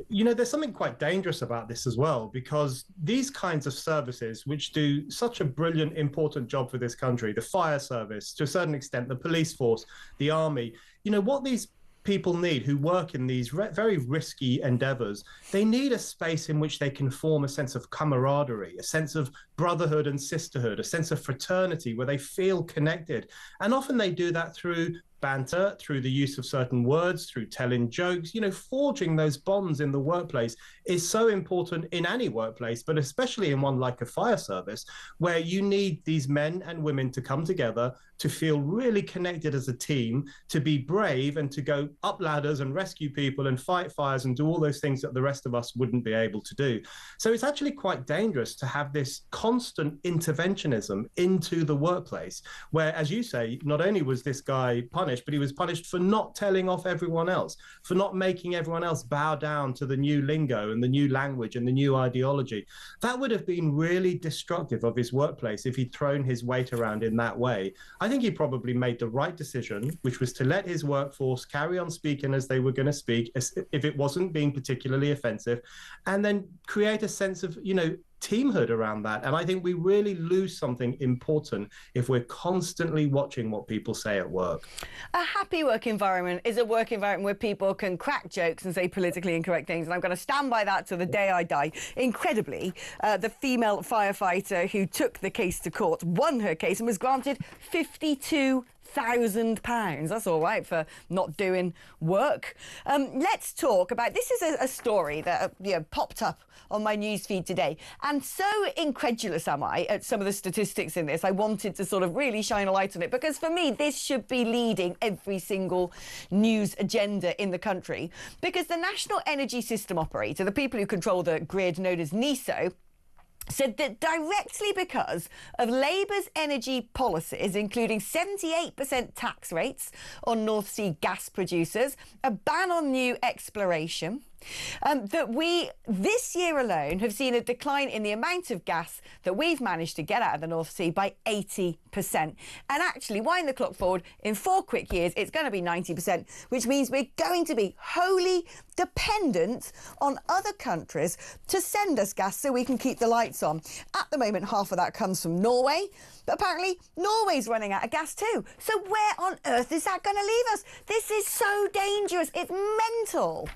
you know, there's something quite dangerous about this as well, because these kinds of services, which do such a brilliant, important job for this country, the fire service, to a certain extent, the police force, the army, you know, what these people need who work in these very risky endeavors, they need a space in which they can form a sense of camaraderie, a sense of brotherhood and sisterhood, a sense of fraternity where they feel connected. And often they do that through banter, through the use of certain words, through telling jokes. You know, forging those bonds in the workplace is so important in any workplace, but especially in one like a fire service, where you need these men and women to come together, to feel really connected as a team, to be brave and to go up ladders and rescue people and fight fires and do all those things that the rest of us wouldn't be able to do. So it's actually quite dangerous to have this constant interventionism into the workplace, where, as you say, not only was this guy punished, but he was punished for not telling off everyone else, for not making everyone else bow down to the new lingo and the new language and the new ideology. That would have been really destructive of his workplace if he'd thrown his weight around in that way. I think he probably made the right decision, which was to let his workforce carry on speaking as they were going to speak, if it wasn't being particularly offensive, and then create a sense of, you know, teamhood around that. And I think we really lose something important if we're constantly watching what people say at work. A happy work environment is a work environment where people can crack jokes and say politically incorrect things, and I'm going to stand by that till the day I die. Incredibly, the female firefighter who took the case to court won her case and was granted £52,000. That's all right for not doing work. Let's talk about, this is a story that popped up on my newsfeed today, and so incredulous am I at some of the statistics in this, I wanted to sort of really shine a light on it, because for me this should be leading every single news agenda in the country, because the National Energy System Operator, the people who control the grid known as NESO, said that directly because of Labour's energy policies, including 78% tax rates on North Sea gas producers, a ban on new exploration, that we, this year alone, have seen a decline in the amount of gas that we've managed to get out of the North Sea by 80%. And actually, wind the clock forward, in 4 quick years, it's going to be 90%, which means we're going to be wholly dependent on other countries to send us gas so we can keep the lights on. At the moment, half of that comes from Norway, but apparently Norway's running out of gas too. So where on earth is that going to leave us? This is so dangerous. It's mental.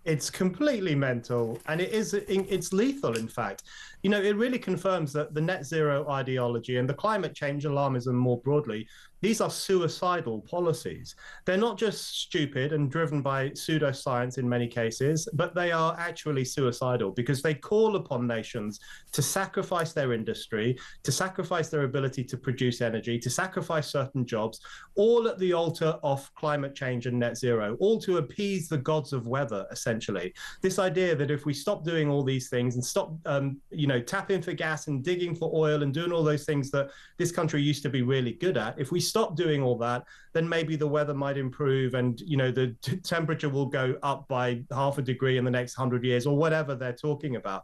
It's completely mental, and it's lethal, in fact. You know, it really confirms that the net zero ideology and the climate change alarmism more broadly, these are suicidal policies. They're not just stupid and driven by pseudoscience in many cases, but they are actually suicidal because they call upon nations to sacrifice their industry, to sacrifice their ability to produce energy, to sacrifice certain jobs, all at the altar of climate change and net zero, all to appease the gods of weather, essentially. This idea that if we stop doing all these things and stop, tapping for gas and digging for oil and doing all those things that this country used to be really good at, if we stop doing all that, then maybe the weather might improve and, the temperature will go up by 0.5 degree in the next 100 years or whatever they're talking about.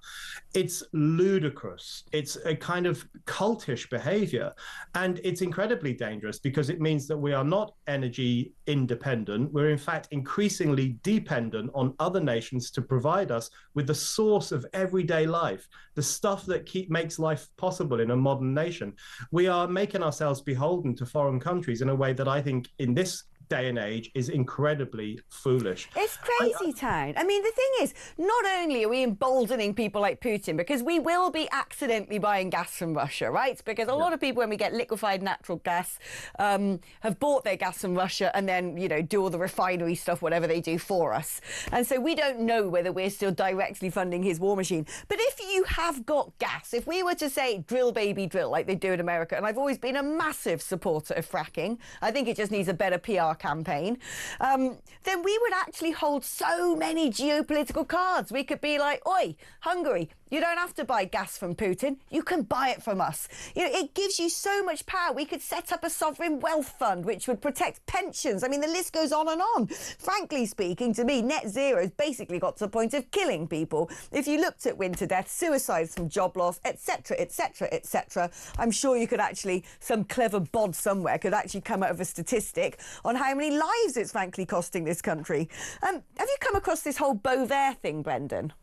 It's ludicrous. It's a kind of cultish behavior. And it's incredibly dangerous because it means that we are not energy independent. We're in fact increasingly dependent on other nations to provide us with the source of everyday life, the stuff that makes life possible in a modern nation. We are making ourselves beholden to foreign countries in a way that I think in this day and age is incredibly foolish. It's crazy town. I mean, the thing is, not only are we emboldening people like Putin, because we will be accidentally buying gas from Russia, right? Because a lot of people, when we get liquefied natural gas, have bought their gas from Russia and then, do all the refinery stuff, whatever they do for us. And so we don't know whether we're still directly funding his war machine. But if you have got gas, if we were to say drill, baby, drill, like they do in America, and I've always been a massive supporter of fracking, I think it just needs a better PR campaign, then we would actually hold so many geopolitical cards. We could be like, oi, Hungary, you don't have to buy gas from Putin. You can buy it from us. It gives you so much power. We could set up a sovereign wealth fund which would protect pensions. I mean, the list goes on and on. Frankly speaking, to me, net zero has basically got to the point of killing people. If you looked at winter death, suicide suicides from job loss, etc., etc., etc. I'm sure you could actually, some clever bod somewhere could actually come out of a statistic on how many lives it's frankly costing this country. Have you come across this whole Bovaer thing, Brendan?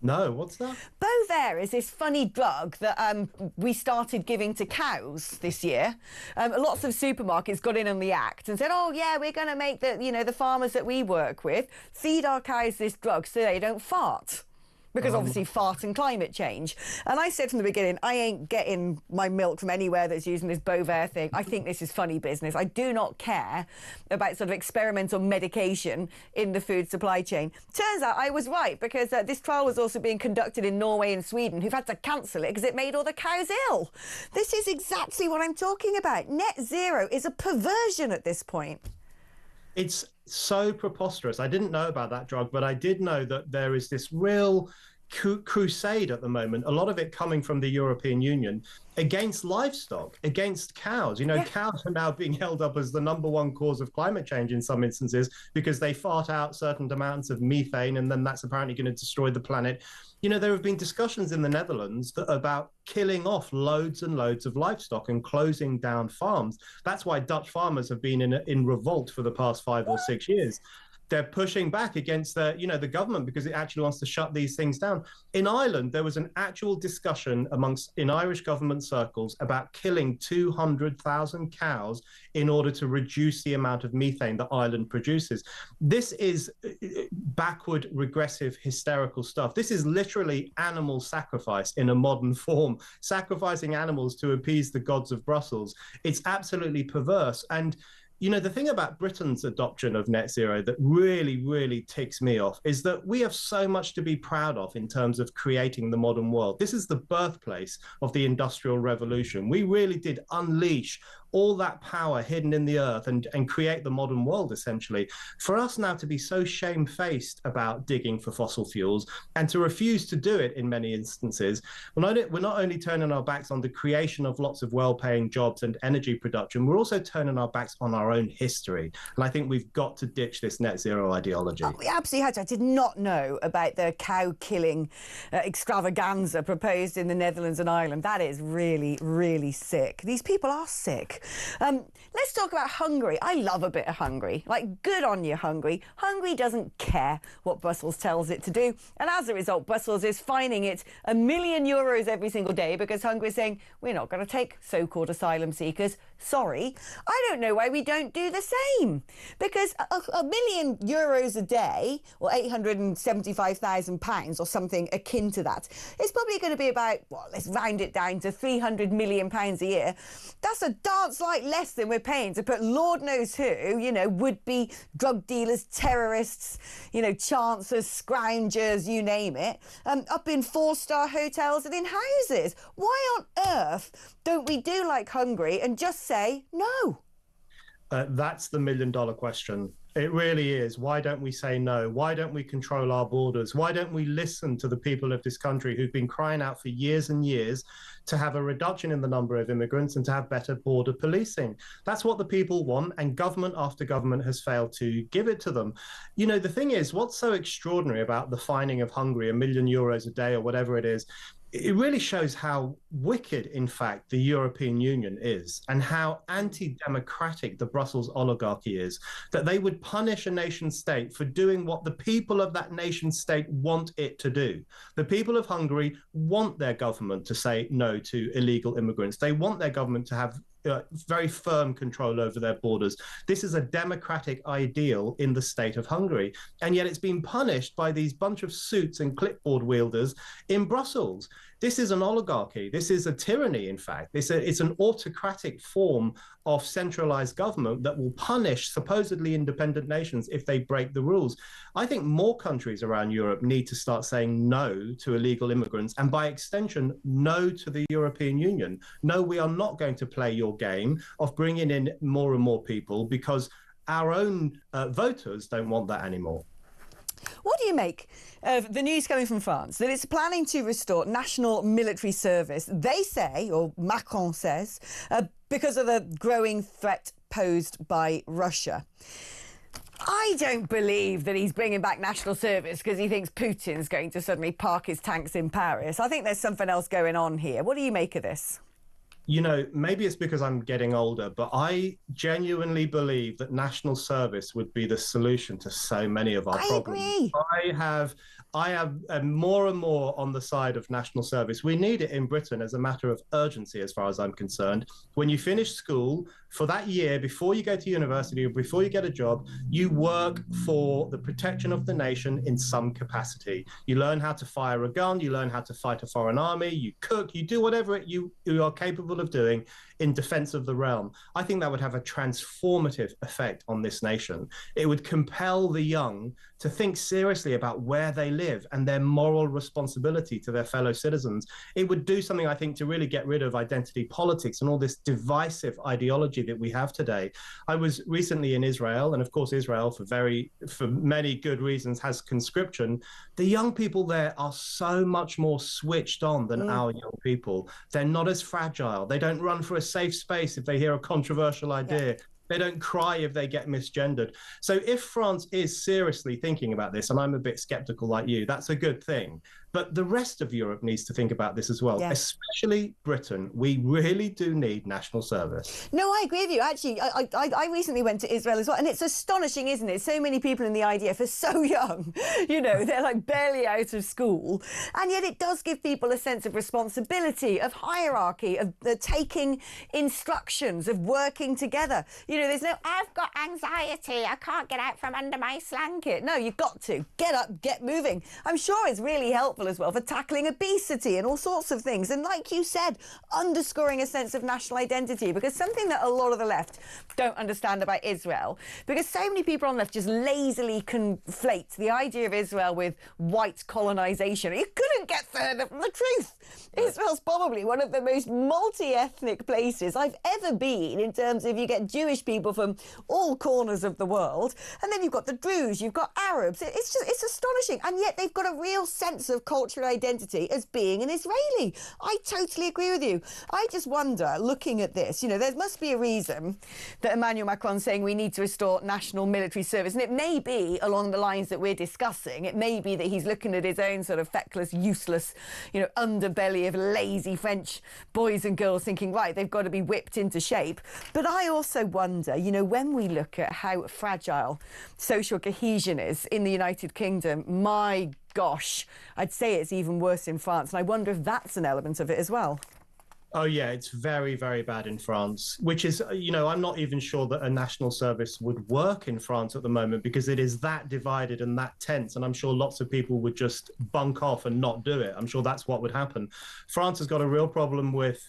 No, what's that? Bovaer is this funny drug that we started giving to cows this year. Lots of supermarkets got in on the act and said, oh yeah, we're going to make the farmers that we work with feed our cows this drug so they don't fart. Because obviously fart and climate change. And I said from the beginning, I ain't getting my milk from anywhere that's using this Bovaer thing. I think this is funny business. I do not care about sort of experimental medication in the food supply chain. Turns out I was right, because this trial was also being conducted in Norway and Sweden, who've had to cancel it because it made all the cows ill. This is exactly what I'm talking about. Net zero is a perversion at this point. It's so preposterous. I didn't know about that drug, but I did know that there is this real crusade at the moment, a lot of it coming from the European Union, against livestock, against cows. Cows are now being held up as the #1 cause of climate change in some instances because they fart out certain amounts of methane, and then that's apparently going to destroy the planet. There have been discussions in the Netherlands about killing off loads and loads of livestock and closing down farms. That's why Dutch farmers have been in revolt for the past 5 or 6 years. They're pushing back against the government because it actually wants to shut these things down. In Ireland, there was an actual discussion in Irish government circles about killing 200,000 cows in order to reduce the amount of methane that Ireland produces. This is backward, regressive, hysterical stuff. This is literally animal sacrifice in a modern form, sacrificing animals to appease the gods of Brussels. It's absolutely perverse. And the thing about Britain's adoption of net zero that really, really ticks me off is that we have so much to be proud of in terms of creating the modern world. This is the birthplace of the Industrial Revolution. We really did unleash all that power hidden in the earth and create the modern world, essentially. For us now to be so shamefaced about digging for fossil fuels and to refuse to do it in many instances, we're not only turning our backs on the creation of lots of well-paying jobs and energy production, we're also turning our backs on our own history. And I think we've got to ditch this net zero ideology. We absolutely had to. I did not know about the cow-killing extravaganza proposed in the Netherlands and Ireland. That is really, really sick. These people are sick. Let's talk about Hungary. I love a bit of Hungary. Like, good on you, Hungary. Hungary doesn't care what Brussels tells it to do. And as a result, Brussels is fining it €1 million every single day because Hungary is saying, we're not going to take so-called asylum seekers. Sorry. I don't know why we don't do the same. Because €1 million a day, or £875,000 or something akin to that, is probably going to be about, well, let's round it down to £300 million a year. That's a dance like less than we're paying to put Lord knows who, would-be drug dealers, terrorists, chancers, scroungers, you name it, up in 4-star hotels and in houses. Why on earth don't we do like Hungary and just say no? That's the $1 million question. It really is. Why don't we say no? Why don't we control our borders? Why don't we listen to the people of this country who've been crying out for years and years to have a reduction in the number of immigrants and to have better border policing? That's what the people want, and government after government has failed to give it to them. The thing is, what's so extraordinary about the fining of Hungary, €1 million a day or whatever it is, it really shows how wicked, in fact, the European Union is and how anti-democratic the Brussels oligarchy is, that they would punish a nation state for doing what the people of that nation state want it to do. The people of Hungary want their government to say no to illegal immigrants. They want their government to have very firm control over their borders. This is a democratic ideal in the state of Hungary, and yet it's been punished by these bunch of suits and clipboard wielders in Brussels. This is an oligarchy. This is a tyranny, in fact. It's an autocratic form of centralized government that will punish supposedly independent nations if they break the rules. I think more countries around Europe need to start saying no to illegal immigrants and, by extension, no to the European Union. No, we are not going to play your game of bringing in more and more people because our own voters don't want that anymore. What do you make of the news coming from France that it's planning to restore national military service, they say, or Macron says, because of the growing threat posed by Russia? I don't believe that he's bringing back national service because he thinks Putin's going to suddenly park his tanks in Paris. I think there's something else going on here. What do you make of this? You know, maybe it's because I'm getting older, but I genuinely believe that national service would be the solution to so many of our problems. Agree. I am more and more on the side of national service. We need it in Britain as a matter of urgency, as far as I'm concerned. When you finish school, for that year, before you go to university or before you get a job, you work for the protection of the nation in some capacity. You learn how to fire a gun, you learn how to fight a foreign army, you cook, you do whatever you are capable of doing in defense of the realm. I think that would have a transformative effect on this nation. It would compel the young to think seriously about where they live and their moral responsibility to their fellow citizens. It would do something, I think, to really get rid of identity politics and all this divisive ideology that we have today. I was recently in Israel, and of course Israel, for many good reasons, has conscription. The young people there are so much more switched on than our young people. They're not as fragile. They don't run for a safe space if they hear a controversial idea. Yeah. They don't cry if they get misgendered. So if France is seriously thinking about this, and I'm a bit skeptical like you, that's a good thing. But the rest of Europe needs to think about this as well, especially Britain. We really do need national service. No, I agree with you. Actually, I recently went to Israel as well, and it's astonishing, isn't it? So many people in the IDF are so young. You know, they're like barely out of school. And yet it does give people a sense of responsibility, of hierarchy, of taking instructions, of working together. You know, there's no, I've got anxiety, I can't get out from under my blanket. No, you've got to. Get up, get moving. I'm sure it's really helpful as well for tackling obesity and all sorts of things. And like you said, underscoring a sense of national identity, because something that a lot of the left don't understand about Israel, because so many people on the left just lazily conflate the idea of Israel with white colonization. You couldn't get further from the truth. Israel's probably one of the most multi-ethnic places I've ever been, in terms of you get Jewish people from all corners of the world, and then you've got the Druze, you've got Arabs. It's astonishing, and yet they've got a real sense of cultural identity as being an Israeli. I totally agree with you. I just wonder, looking at this, you know, there must be a reason that Emmanuel Macron's saying we need to restore national military service, and it may be along the lines that we're discussing. It may be that he's looking at his own sort of feckless, useless, you know, underbelly of lazy French boys and girls, thinking, right, they've got to be whipped into shape. But I also wonder, you know, when we look at how fragile social cohesion is in the United Kingdom, my gosh, I'd say it's even worse in France. And I wonder if that's an element of it as well. Oh, yeah, it's very, very bad in France, which is, you know, I'm not even sure that a national service would work in France at the moment, because it is that divided and that tense. And I'm sure lots of people would just bunk off and not do it. I'm sure that's what would happen. France has got a real problem with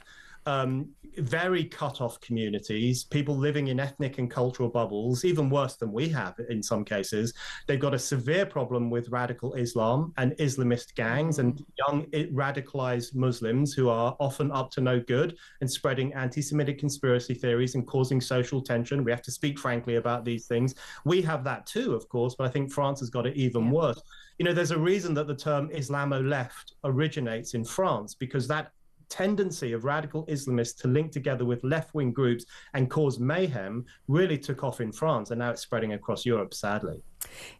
very cut-off communities, people living in ethnic and cultural bubbles, even worse than we have in some cases. They've got a severe problem with radical Islam and Islamist gangs and young radicalized Muslims who are often up to no good and spreading anti-Semitic conspiracy theories and causing social tension. We have to speak frankly about these things. We have that too, of course, but I think France has got it even worse. You know, there's a reason that the term Islamo-left originates in France, because that tendency of radical Islamists to link together with left-wing groups and cause mayhem really took off in France, and now it's spreading across Europe, sadly.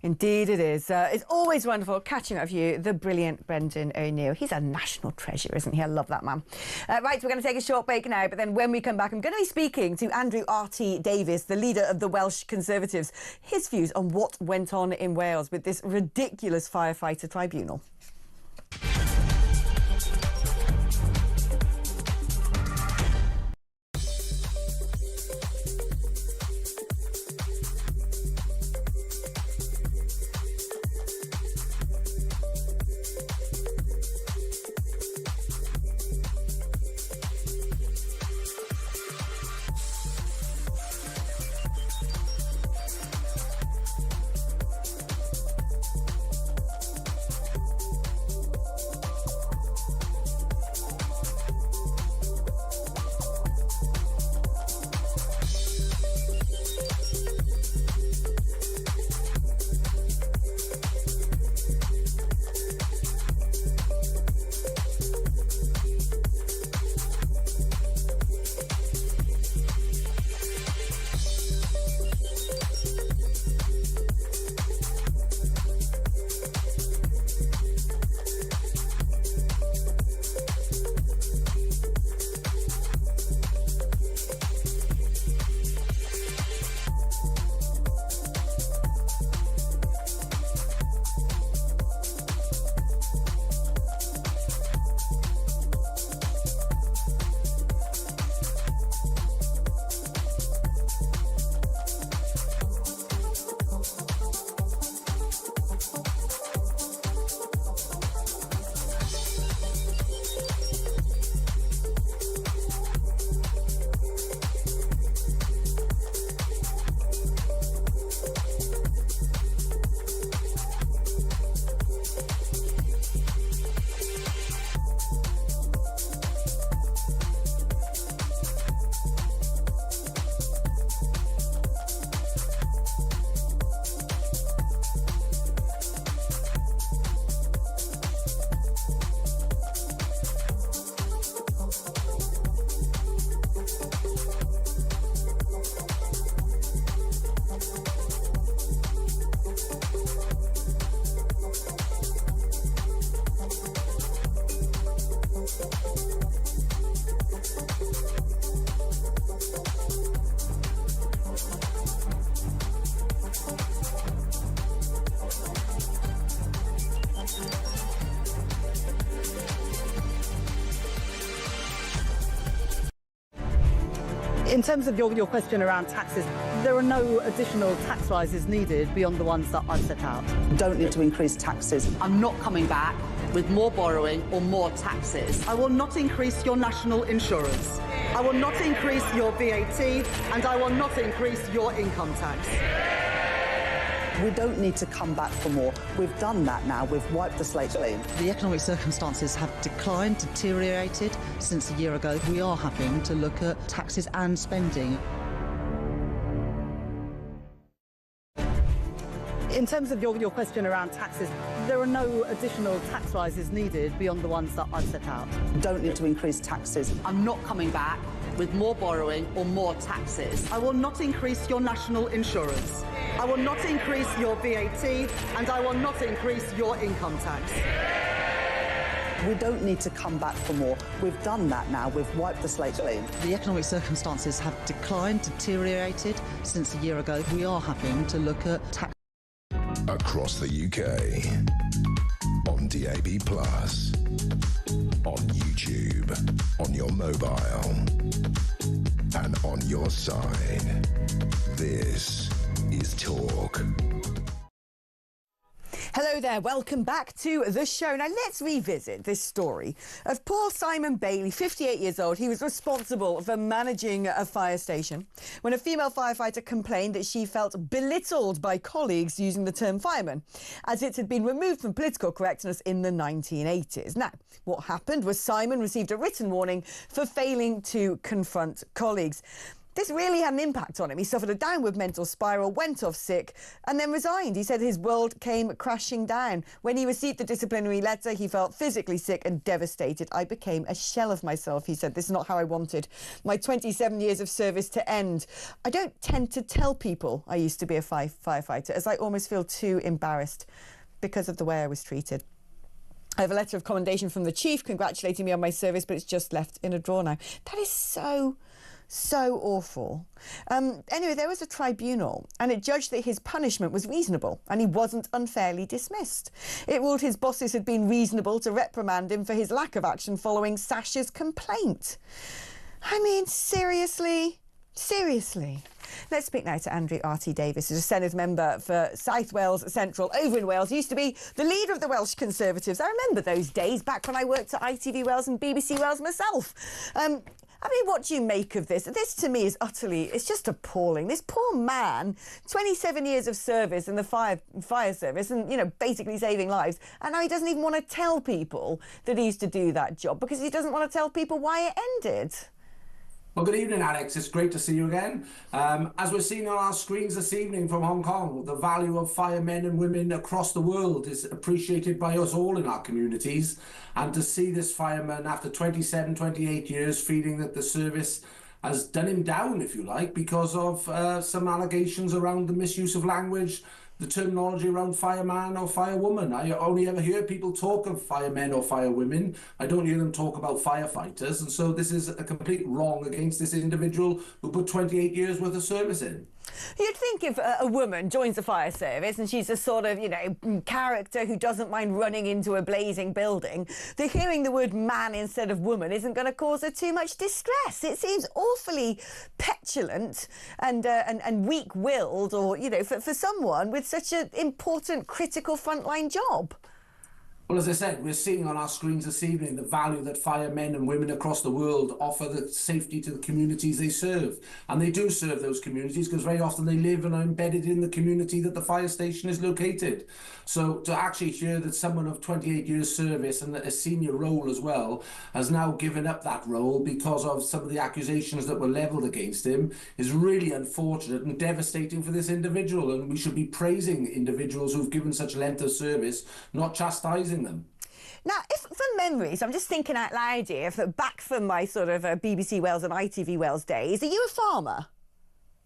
Indeed it is. It's always wonderful catching up with you, the brilliant Brendan O'Neill. He's a national treasure, isn't he? I love that man. Right, we're going to take a short break now, but then when we come back, I'm going to be speaking to Andrew R.T. Davies, the leader of the Welsh Conservatives, his views on what went on in Wales with this ridiculous firefighter tribunal. In terms of your question around taxes, there are no additional tax rises needed beyond the ones that I've set out. Don't need to increase taxes. I'm not coming back with more borrowing or more taxes. I will not increase your national insurance. I will not increase your VAT, and I will not increase your income tax. We don't need to come back for more. We've done that now. We've wiped the slate clean. The economic circumstances have declined, deteriorated since a year ago. We are having to look at taxes and spending. In terms of your question around taxes, there are no additional tax rises needed beyond the ones that I've set out. Don't need to increase taxes. I'm not coming back with more borrowing or more taxes. I will not increase your national insurance. I will not increase your VAT, and I will not increase your income tax. We don't need to come back for more. We've done that now. We've wiped the slate clean. The economic circumstances have declined, deteriorated since a year ago. We are having to look at tax. Across the UK, on DAB+, on YouTube, on your mobile, and on your side. This is Talk. Hello there, welcome back to the show. Now let's revisit this story of poor Simon Bailey, 58 years old. He was responsible for managing a fire station when a female firefighter complained that she felt belittled by colleagues using the term fireman, as it had been removed from political correctness in the 1980s. Now, what happened was Simon received a written warning for failing to confront colleagues. This really had an impact on him. He suffered a downward mental spiral, went off sick, and then resigned. He said his world came crashing down. When he received the disciplinary letter, he felt physically sick and devastated. I became a shell of myself, he said. This is not how I wanted my 27 years of service to end. I don't tend to tell people I used to be a firefighter, as I almost feel too embarrassed because of the way I was treated. I have a letter of commendation from the chief congratulating me on my service, but it's just left in a drawer now. That is so awful. Anyway, there was a tribunal and it judged that his punishment was reasonable and he wasn't unfairly dismissed. It ruled his bosses had been reasonable to reprimand him for his lack of action following Sasha's complaint. I mean, seriously? Seriously? Let's speak now to Andrew R.T. Davis, who's a Senedd member for South Wales Central over in Wales. He used to be the leader of the Welsh Conservatives. I remember those days back when I worked at ITV Wales and BBC Wales myself. I mean, what do you make of this? This, to me, is utterly, it's just appalling. This poor man, 27 years of service in the fire service and, you know, basically saving lives, and now he doesn't even want to tell people that he used to do that job because he doesn't want to tell people why it ended. Well, good evening, Alex. It's great to see you again. As we're seeing on our screens this evening from Hong Kong, the value of firemen and women across the world is appreciated by us all in our communities. And to see this fireman after 27, 28 years feeling that the service has done him down, if you like, because of some allegations around the misuse of language, the terminology around fireman or firewoman. I only ever hear people talk of firemen or firewomen. I don't hear them talk about firefighters. And so this is a complete wrong against this individual who put 28 years worth of service in. You'd think if a woman joins the fire service and she's a sort of, you know, character who doesn't mind running into a blazing building, that hearing the word man instead of woman isn't going to cause her too much distress. It seems awfully petulant and weak-willed, or, you know, for someone with such an important, critical frontline job. Well, as I said, we're seeing on our screens this evening the value that firemen and women across the world offer the safety to the communities they serve. And they do serve those communities because very often they live and are embedded in the community that the fire station is located. So to actually hear that someone of 28 years service and a senior role as well has now given up that role because of some of the accusations that were levelled against him is really unfortunate and devastating for this individual. And we should be praising individuals who've given such length of service, not chastising them. Now, if from memories, I'm just thinking out loud here, back from my sort of BBC Wales and ITV Wales days, are you a farmer?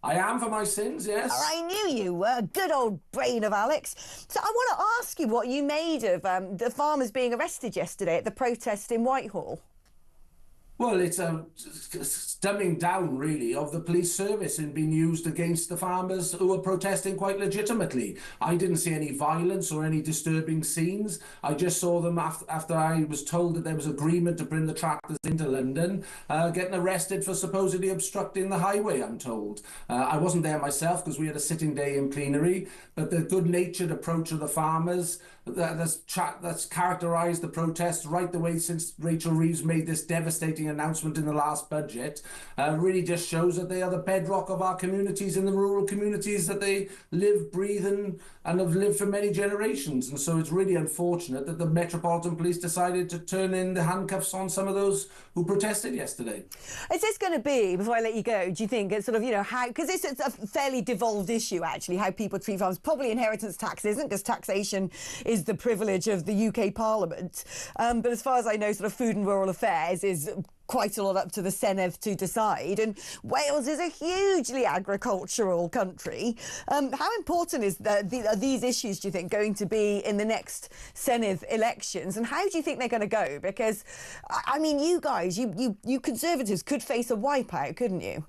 I am for my sins, yes. Oh, I knew you were. Good old brain of Alex. So I want to ask you what you made of the farmers being arrested yesterday at the protest in Whitehall. Well, it's a dumbing down, really, of the police service and being used against the farmers who are protesting quite legitimately. I didn't see any violence or any disturbing scenes. I just saw them after I was told that there was agreement to bring the tractors into London, getting arrested for supposedly obstructing the highway, I'm told. I wasn't there myself because we had a sitting day in plenary, but the good-natured approach of the farmers that's characterised the protests right the way since Rachel Reeves made this devastating announcement in the last budget really just shows that they are the bedrock of our communities, in the rural communities that they live, breathe and have lived for many generations. And so it's really unfortunate that the Metropolitan Police decided to turn in the handcuffs on some of those who protested yesterday. Is this going to be, before I let you go, do you think it's sort of, you know, how, because it's a fairly devolved issue actually, how people treat farms. Probably inheritance tax isn't, because taxation is the privilege of the UK Parliament. But as far as I know, sort of food and rural affairs is quite a lot up to the Senedd to decide. And Wales is a hugely agricultural country. How important is are these issues, do you think, going to be in the next Senedd elections? And how do you think they're going to go? Because, I mean, you guys, you Conservatives could face a wipeout, couldn't you?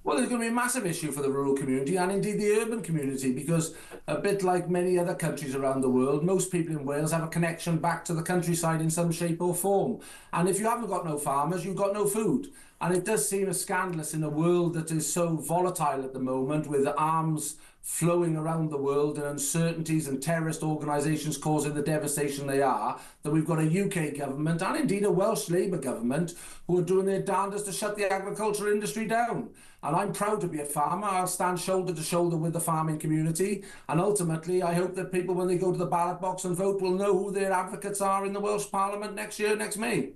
Well, there's going to be a massive issue for the rural community and indeed the urban community, because a bit like many other countries around the world, most people in Wales have a connection back to the countryside in some shape or form. And if you haven't got no farmers, you've got no food. And it does seem scandalous in a world that is so volatile at the moment, with arms flowing around the world and uncertainties and terrorist organisations causing the devastation they are, that we've got a UK government and indeed a Welsh Labour government who are doing their darndest to shut the agricultural industry down. And I'm proud to be a farmer. I'll stand shoulder to shoulder with the farming community. And ultimately, I hope that people, when they go to the ballot box and vote, will know who their advocates are in the Welsh Parliament next year, next May.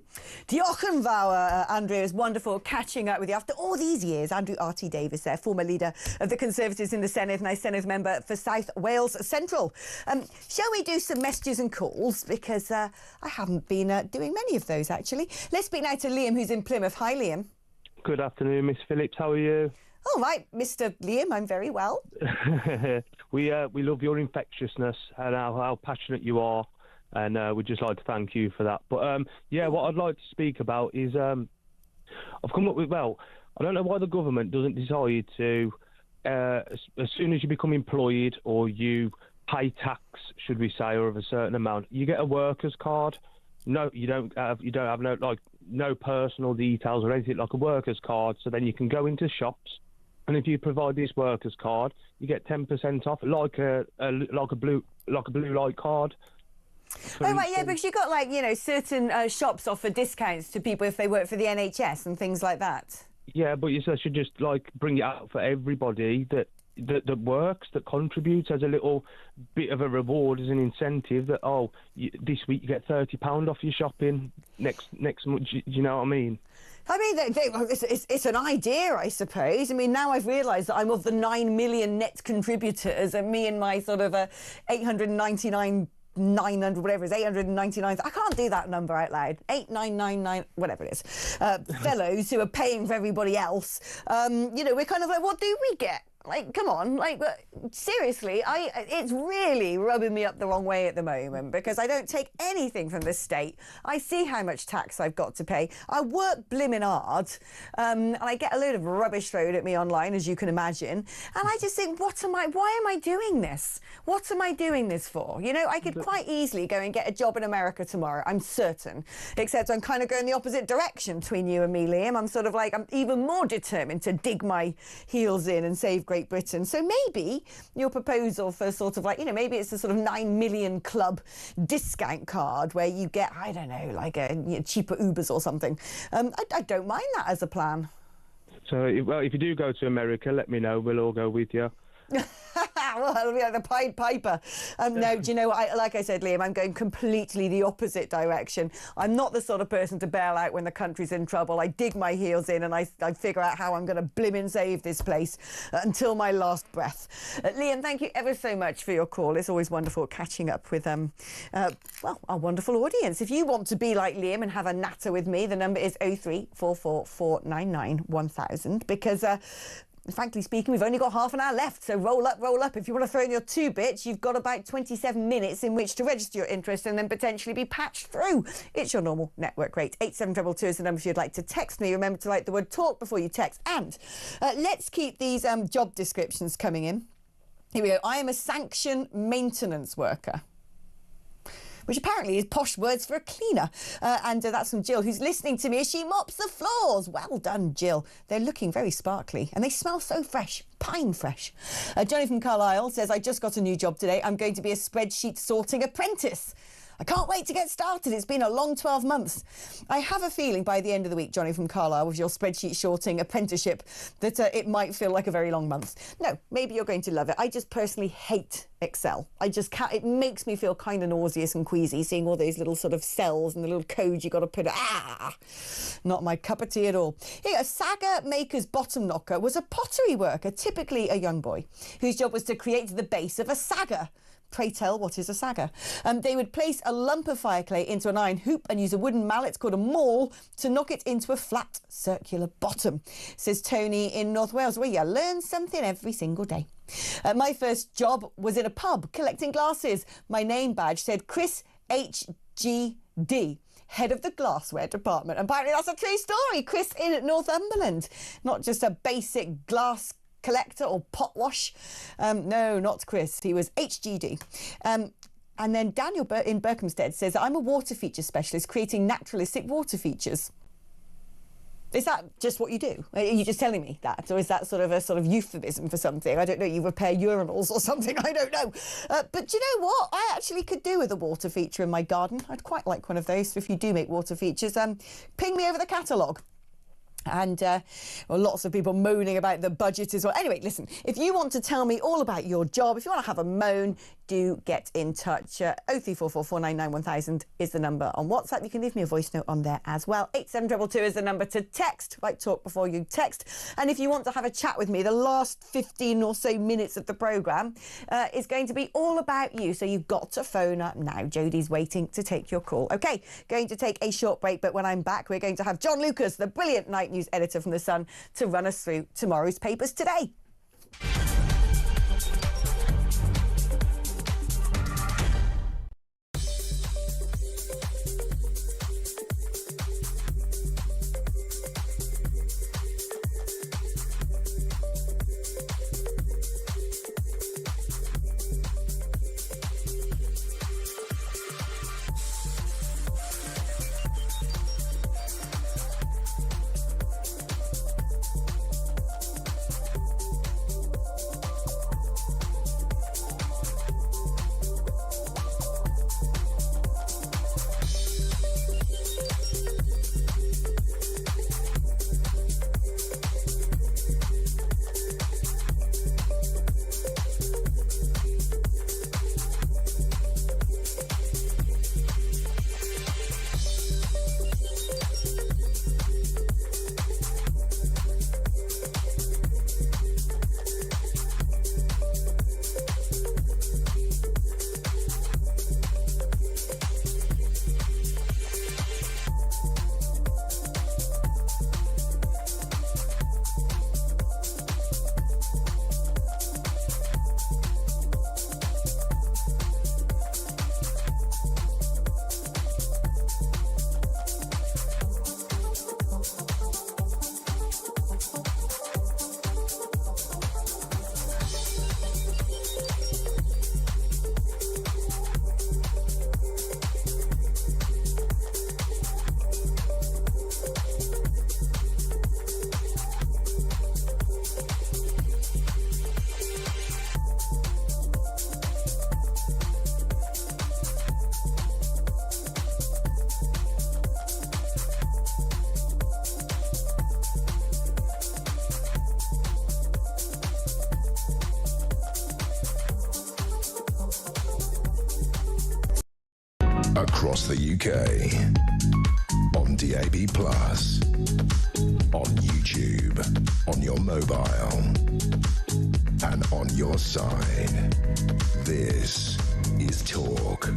Diolch yn fawr, Andrew. It's wonderful catching up with you after all these years. Andrew R.T. Davis there, former leader of the Conservatives in the Senedd, now Senedd member for South Wales Central. Shall we do some messages and calls? Because I haven't been doing many of those, actually. Let's speak now to Liam, who's in Plymouth. Hi, Liam. Good afternoon, Miss Phillips. How are you? All right, Mr. Liam, I'm very well. We love your infectiousness and how passionate you are, and we'd just like to thank you for that. But yeah, what I'd like to speak about is I've come up with, well, I don't know why the government doesn't decide to, as soon as you become employed or you pay tax, should we say, or of a certain amount, you get a worker's card. No, you don't have no personal details or anything, like a worker's card. So then you can go into shops, and if you provide this worker's card, you get 10% off, like a blue light card. Oh right, yeah, because you got, like, you know, certain shops offer discounts to people if they work for the NHS and things like that. Yeah, but you should just like bring it out for everybody that works, that contributes, as a little bit of a reward, as an incentive, that this week you get £30 off your shopping, next month. Do you know what I mean? I mean, it's an idea, I suppose. I mean, now I've realised that I'm of the 9 million net contributors, and me and my sort of 899. 900, whatever it is, 899. I can't do that number out loud. 8999, whatever it is. Fellows who are paying for everybody else. You know, we're kind of like, what do we get? Like, come on, like, seriously, it's really rubbing me up the wrong way at the moment, because I don't take anything from the state. I see how much tax I've got to pay. I work blimmin' hard, and I get a load of rubbish thrown at me online, as you can imagine. And I just think, why am I doing this? What am I doing this for? You know, I could quite easily go and get a job in America tomorrow, I'm certain. Except I'm kind of going the opposite direction between you and me, Liam. I'm sort of like, I'm even more determined to dig my heels in and save Great Britain. So maybe your proposal for sort of like, you know, maybe it's a sort of 9 million club discount card where you get, I don't know, like cheaper Ubers or something. I don't mind that as a plan. So, well, if you do go to America, let me know. We'll all go with you. Well, yeah, the Pied Piper. No, do you know what? Like I said, Liam, I'm going completely the opposite direction. I'm not the sort of person to bail out when the country's in trouble. I dig my heels in and I figure out how I'm going to blimmin' save this place until my last breath. Liam, thank you ever so much for your call. It's always wonderful catching up with well, our wonderful audience. If you want to be like Liam and have a natter with me, the number is 0344499 1000, because frankly speaking, we've only got half an hour left, so roll up, roll up. If you want to throw in your 2 bits, you've got about 27 minutes in which to register your interest and then potentially be patched through. It's your normal network rate. 87222 is the number if you'd like to text me. Remember to write the word talk before you text. And let's keep these job descriptions coming in. Here we go. I am a sanction maintenance worker, which apparently is posh words for a cleaner. And that's from Jill, who's listening to me as she mops the floors. Well done, Jill. They're looking very sparkly and they smell so fresh, pine fresh. Johnny from Carlisle says, I just got a new job today. I'm going to be a spreadsheet sorting apprentice. I can't wait to get started. It's been a long 12 months. I have a feeling by the end of the week, Johnny from Carlisle, with your spreadsheet sorting apprenticeship, that it might feel like a very long month. No, maybe you're going to love it. I just personally hate Excel. I just can't. It makes me feel kind of nauseous and queasy seeing all those little sort of cells and the little code you got to put. Not my cup of tea at all. Here, a Saga maker's bottom knocker was a pottery worker, typically a young boy, whose job was to create the base of a Saga. Pray tell, what is a Saga? They would place a lump of fire clay into an iron hoop and use a wooden mallet called a maul to knock it into a flat circular bottom, says Tony in North Wales, where you learn something every single day. My first job was in a pub collecting glasses. My name badge said Chris HGD, head of the glassware department. Apparently that's a true story. Chris in Northumberland, not just a basic glass collector or pot wash. No, not Chris. He was HGD. And then Daniel in Berkhamsted says, I'm a water feature specialist creating naturalistic water features. Is that just what you do? Are you just telling me that? Or is that sort of euphemism for something? I don't know, you repair urinals or something, I don't know. But do you know what? I actually could do with a water feature in my garden. I'd quite like one of those. So if you do make water features, ping me over the catalogue. And lots of people moaning about the budget as well. Anyway, listen, if you want to tell me all about your job, if you want to have a moan, do get in touch. 0344 499 1000 is the number on WhatsApp. You can leave me a voice note on there as well. 87222 is the number to text. Like talk before you text. And if you want to have a chat with me, the last 15 or so minutes of the programme is going to be all about you. So you've got to phone up now. Jodie's waiting to take your call. OK, going to take a short break, but when I'm back, we're going to have John Lucas, the brilliant night news editor from The Sun, to run us through tomorrow's papers today. Across the UK, on DAB+, on YouTube, on your mobile, and on your side. This is Talk.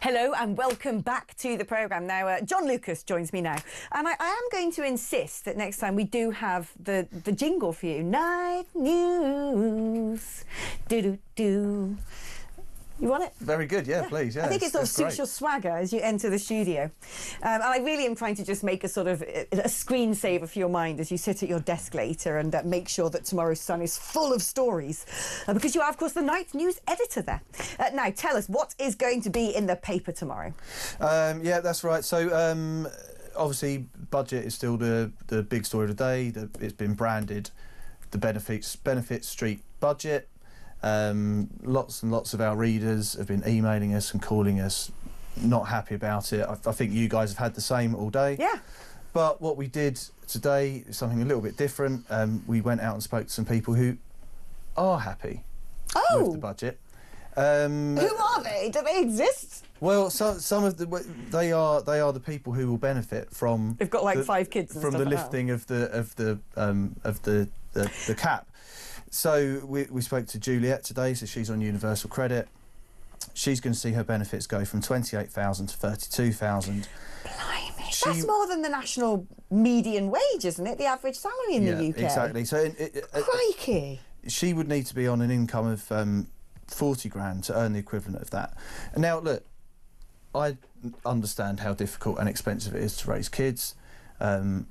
Hello and welcome back to the programme. Now, John Lucas joins me now. And I am going to insist that next time we do have the jingle for you. Night News. Do-do-do. You want it? Very good, yeah, please. Yeah, I think it sort of suits great. your swagger as you enter the studio. And I really am trying to just make a sort of a screensaver for your mind as you sit at your desk later and make sure that tomorrow's Sun is full of stories. Because you are, of course, the Night News editor there. Now, tell us, what is going to be in the paper tomorrow? Yeah, that's right. So, obviously, budget is still the big story of the day. It's been branded the Benefit Street budget. Lots and lots of our readers have been emailing us and calling us not happy about it. I think you guys have had the same all day. Yeah. But what we did today is something a little bit different. We went out and spoke to some people who are happy with the budget. Who are they? Do they exist? Well, some of they are the people who will benefit from. They've got like 5 kids and from stuff the like lifting of the cap. So we spoke to Juliet today, so she's on universal credit. She's going to see her benefits go from 28,000 to 32,000. Blimey, that's more than the national median wage, isn't it? The average salary in the UK. Exactly. So crikey. She would need to be on an income of 40 grand to earn the equivalent of that. And now, look, I understand how difficult and expensive it is to raise kids, and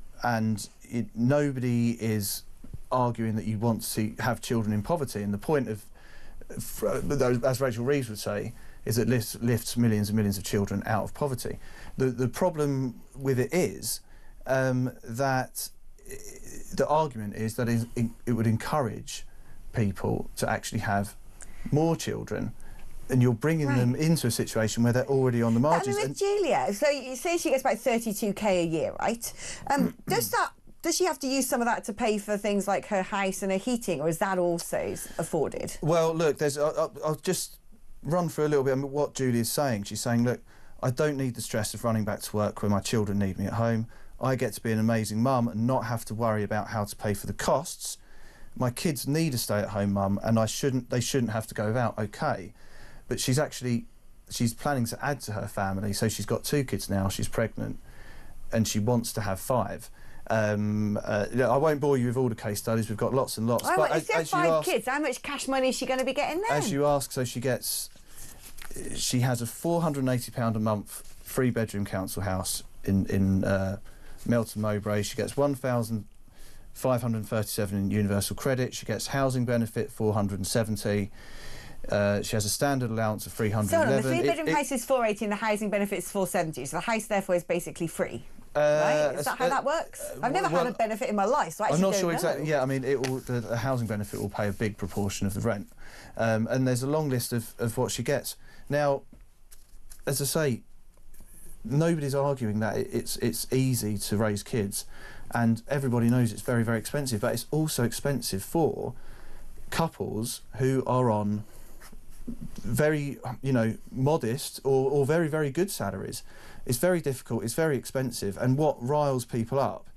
nobody is arguing that you want to have children in poverty, and the point of, as Rachel Reeves would say, is it lifts millions and millions of children out of poverty. The problem with it is that the argument is that it would encourage people to actually have more children, and you're bringing them into a situation where they're already on the margins. I mean, with Julia, so you say she gets about 32k a year, right? Does she have to use some of that to pay for things like her house and her heating, or is that also afforded? Well, look, I'll just run through a little bit of what Julia's saying. She's saying, look, I don't need the stress of running back to work when my children need me at home. I get to be an amazing mum and not have to worry about how to pay for the costs. My kids need a stay-at-home mum, and they shouldn't have to go without. Okay, but she's planning to add to her family, so she's got 2 kids now. She's pregnant, and she wants to have 5. I won't bore you with all the case studies. We've got lots and lots. But if she has 5 kids, how much cash money is she going to be getting then? As you ask, so she has a £480 a month 3-bedroom council house in Melton Mowbray. She gets £1,537 in universal credit. She gets housing benefit £470. She has a standard allowance of £311. So the 3-bedroom house is £480 and the housing benefit is £470. So the house therefore is basically free. Right? Is that how that works? I've never had a benefit in my life, so I actually I'm not sure don't exactly. know. Yeah, I mean, the housing benefit will pay a big proportion of the rent, and there's a long list of what she gets. Now, as I say, nobody's arguing that it's easy to raise kids, and everybody knows it's very, very expensive. But it's also expensive for couples who are on very, modest or very, very good salaries. It's very difficult, it's very expensive, and what riles people up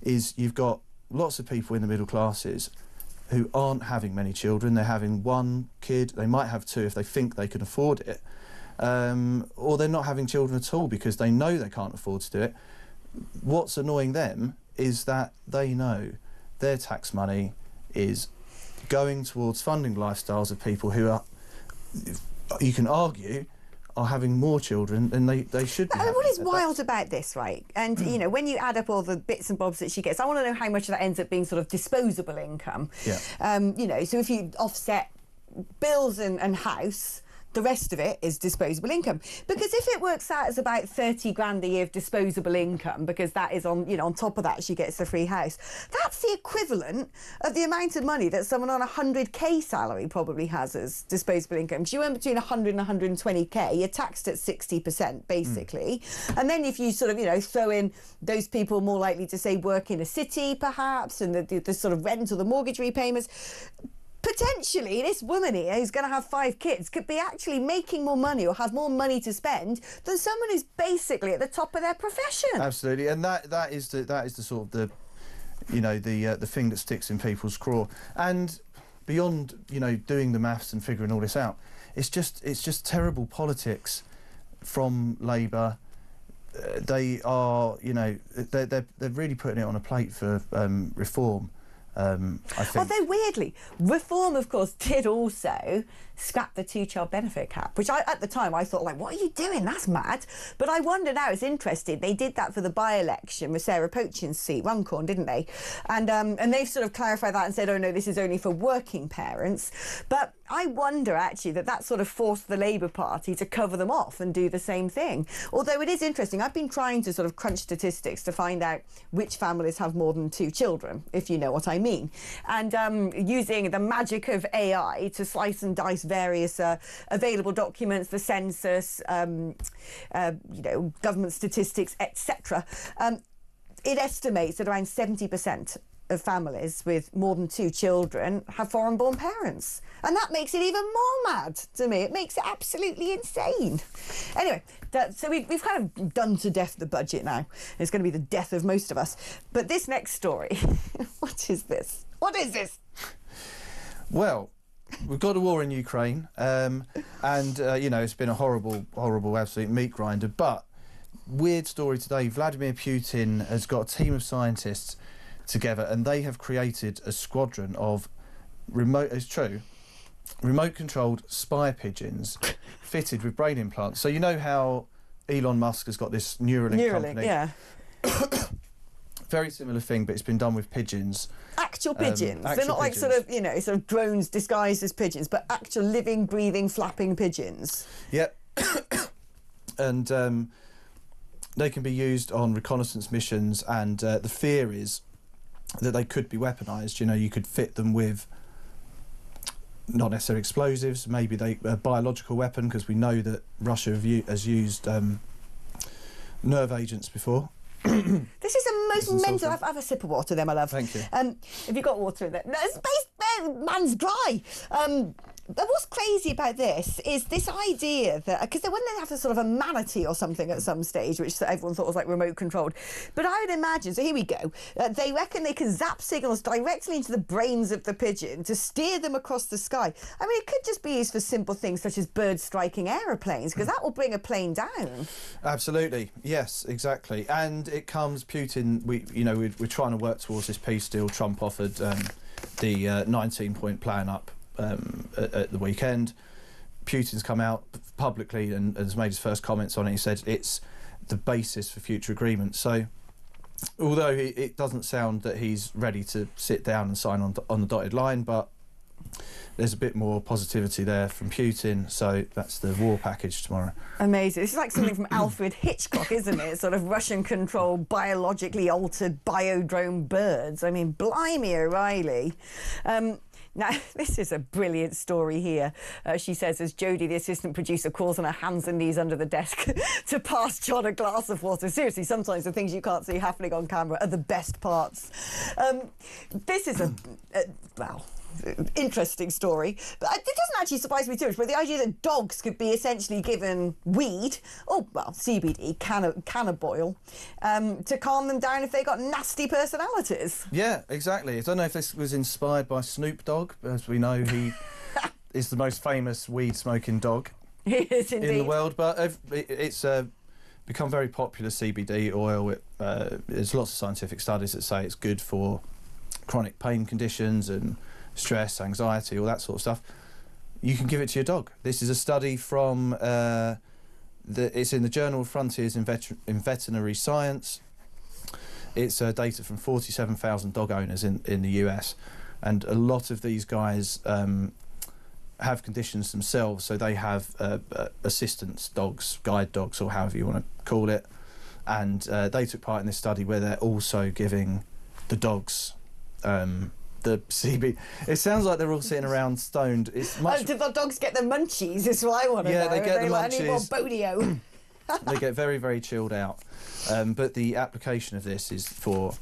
is you've got lots of people in the middle classes who aren't having many children. They're having 1 kid, they might have 2 if they think they can afford it, or they're not having children at all because they know they can't afford to do it. What's annoying them is that they know their tax money is going towards funding lifestyles of people who are, you can argue, are having more children than they should be. What is wild about this, right? And, when you add up all the bits and bobs that she gets, I want to know how much of that ends up being sort of disposable income. Yeah. So if you offset bills and house, the rest of it is disposable income. Because if it works out as about 30 grand a year of disposable income, because that is on top of that she gets the free house, that's the equivalent of the amount of money that someone on a 100k salary probably has as disposable income. Because you earn between 100 and 120k, you're taxed at 60% basically. And then if you sort of, throw in those people more likely to say work in a city perhaps, and the sort of rent or the mortgage repayments, potentially this woman here who's going to have 5 kids could be actually making more money or have more money to spend than someone who's basically at the top of their profession. Absolutely, and that is the sort of the thing that sticks in people's craw. And beyond doing the maths and figuring all this out, it's just terrible politics from Labour. They are, they're really putting it on a plate for reform. I think. Although weirdly, reform, of course, did also scrap the two-child benefit cap, which at the time I thought, like, what are you doing? That's mad. But I wonder now, it's interesting, they did that for the by-election with Sarah Pochin's seat, Runcorn, didn't they? And they've sort of clarified that and said, oh no, this is only for working parents. But I wonder actually that sort of forced the Labour Party to cover them off and do the same thing. Although it is interesting, I've been trying to sort of crunch statistics to find out which families have more than 2 children, if you know what I mean. And using the magic of AI to slice and dice various available documents, the census, government statistics, etc. It estimates that around 70% of families with more than 2 children have foreign-born parents. And that makes it even more mad to me. It makes it absolutely insane. Anyway, so we've kind of done to death the budget now. It's going to be the death of most of us. But this next story, what is this? What is this? Well, we've got a war in Ukraine, and it's been a horrible, absolute meat grinder. But weird story today. Vladimir Putin has got a team of scientists together, and they have created a squadron of remote-controlled spy pigeons fitted with brain implants. So you know how Elon Musk has got this Neuralink company? Yeah. Very similar thing, but it's been done with pigeons. Actual pigeons. They're not like sort of drones disguised as pigeons, but actual living, breathing, flapping pigeons. Yep. And they can be used on reconnaissance missions, and the fear is that they could be weaponised. You could fit them with not necessarily explosives, maybe a biological weapon, because we know that Russia has used nerve agents before. This is the most mental. Have a sip of water there, my love. Thank you. Have you got water in there? No, man's dry. But what's crazy about this is this idea that, because they wouldn't have a sort of a manatee or something at some stage, which everyone thought was like remote controlled. But I would imagine, so here we go, they reckon they can zap signals directly into the brains of the pigeon to steer them across the sky. I mean, it could just be used for simple things such as birds striking aeroplanes, because that will bring a plane down. Absolutely, yes, exactly. And it comes, Putin, we're trying to work towards this peace deal. Trump offered the 19-point plan up at the weekend. Putin's come out publicly and has made his first comments on it. He said it's the basis for future agreements. So although it doesn't sound that he's ready to sit down and sign on the dotted line, but there's a bit more positivity there from Putin, so that's the war package tomorrow. Amazing. This is like something from Alfred Hitchcock, isn't it? Sort of Russian-controlled, biologically altered biodrome birds. I mean, blimey O'Reilly. Now, this is a brilliant story here. She says, as Jodie, the assistant producer, calls on her hands and knees under the desk to pass John a glass of water. Seriously, sometimes the things you can't see happening on camera are the best parts. This is interesting story, but it doesn't actually surprise me too much. But the idea that dogs could be essentially given weed, CBD, cannaboil, to calm them down if they got nasty personalities. Yeah, exactly. I don't know if this was inspired by Snoop Dogg, as we know he is the most famous weed-smoking dog in the world, but it's become very popular, CBD oil. There's lots of scientific studies that say it's good for chronic pain conditions and stress, anxiety, all that sort of stuff. You can give it to your dog. This is a study from it's in the Journal of Frontiers in Veterinary Science. It's data from 47,000 dog owners in the US, and a lot of these guys have conditions themselves, so they have assistance dogs, guide dogs, or however you want to call it, and they took part in this study where they're also giving the dogs the CB. It sounds like they're all sitting around stoned. It's much. Did the dogs get the munchies? Is what I want to know. Yeah, they get the munchies. I need more Bodio. They get very, very chilled out. But the application of this is for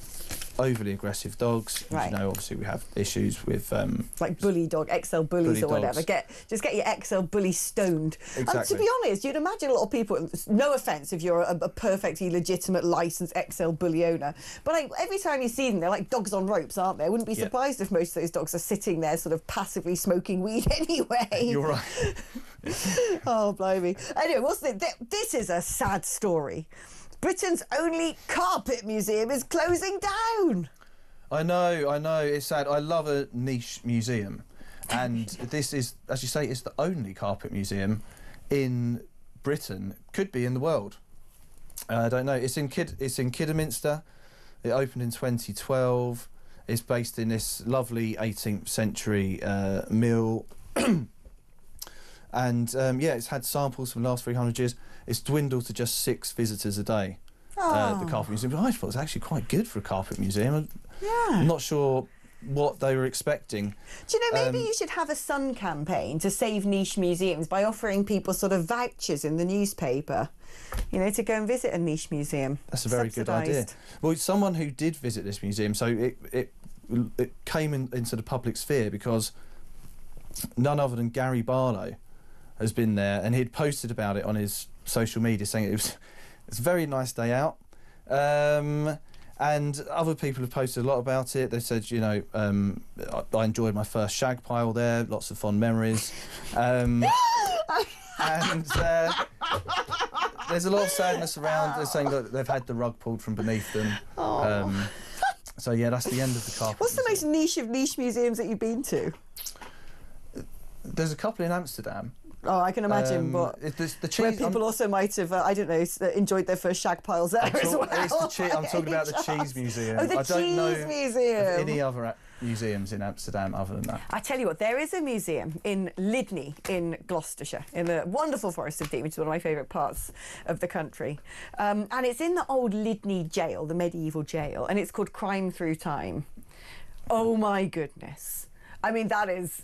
overly aggressive dogs. Right. You know, obviously we have issues with like bully dog, XL bullies or whatever. Just get your XL bully stoned. Exactly. And to be honest, you'd imagine a lot of people. No offence if you're a perfectly legitimate licensed XL bully owner, but like, every time you see them, they're like dogs on ropes, aren't they? I wouldn't be surprised if most of those dogs are sitting there, sort of passively smoking weed anyway. You're right. Oh, blimey. Anyway, this is a sad story. Britain's only carpet museum is closing down. I know, it's sad. I love a niche museum, and this is, as you say, it's the only carpet museum in Britain, could be in the world. I don't know. It's in Kidderminster. It opened in 2012. It's based in this lovely 18th century mill. And yeah, it's had samples from the last 300 years. It's dwindled to just 6 visitors a day. The carpet museum. But I thought it was actually quite good for a carpet museum. I'm not sure what they were expecting. Do you know, maybe you should have a Sun campaign to save niche museums by offering people sort of vouchers in the newspaper, you know, to go and visit a niche museum. That's a very good idea. Well, someone who did visit this museum, so it came into the public sphere because none other than Gary Barlow has been there, and he'd posted about it on his social media saying it's a very nice day out. And other people have posted a lot about it. They said, you know, I enjoyed my first shag pile there, lots of fond memories. And there's a lot of sadness around. They're saying that they've had the rug pulled from beneath them. So yeah, that's the end of the carpet. What's the most niche of niche museums that you've been to? There's a couple in Amsterdam. Oh, I can imagine, but where people also might have, I don't know, enjoyed their first shag piles there as well. I'm talking about the Cheese Museum. Oh, the Cheese Museum. Of any other museums in Amsterdam other than that. I tell you what, there is a museum in Lydney in Gloucestershire, in the wonderful Forest of Dean, which is one of my favourite parts of the country. And it's in the old Lydney jail, the medieval jail, and it's called Crime Through Time. Oh my goodness. I mean, that is...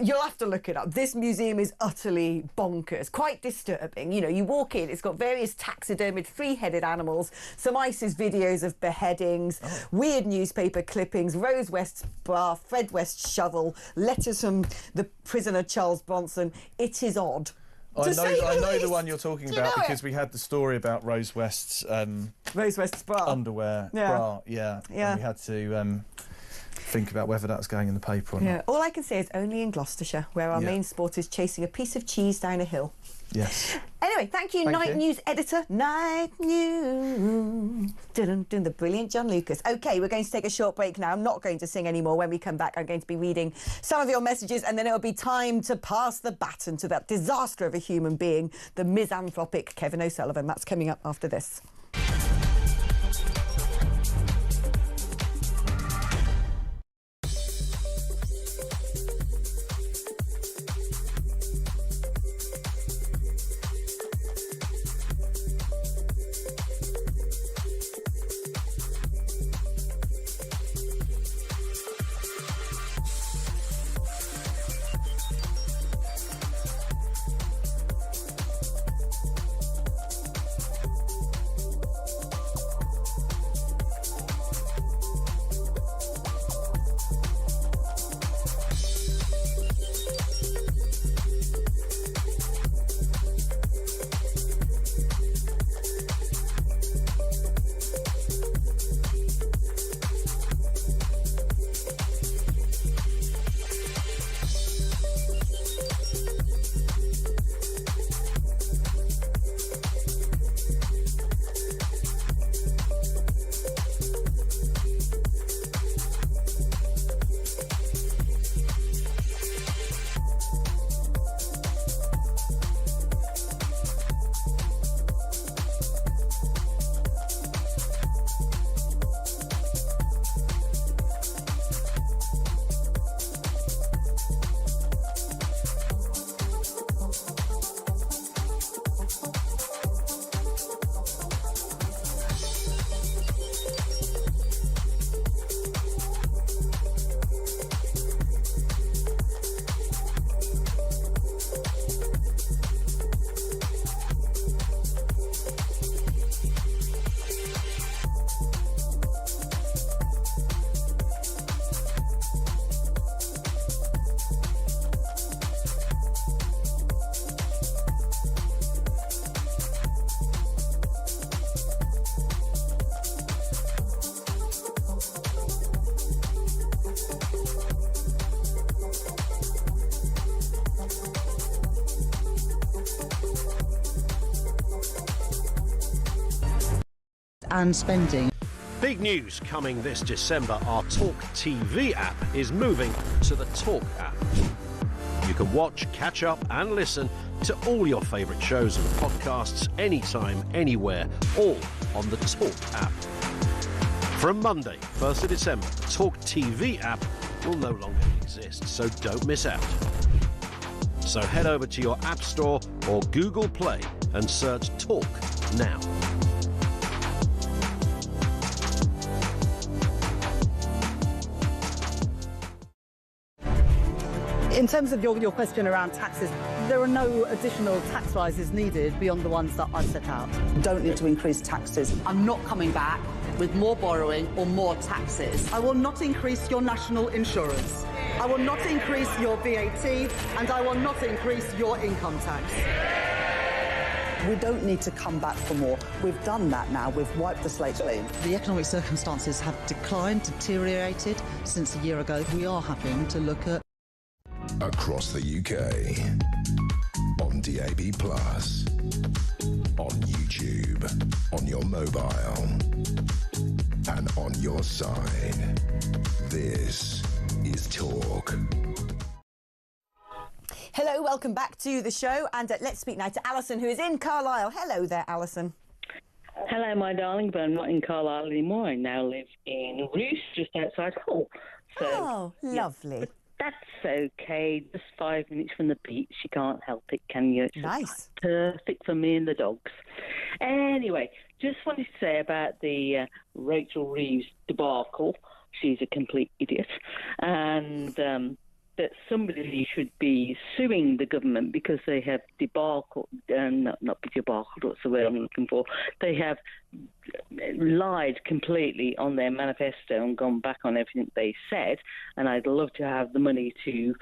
You'll have to look it up. This museum is utterly bonkers, quite disturbing. You know, you walk in, it's got various taxidermied, three-headed animals, some ISIS videos of beheadings, weird newspaper clippings, Rose West's bar, Fred West's shovel, letters from the prisoner Charles Bronson. It is odd. I know the one you're talking about because we had the story about Rose West's bra. Underwear bra, yeah. And we had to think about whether that's going in the paper or not. All I can say is only in Gloucestershire, where our main sport is chasing a piece of cheese down a hill. Yes. Anyway, thank you, Night News editor, Night News. Dun-dun-dun, the brilliant John Lucas. OK, we're going to take a short break now. I'm not going to sing anymore. When we come back, I'm going to be reading some of your messages, and then it'll be time to pass the baton to that disaster of a human being, the misanthropic Kevin O'Sullivan. That's coming up after this. And spending. Big news coming this December. Our talkTV app is moving to the Talk app. You can watch, catch up and listen to all your favourite shows and podcasts anytime, anywhere, all on the Talk app. From Monday, 1st of December, the talkTV app will no longer exist, so don't miss out. So head over to your App Store or Google Play and search Talk now. In terms of your question around taxes, there are no additional tax rises needed beyond the ones that I've set out. Don't need to increase taxes. I'm not coming back with more borrowing or more taxes. I will not increase your national insurance. I will not increase your VAT, and I will not increase your income tax. We don't need to come back for more. We've done that now. We've wiped the slate clean. The economic circumstances have declined, deteriorated since a year ago. We are having to look at across the UK, on DAB+, on YouTube, on your mobile, and on your side. This is Talk. Hello, welcome back to the show, and let's speak now to Alison, who is in Carlisle. Hello there, Alison. Hello, my darling, but I'm not in Carlisle anymore. I now live in Roos, just outside Hull. So, lovely. Yeah, that's okay. Just 5 minutes from the beach. You can't help it, can you? It's nice. Perfect for me and the dogs. Anyway, just wanted to say about the Rachel Reeves debacle. She's a complete idiot. And that somebody should be suing the government because they have debacle, not debacle, what's the word I'm looking for? They have lied completely on their manifesto and gone back on everything they said, and I'd love to have the money to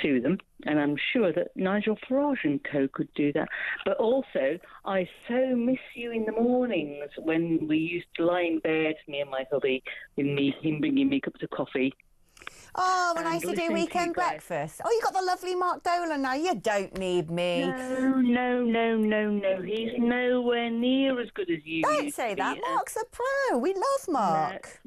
sue them, and I'm sure that Nigel Farage and co could do that. But also, I so miss you in the mornings when we used to lie in bed, me and my hubby, with him bringing me cups of coffee. Oh, when I used to do weekend breakfast. Oh, you got the lovely Mark Dolan now. You don't need me. No. He's nowhere near as good as you. Don't say that. Mark's a pro. We love Mark.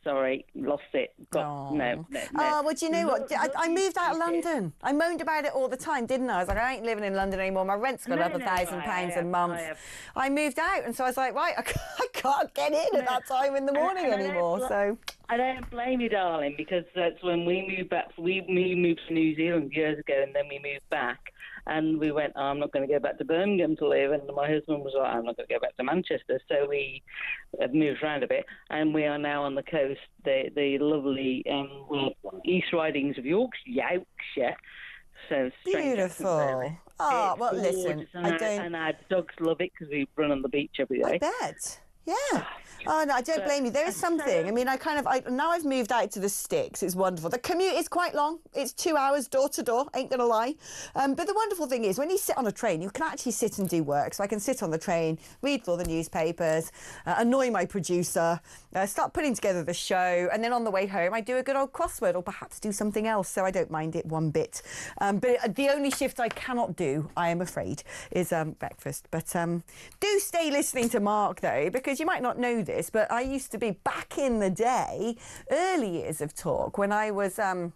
Sorry. Lost it. No. Oh, well, do you know what? I moved out of London. I moaned about it all the time, didn't I? I was like, I ain't living in London anymore. My rent's gone up £1,000 a month. I moved out, and so I was like, right, I can't get in at that time in the morning anymore. So I don't blame you, darling, because that's when we moved back. We moved to New Zealand years ago, and then we moved back. And we went, I'm not going to go back to Birmingham to live. And my husband was like, I'm not going to go back to Manchester. So we have moved around a bit. And we are now on the coast, the lovely East Ridings of Yorkshire. So beautiful. Oh, well, listen, and our dogs love it because we run on the beach every day. I bet. Yeah. Oh, no, I don't blame you. There is something. I mean, now I've moved out to the sticks. It's wonderful. The commute is quite long. It's 2 hours door to door, ain't going to lie. But the wonderful thing is when you sit on a train, you can actually sit and do work. So I can sit on the train, read all the newspapers, annoy my producer, start putting together the show. And then on the way home, I do a good old crossword or perhaps do something else. So I don't mind it one bit. But the only shift I cannot do, I am afraid, is breakfast. But do stay listening to Mark, though, because you might not know this, but I used to be, back in the day, early years of Talk, when I was a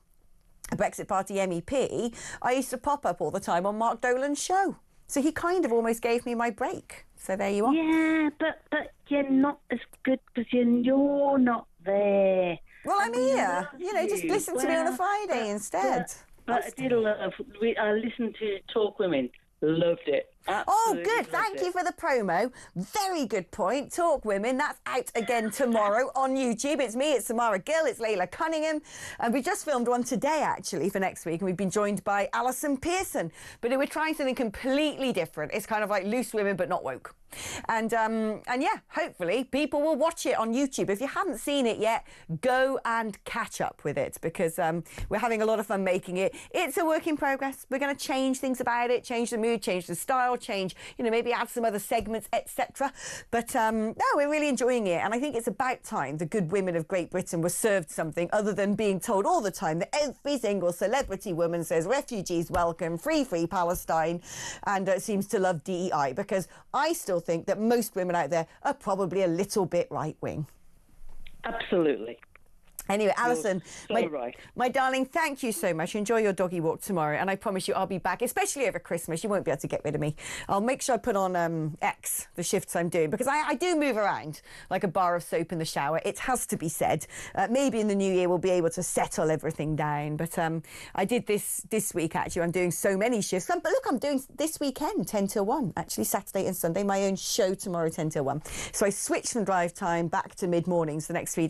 Brexit Party MEP, I used to pop up all the time on Mark Dolan's show. So he kind of almost gave me my break. So there you are. Yeah, but you're not as good because you're not there. Well, I'm here. You know, just listen to me on a Friday instead. But I did love, I listened to Talk Women. Loved it. Absolutely. Oh, good. Thank you for the promo. Very good point. Talk Women. That's out again tomorrow on YouTube. It's me, it's Samara Gill, it's Layla Cunningham. And we just filmed one today, actually, for next week. And we've been joined by Alison Pearson. But we're trying something completely different. It's kind of like Loose Women, but not woke. And yeah, hopefully people will watch it on YouTube. If you haven't seen it yet, go and catch up with it, because we're having a lot of fun making it. It's a work in progress. We're going to change things about it, change the mood, change the style, style change, maybe add some other segments, etc. But no, we're really enjoying it. And I think it's about time the good women of Great Britain were served something other than being told all the time that every single celebrity woman says refugees welcome, free Palestine, and seems to love DEI, because I still think that most women out there are probably a little bit right-wing. Absolutely. Anyway, Alison, right. my darling, thank you so much. Enjoy your doggy walk tomorrow, and I promise you I'll be back, especially over Christmas. You won't be able to get rid of me. I'll make sure I put on X, the shifts I'm doing, because I do move around like a bar of soap in the shower. It has to be said. Maybe in the new year we'll be able to settle everything down, but I did this week, actually. I'm doing so many shifts. But look, I'm doing this weekend, 10 till 1, actually, Saturday and Sunday, my own show tomorrow, 10 till 1. So I switched from drive time back to mid-mornings the next 3 days.